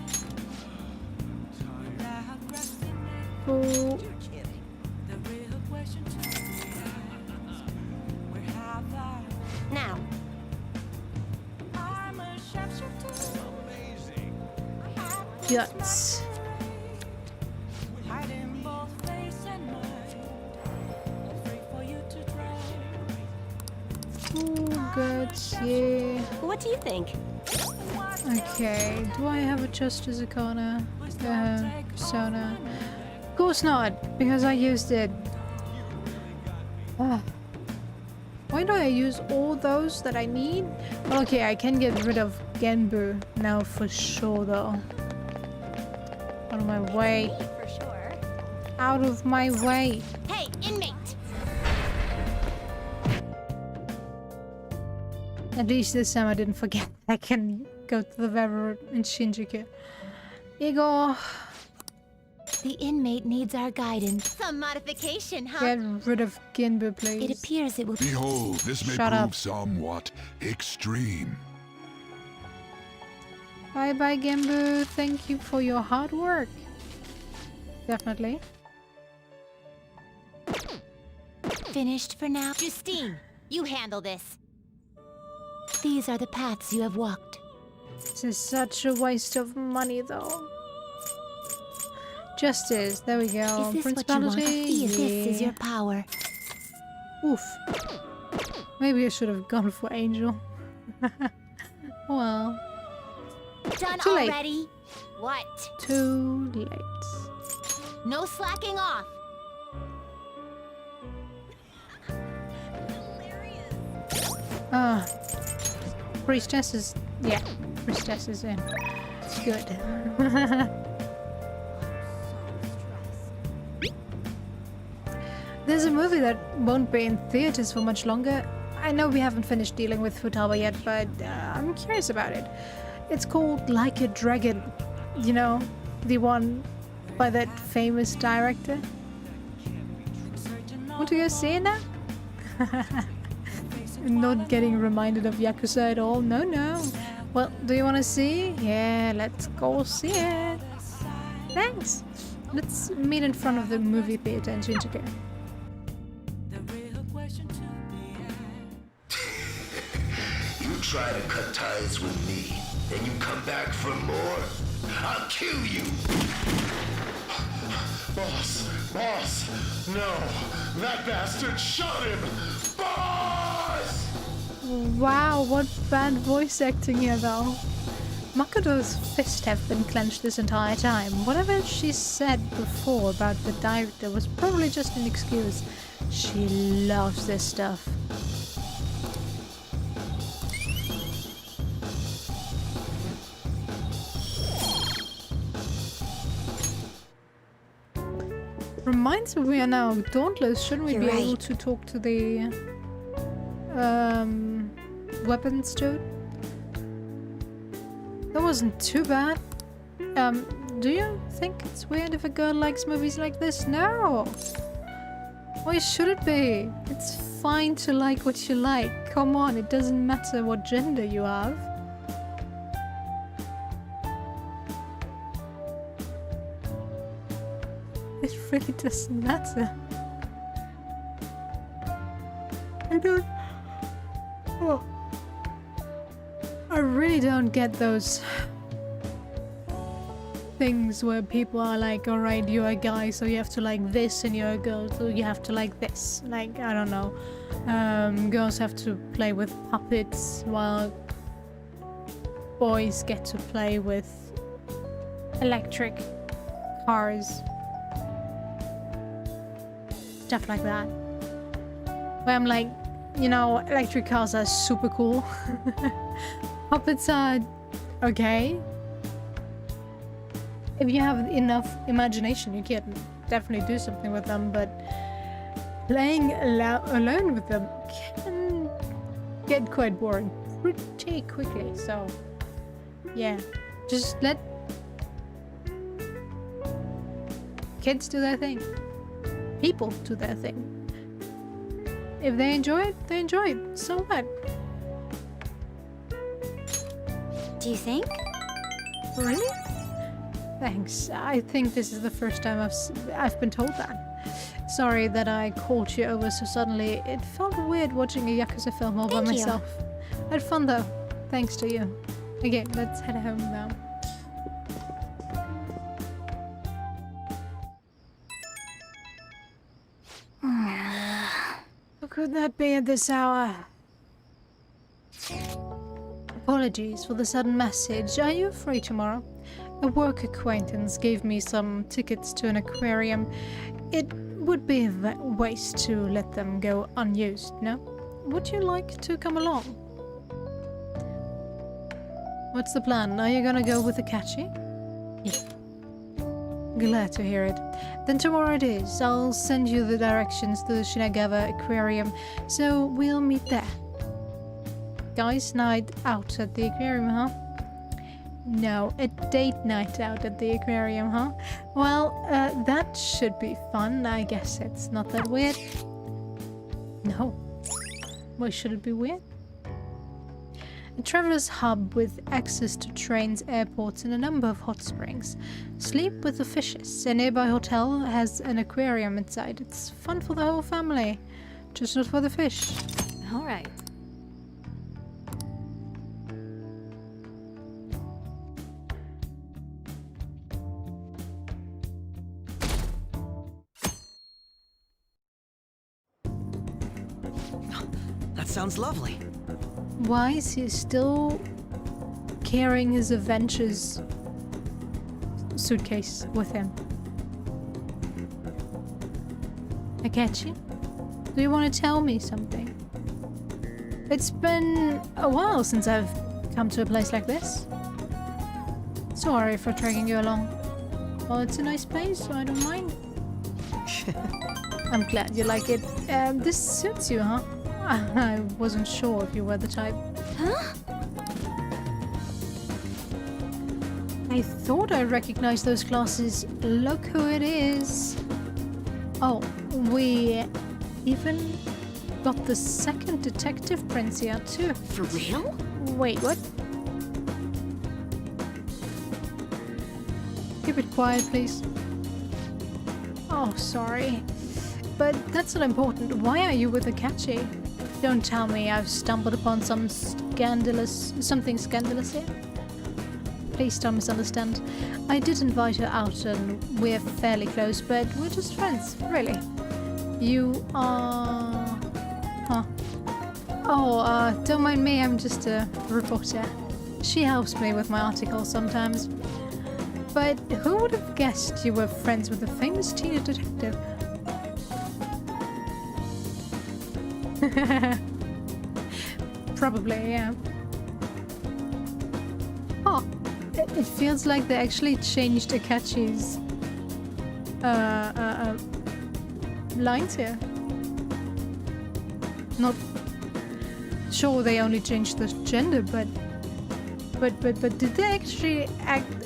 Oh. Now. Guts. Oh, guts, yeah. What do you think? Okay, do I have a Justice Arcana? Persona? Of course not, because I used it. Ah. Why do I use all those that I need? Okay, I can get rid of Genbu now for sure though. Out of my way. For sure. Out of my way. Hey, inmate! At least this time I didn't forget I can go to the river in Shinjuku. Igor. The inmate needs our guidance. Some modification, huh? Get rid of Genbu, please. It appears it will Behold, this may Shut prove up. somewhat extreme. Bye bye, Genbu. Thank you for your hard work. Definitely. finished for now. Justine, you handle this. These are the paths you have walked. This is such a waste of money, though. Justice, there we go. Is this what you want? Principality, This is your power. Oof. Maybe I should have gone for Angel. Well. Done Too late. already? What? Too late. No slacking off. Ah. Priestess is... yeah. Priestess is in. It's good. There's a movie that won't be in theaters for much longer. I know we haven't finished dealing with Futaba yet, but I'm curious about it. It's called Like a Dragon. You know, the one by that famous director. Want to go see it now? Not getting reminded of Yakuza at all. No, no. Well, do you want to see? Yeah, let's go see it. Thanks. Let's meet in front of the movie theater in Shinjuku. You try to cut ties with me, and you come back for more? I'll kill you! Boss! No! That bastard shot him! Boss! Wow, what bad voice acting here though. Makoto's fists have been clenched this entire time. Whatever she said before about the director was probably just an excuse. She loves this stuff. Reminds me we are now dauntless. Shouldn't we be able to talk to the weapons dude? That wasn't too bad. Do you think it's weird if a girl likes movies like this? No! Why should it be? It's fine to like what you like. Come on, it doesn't matter what gender you have. It really doesn't matter. I don't... Oh. I really don't get those things where people are like, alright, you're a guy, so you have to like this, and you're a girl, so you have to like this. Like, I don't know. Girls have to play with puppets, while boys get to play with electric cars. Stuff like that. Where I'm like, you know, electric cars are super cool. Puppets are okay. If you have enough imagination, you can definitely do something with them, but playing alone with them can get quite boring pretty quickly, so yeah. Just let... Kids do their thing. People do their thing. If they enjoy it, they enjoy it. So what? Do you think? Really? Thanks. I think this is the first time I've been told that. Sorry that I called you over so suddenly. It felt weird watching a Yakuza film all by myself. I had fun though. Thanks to you. Okay, let's head home now. Who could that be at this hour? Apologies for the sudden message. Are you free tomorrow? A work acquaintance gave me some tickets to an aquarium. It would be a waste to let them go unused, no? Would you like to come along? What's the plan? Are you gonna go with Akachi? Yeah. Glad to hear it. Then tomorrow it is. I'll send you the directions to the Shinagawa Aquarium, so we'll meet there. Guys' night out at the aquarium, huh? No, a date night out at the aquarium, huh? Well, that should be fun. I guess it's not that weird. No. Why should it be weird? A traveler's hub with access to trains, airports, and a number of hot springs. Sleep with the fishes. A nearby hotel has an aquarium inside. It's fun for the whole family, just not for the fish. All right. That sounds lovely. Why is he still carrying his Avengers suitcase with him? Akachi, do you want to tell me something? It's been a while since I've come to a place like this. Sorry for dragging you along. Well, it's a nice place, so I don't mind. I'm glad you like it. This suits you, huh? I wasn't sure if you were the type. Huh? I thought I recognized those glasses. Look who it is. Oh, we even got the second detective prince here too. For real? Wait, what? Keep it quiet, please. Oh, sorry. But that's not important. Why are you with Akachi? Don't tell me I've stumbled upon something scandalous here. Please don't misunderstand. I did invite her out and we're fairly close, but we're just friends, really. You are... Huh. Oh, don't mind me, I'm just a reporter. She helps me with my articles sometimes. But who would have guessed you were friends with a famous teen detective? Probably, yeah. Oh, it feels like they actually changed Akachi's lines here. Not sure they only changed the gender, but did they actually act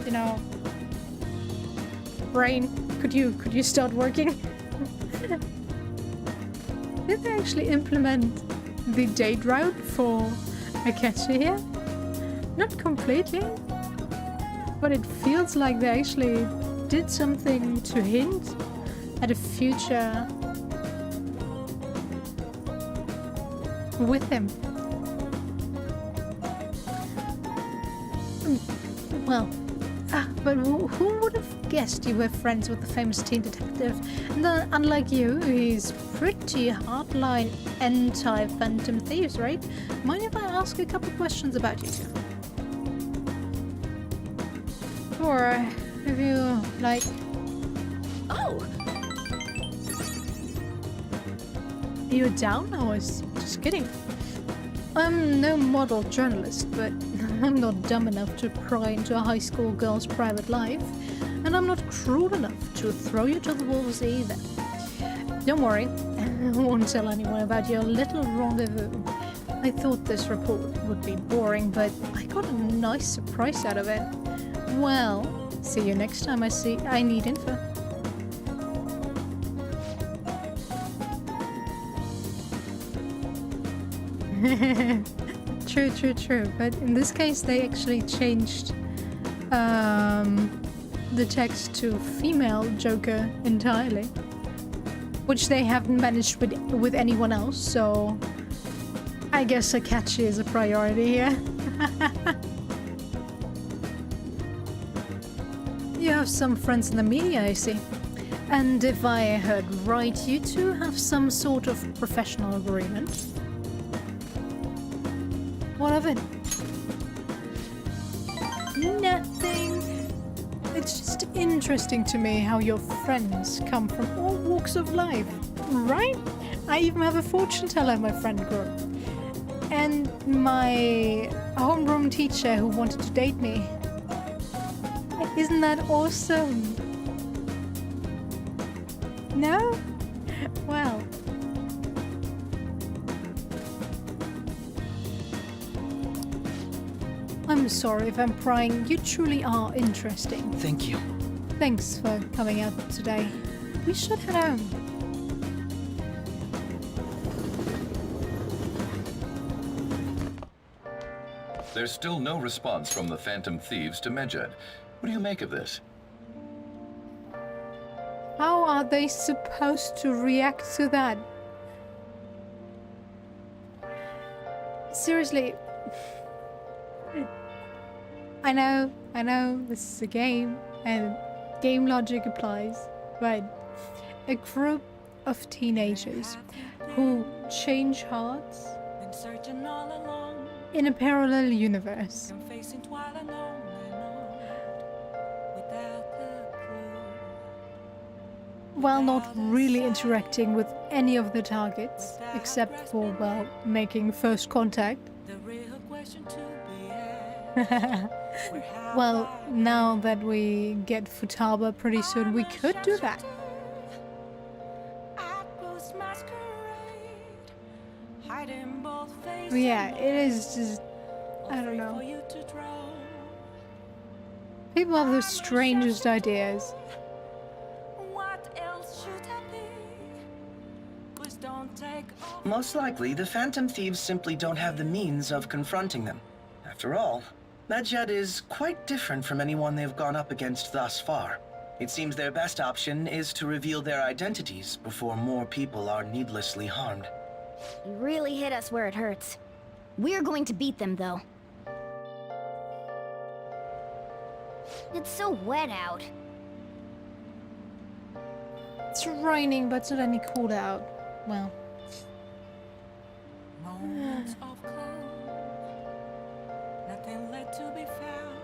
you know, brain, could you start working? Did they actually implement the date route for Akachi here? Not completely, but it feels like they actually did something to hint at a future with him. Well, but who would have guessed you were friends with the famous teen detective? And unlike you, he's pretty hardline anti-Phantom Thieves, right? Mind if I ask a couple questions about you two? Or if you like... Oh! You're down? I was just kidding. I'm no model journalist, but I'm not dumb enough to pry into a high school girl's private life, and I'm not cruel enough to throw you to the wolves either. Don't worry, I won't tell anyone about your little rendezvous. I thought this report would be boring, but I got a nice surprise out of it. Well, See you next time I need info. True. But in this case, they actually changed the text to female Joker entirely, which they haven't managed with anyone else. So I guess Akachi is a priority here. You have some friends in the media, I see. And if I heard right, you two have some sort of professional agreement. What of it? Nothing. It's just interesting to me how your friends come from all walks of life, right? I even have a fortune teller in my friend group. And my homeroom teacher who wanted to date me. Isn't that awesome? No? Well. I'm sorry if I'm prying. You truly are interesting. Thank you. Thanks for coming out today. We should head home. There's still no response from the Phantom Thieves to Medjed. What do you make of this? How are they supposed to react to that? Seriously. I know, this is a game, and game logic applies, but a group of teenagers who change hearts in a parallel universe, while not really interacting with any of the targets, except for, well, making first contact. Well, now that we get Futaba pretty soon, we could do that. Yeah, it is just, I don't know. People have the strangest ideas. Most likely, the Phantom Thieves simply don't have the means of confronting them. After all, Medjed is quite different from anyone they've gone up against thus far. It seems their best option is to reveal their identities before more people are needlessly harmed. You really hit us where it hurts. We're going to beat them, though. It's so wet out. It's raining, but it's not any cooled out. Well. Moments of calm, nothing left to be found.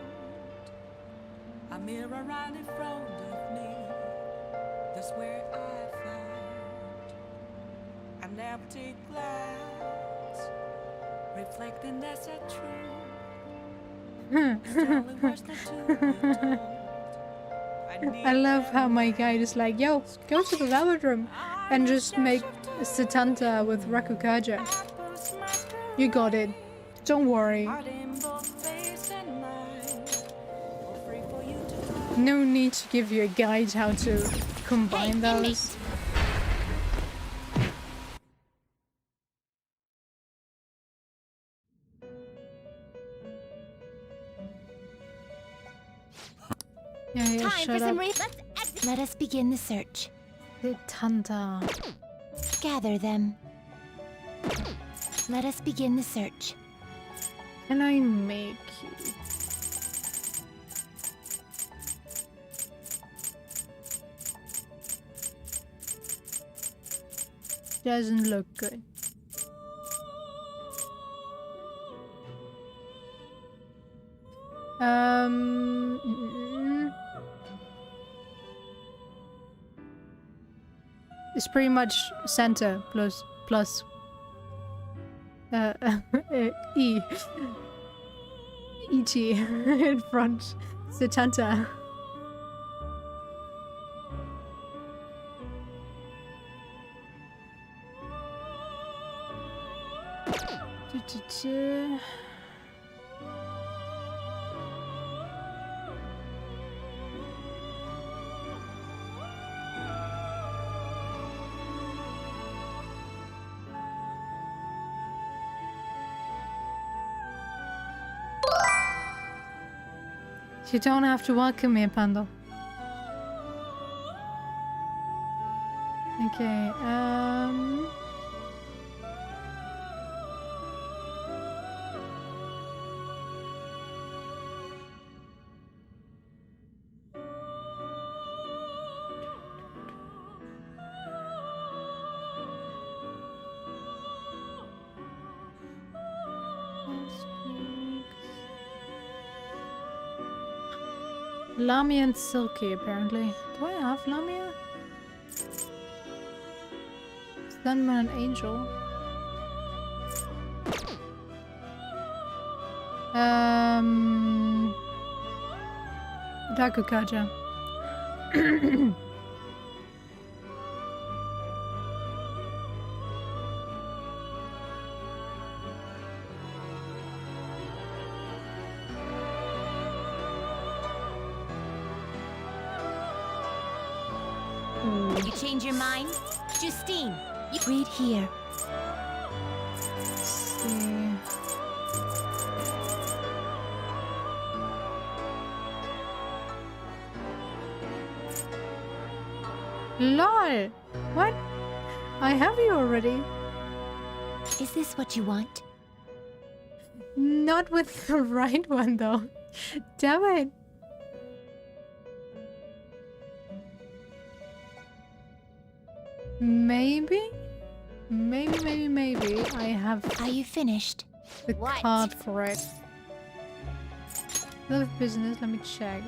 A mirror right in front of me, that's where I found an empty glass, reflecting that's a truth. I love how my guide is like, yo, go to the lavatory and just make Satanta with Rakukaja. You got it. Don't worry. No need to give you a guide how to combine those. Yeah, shut up. Let us begin the search. Tanta. Gather them. Let us begin the search. Can I make you? Doesn't look good. It's pretty much center plus E. ET in front. Satanta. You don't have to welcome me, Pando. Okay, Lamia and Silky, apparently. Do I have Lamia? Sandman and Angel. Dakukaja. You change your mind? Justine, you read here. See. LOL! What? I have you already. Is this what you want? Not with the right one, though. Damn it. Maybe? Maybe I have... Are you finished? The card for it. Love business, let me check.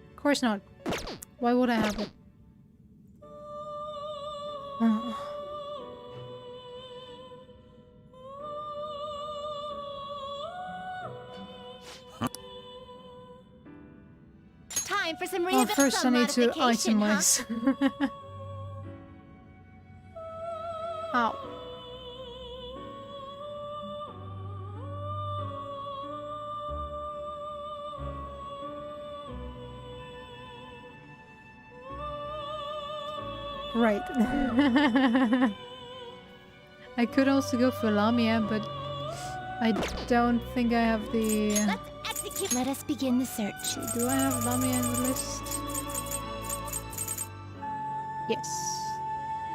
Of course not. Why would I have it? time for some Oh, first I need to itemize. Ow. Right. I could also go for Lamia, but I don't think I have the... Let us begin the search. Do I have Lamia in the list? Yes.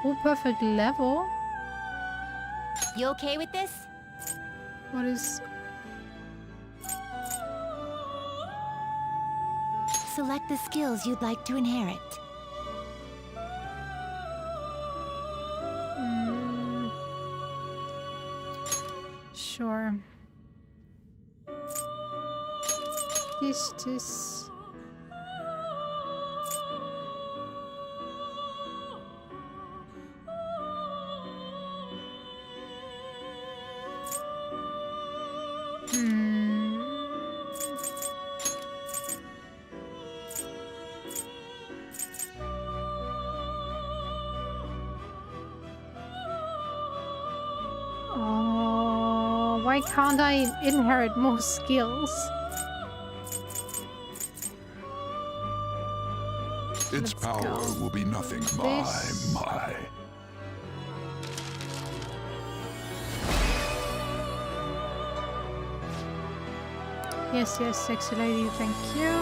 Oh, perfect level. You okay with this? What is... Select the skills you'd like to inherit. Sure. This. Oh, why can't I inherit more skills? Its power will be nothing my. Yes, sexy lady, thank you.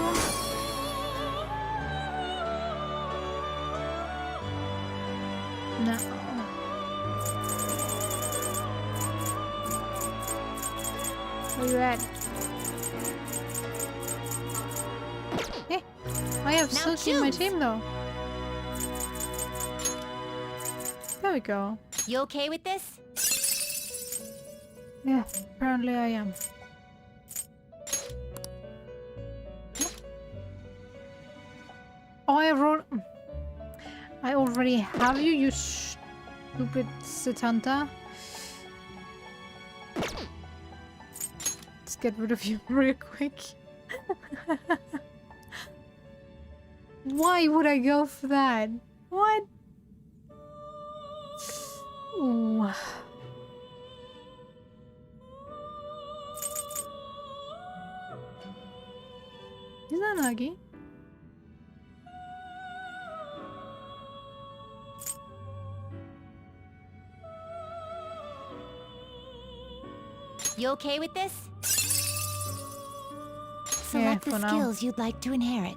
No. Where you at? Hey, I have Silky in my team though. There we go. You okay with this? Yeah, apparently I am. Oh, I already have you, you stupid Satanta. Let's get rid of you real quick. Why would I go for that? What? Ooh. Is that Nagi? You okay with this? Select for the now. skills you'd like to inherit.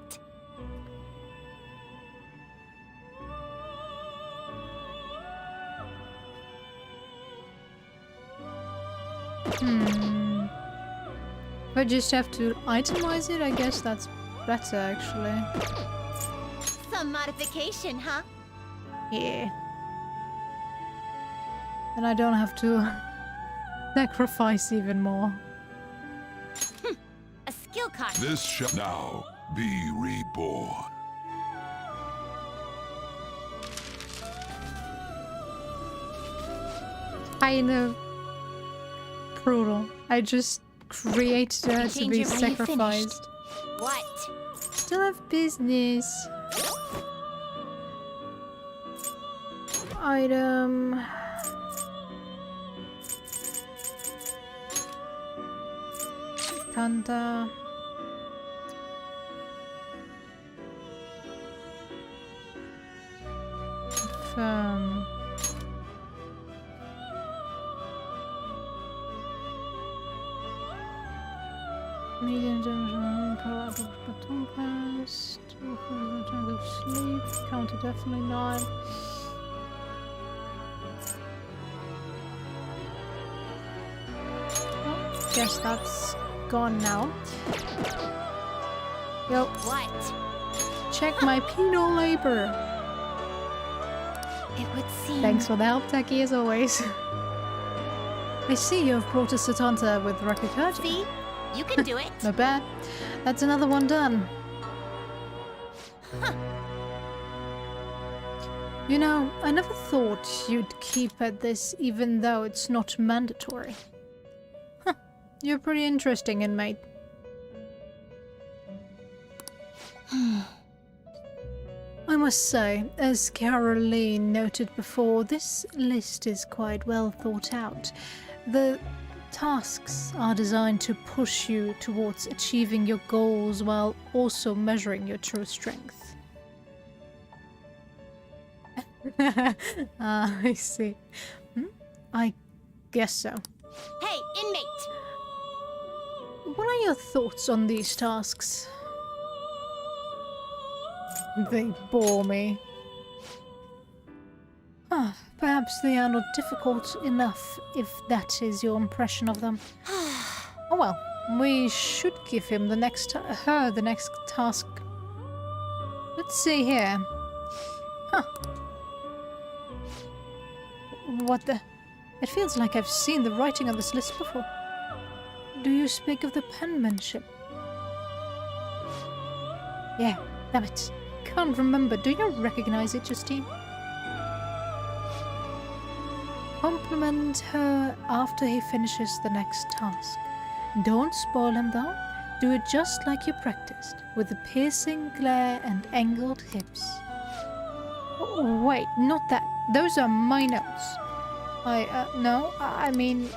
If I just have to itemize it, I guess that's better actually. Some modification, huh? Yeah. And I don't have to sacrifice even more. A skill card. This shall now be reborn. Kind of brutal. I just created her to change be your mind? You sacrificed. What? Still have business. Item. Tanta. Firm. Medium damage, baton pass, triangle of sleep, counter definitely not. Oh, guess that's gone now. Yo. What? Check my penal labor. It would seem... Thanks for the help, Techie, as always. I see you have brought us Satanta with record urgent. See? You can do it. Not bad. That's another one done. You know, I never thought you'd keep at this even though it's not mandatory. Huh. You're pretty interesting, inmate. I must say, as Caroline noted before, this list is quite well thought out. The tasks are designed to push you towards achieving your goals while also measuring your true strength. I see. I guess so. Hey, inmate! What are your thoughts on these tasks? They bore me. Perhaps they are not difficult enough, if that is your impression of them. Oh well, we should give him the next her the next task. Let's see here. Huh. What the? It feels like I've seen the writing on this list before. Do you speak of the penmanship? Yeah, damn it. Can't remember. Do you recognize it, Justine? Compliment her after he finishes the next task. Don't spoil him though. Do it just like you practiced, with a piercing glare and angled hips. Oh, wait, not that. Those are my notes. No, I mean...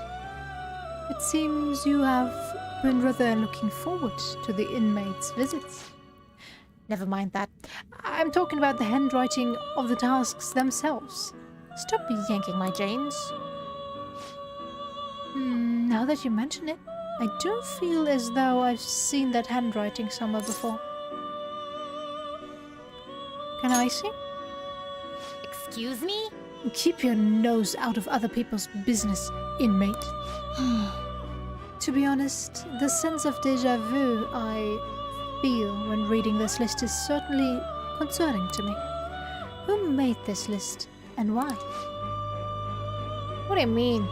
It seems you have been rather looking forward to the inmates' visits. Never mind that. I'm talking about the handwriting of the tasks themselves. Stop yanking my chains. Now that you mention it, I do feel as though I've seen that handwriting somewhere before. Can I see? Excuse me? Keep your nose out of other people's business, inmate. To be honest, the sense of déjà vu I feel when reading this list is certainly concerning to me. Who made this list, and why? What do you mean?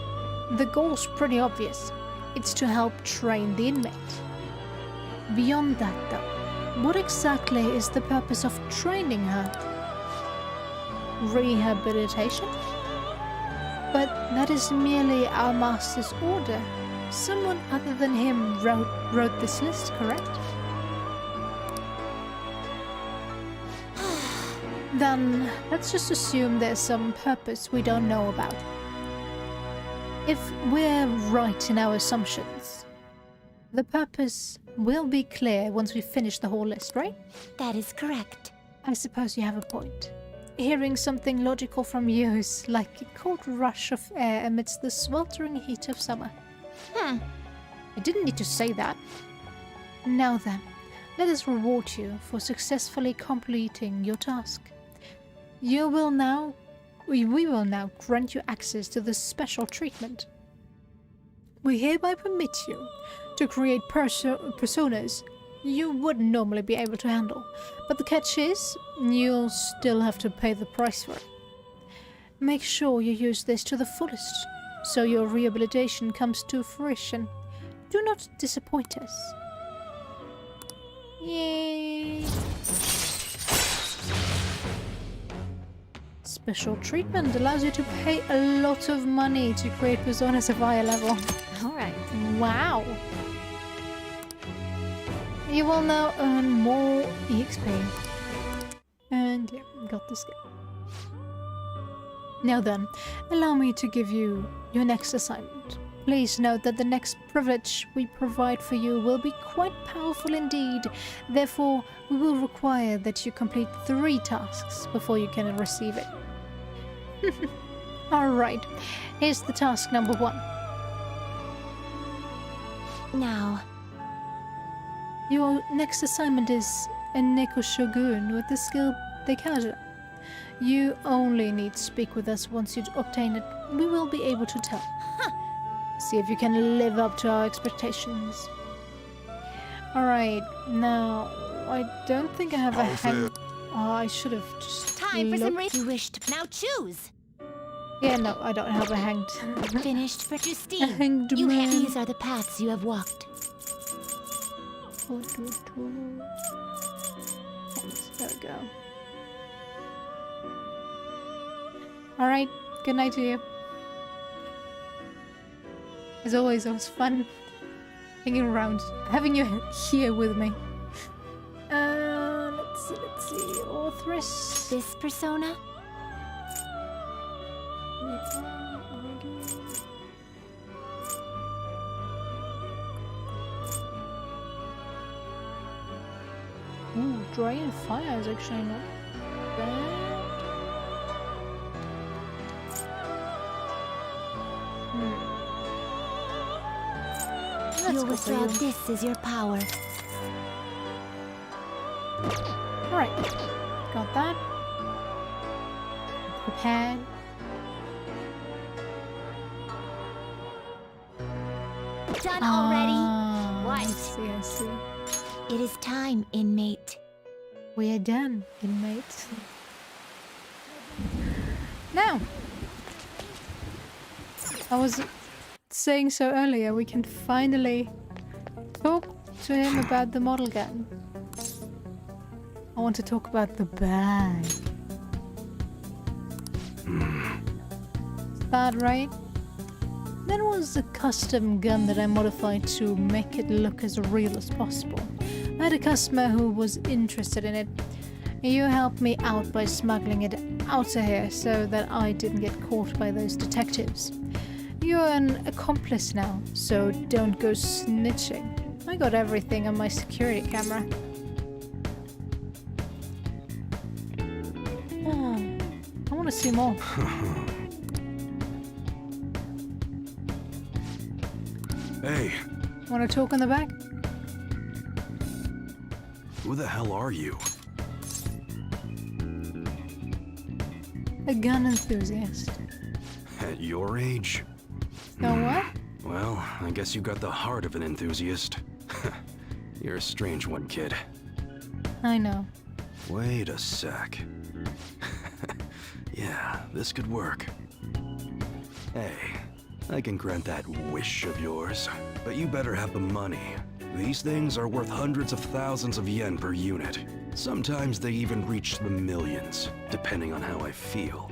The goal's pretty obvious. It's to help train the inmate. Beyond that, though, what exactly is the purpose of training her? Rehabilitation? But that is merely our master's order. Someone other than him wrote this list, correct? Then let's just assume there's some purpose we don't know about. If we're right in our assumptions, the purpose will be clear once we finish the whole list, right? That is correct. I suppose you have a point. Hearing something logical from you is like a cold rush of air amidst the sweltering heat of summer. I didn't need to say that. Now then, let us reward you for successfully completing your task. We will now grant you access to this special treatment. We hereby permit you to create personas you wouldn't normally be able to handle, but the catch is, you'll still have to pay the price for it. Make sure you use this to the fullest, so your rehabilitation comes to fruition. Do not disappoint us. Yay! Special treatment allows you to pay a lot of money to create personas of higher level. Alright. Wow! You will now earn more EXP. And yeah, got this game. Now then, allow me to give you your next assignment. Please note that the next privilege we provide for you will be quite powerful indeed. Therefore, we will require that you complete 3 tasks before you can receive it. Alright, here's the task number 1. Now, your next assignment is a Neko Shogun with the skill Dekaja. You only need to speak with us once you obtain it. We will be able to tell. See if you can live up to our expectations. Alright, now, I don't think I have a hang... Oh, I should have just Time for some looked. You wished. Now choose. Yeah, no, I don't have a hanged... finished for Justine. hanged you man. These are the paths you have walked. There we go. Alright, good night to you. As always, it was fun hanging around, having you here with me. Let's see. Authoress. This persona? Ooh, Dragon Fire is actually not bad. You'll withdraw this as your power. Alright, got that. Prepared. Done already? What? I see. It is time, inmate. We are done, inmate. Now, I was saying so earlier, we can finally talk to him about the model gun. I want to talk about the bag. Is that right? That was a custom gun that I modified to make it look as real as possible. I had a customer who was interested in it. You helped me out by smuggling it out of here so that I didn't get caught by those detectives. You're an accomplice now, so don't go snitching. I got everything on my security camera. Oh, I want to see more. Hey. Want to talk on the back? Who the hell are you? A gun enthusiast. At your age? So what? Well, I guess you got the heart of an enthusiast. You're a strange one, kid. I know. Wait a sec. Yeah, this could work. Hey, I can grant that wish of yours, but you better have the money. These things are worth hundreds of thousands of yen per unit. Sometimes they even reach the millions, depending on how I feel.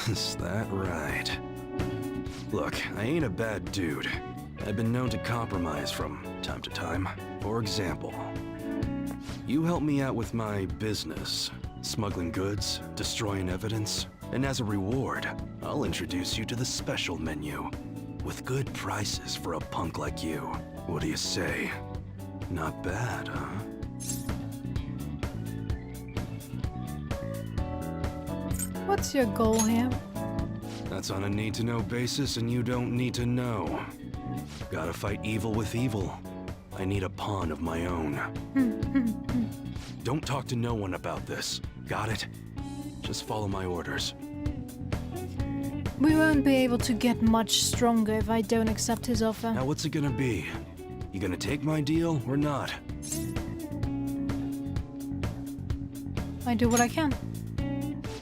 Is that right? Look, I ain't a bad dude. I've been known to compromise from time to time. For example, you help me out with my business, smuggling goods, destroying evidence, and as a reward, I'll introduce you to the special menu, with good prices for a punk like you. What do you say? Not bad, huh? What's your goal here? That's on a need-to-know basis, and you don't need to know. Gotta fight evil with evil. I need a pawn of my own. Don't talk to no one about this. Got it? Just follow my orders. We won't be able to get much stronger if I don't accept his offer. Now what's it gonna be? You gonna take my deal or not? I do what I can.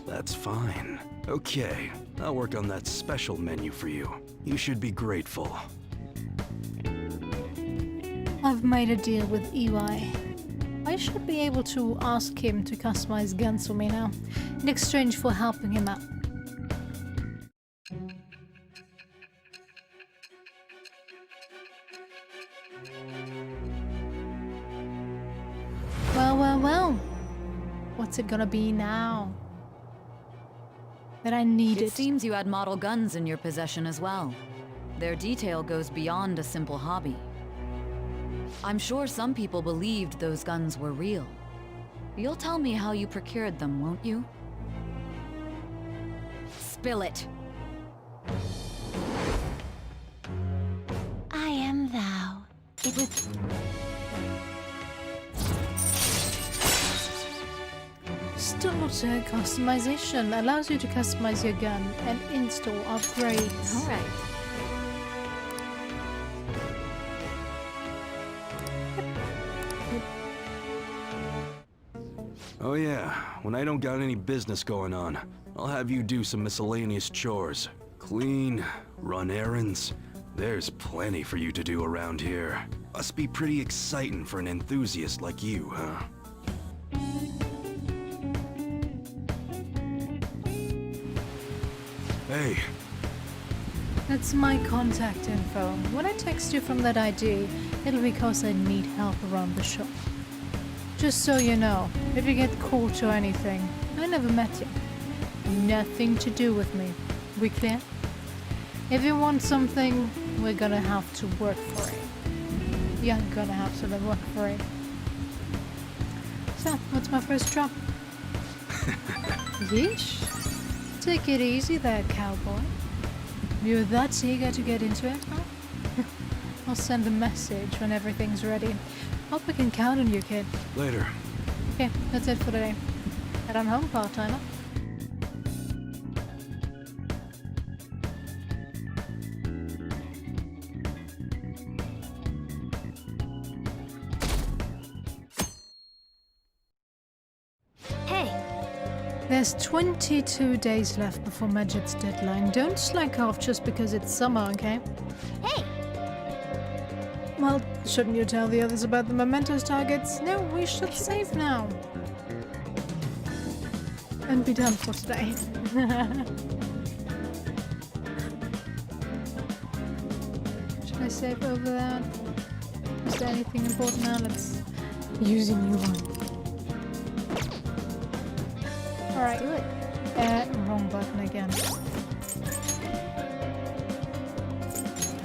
That's fine. Okay, I'll work on that special menu for you. You should be grateful. I've made a deal with EY. I should be able to ask him to customize guns for me now, in exchange for helping him out. Well. What's it gonna be now? That I need It seems you had model guns in your possession as well. Their detail goes beyond a simple hobby. I'm sure some people believed those guns were real. You'll tell me how you procured them, won't you? Spill it! I am thou. It was... Starter customization allows you to customize your gun and install upgrades. Alright. Oh yeah, when I don't got any business going on, I'll have you do some miscellaneous chores. Clean, run errands. There's plenty for you to do around here. Must be pretty exciting for an enthusiast like you, huh? Hey. That's my contact info. When I text you from that ID, it'll be because I need help around the shop. Just so you know, if you get caught or anything, I never met you. Nothing to do with me. We clear? If you want something, we're gonna have to work for it. You're gonna have to work for it. So, what's my first job? Yeesh. Take it easy there, cowboy. You're that eager to get into it, huh? I'll send a message when everything's ready. Hope we can count on you, kid. Later. Okay, that's it for today. Head on home, part-timer. There's 22 days left before Majid's deadline. Don't slack off just because it's summer, okay? Hey! Well, shouldn't you tell the others about the mementos targets? No, we should save now. And be done for today. Should I save over that? Is there anything important now? Let's use a new one. Alright, do it. Wrong button again.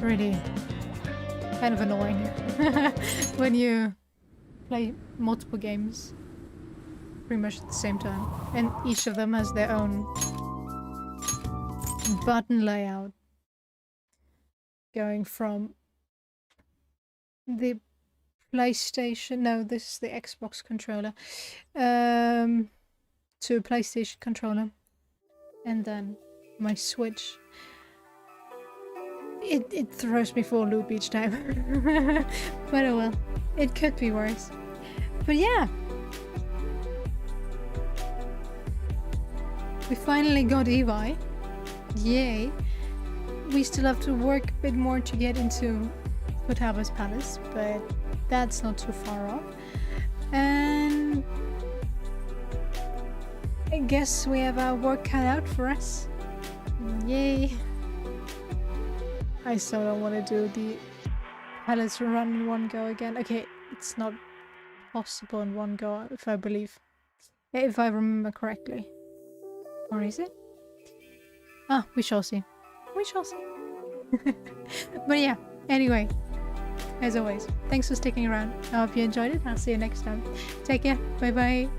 Really kind of annoying when you play multiple games pretty much at the same time, and each of them has their own button layout, going from the PlayStation, no, this is the Xbox controller, to a PlayStation controller, and then my Switch. It throws me for a loop each time. But oh well, it could be worse. But yeah, we finally got Evi. Yay. We still have to work a bit more to get into Futaba's palace, but that's not too far off. And I guess we have our work cut out for us. Yay. I still don't want to do the palace run in one go again. Okay, it's not possible in one go, if I remember correctly. Or is it? Ah, we shall see. We shall see. But yeah, anyway, as always, thanks for sticking around. I hope you enjoyed it. I'll see you next time. Take care. Bye bye.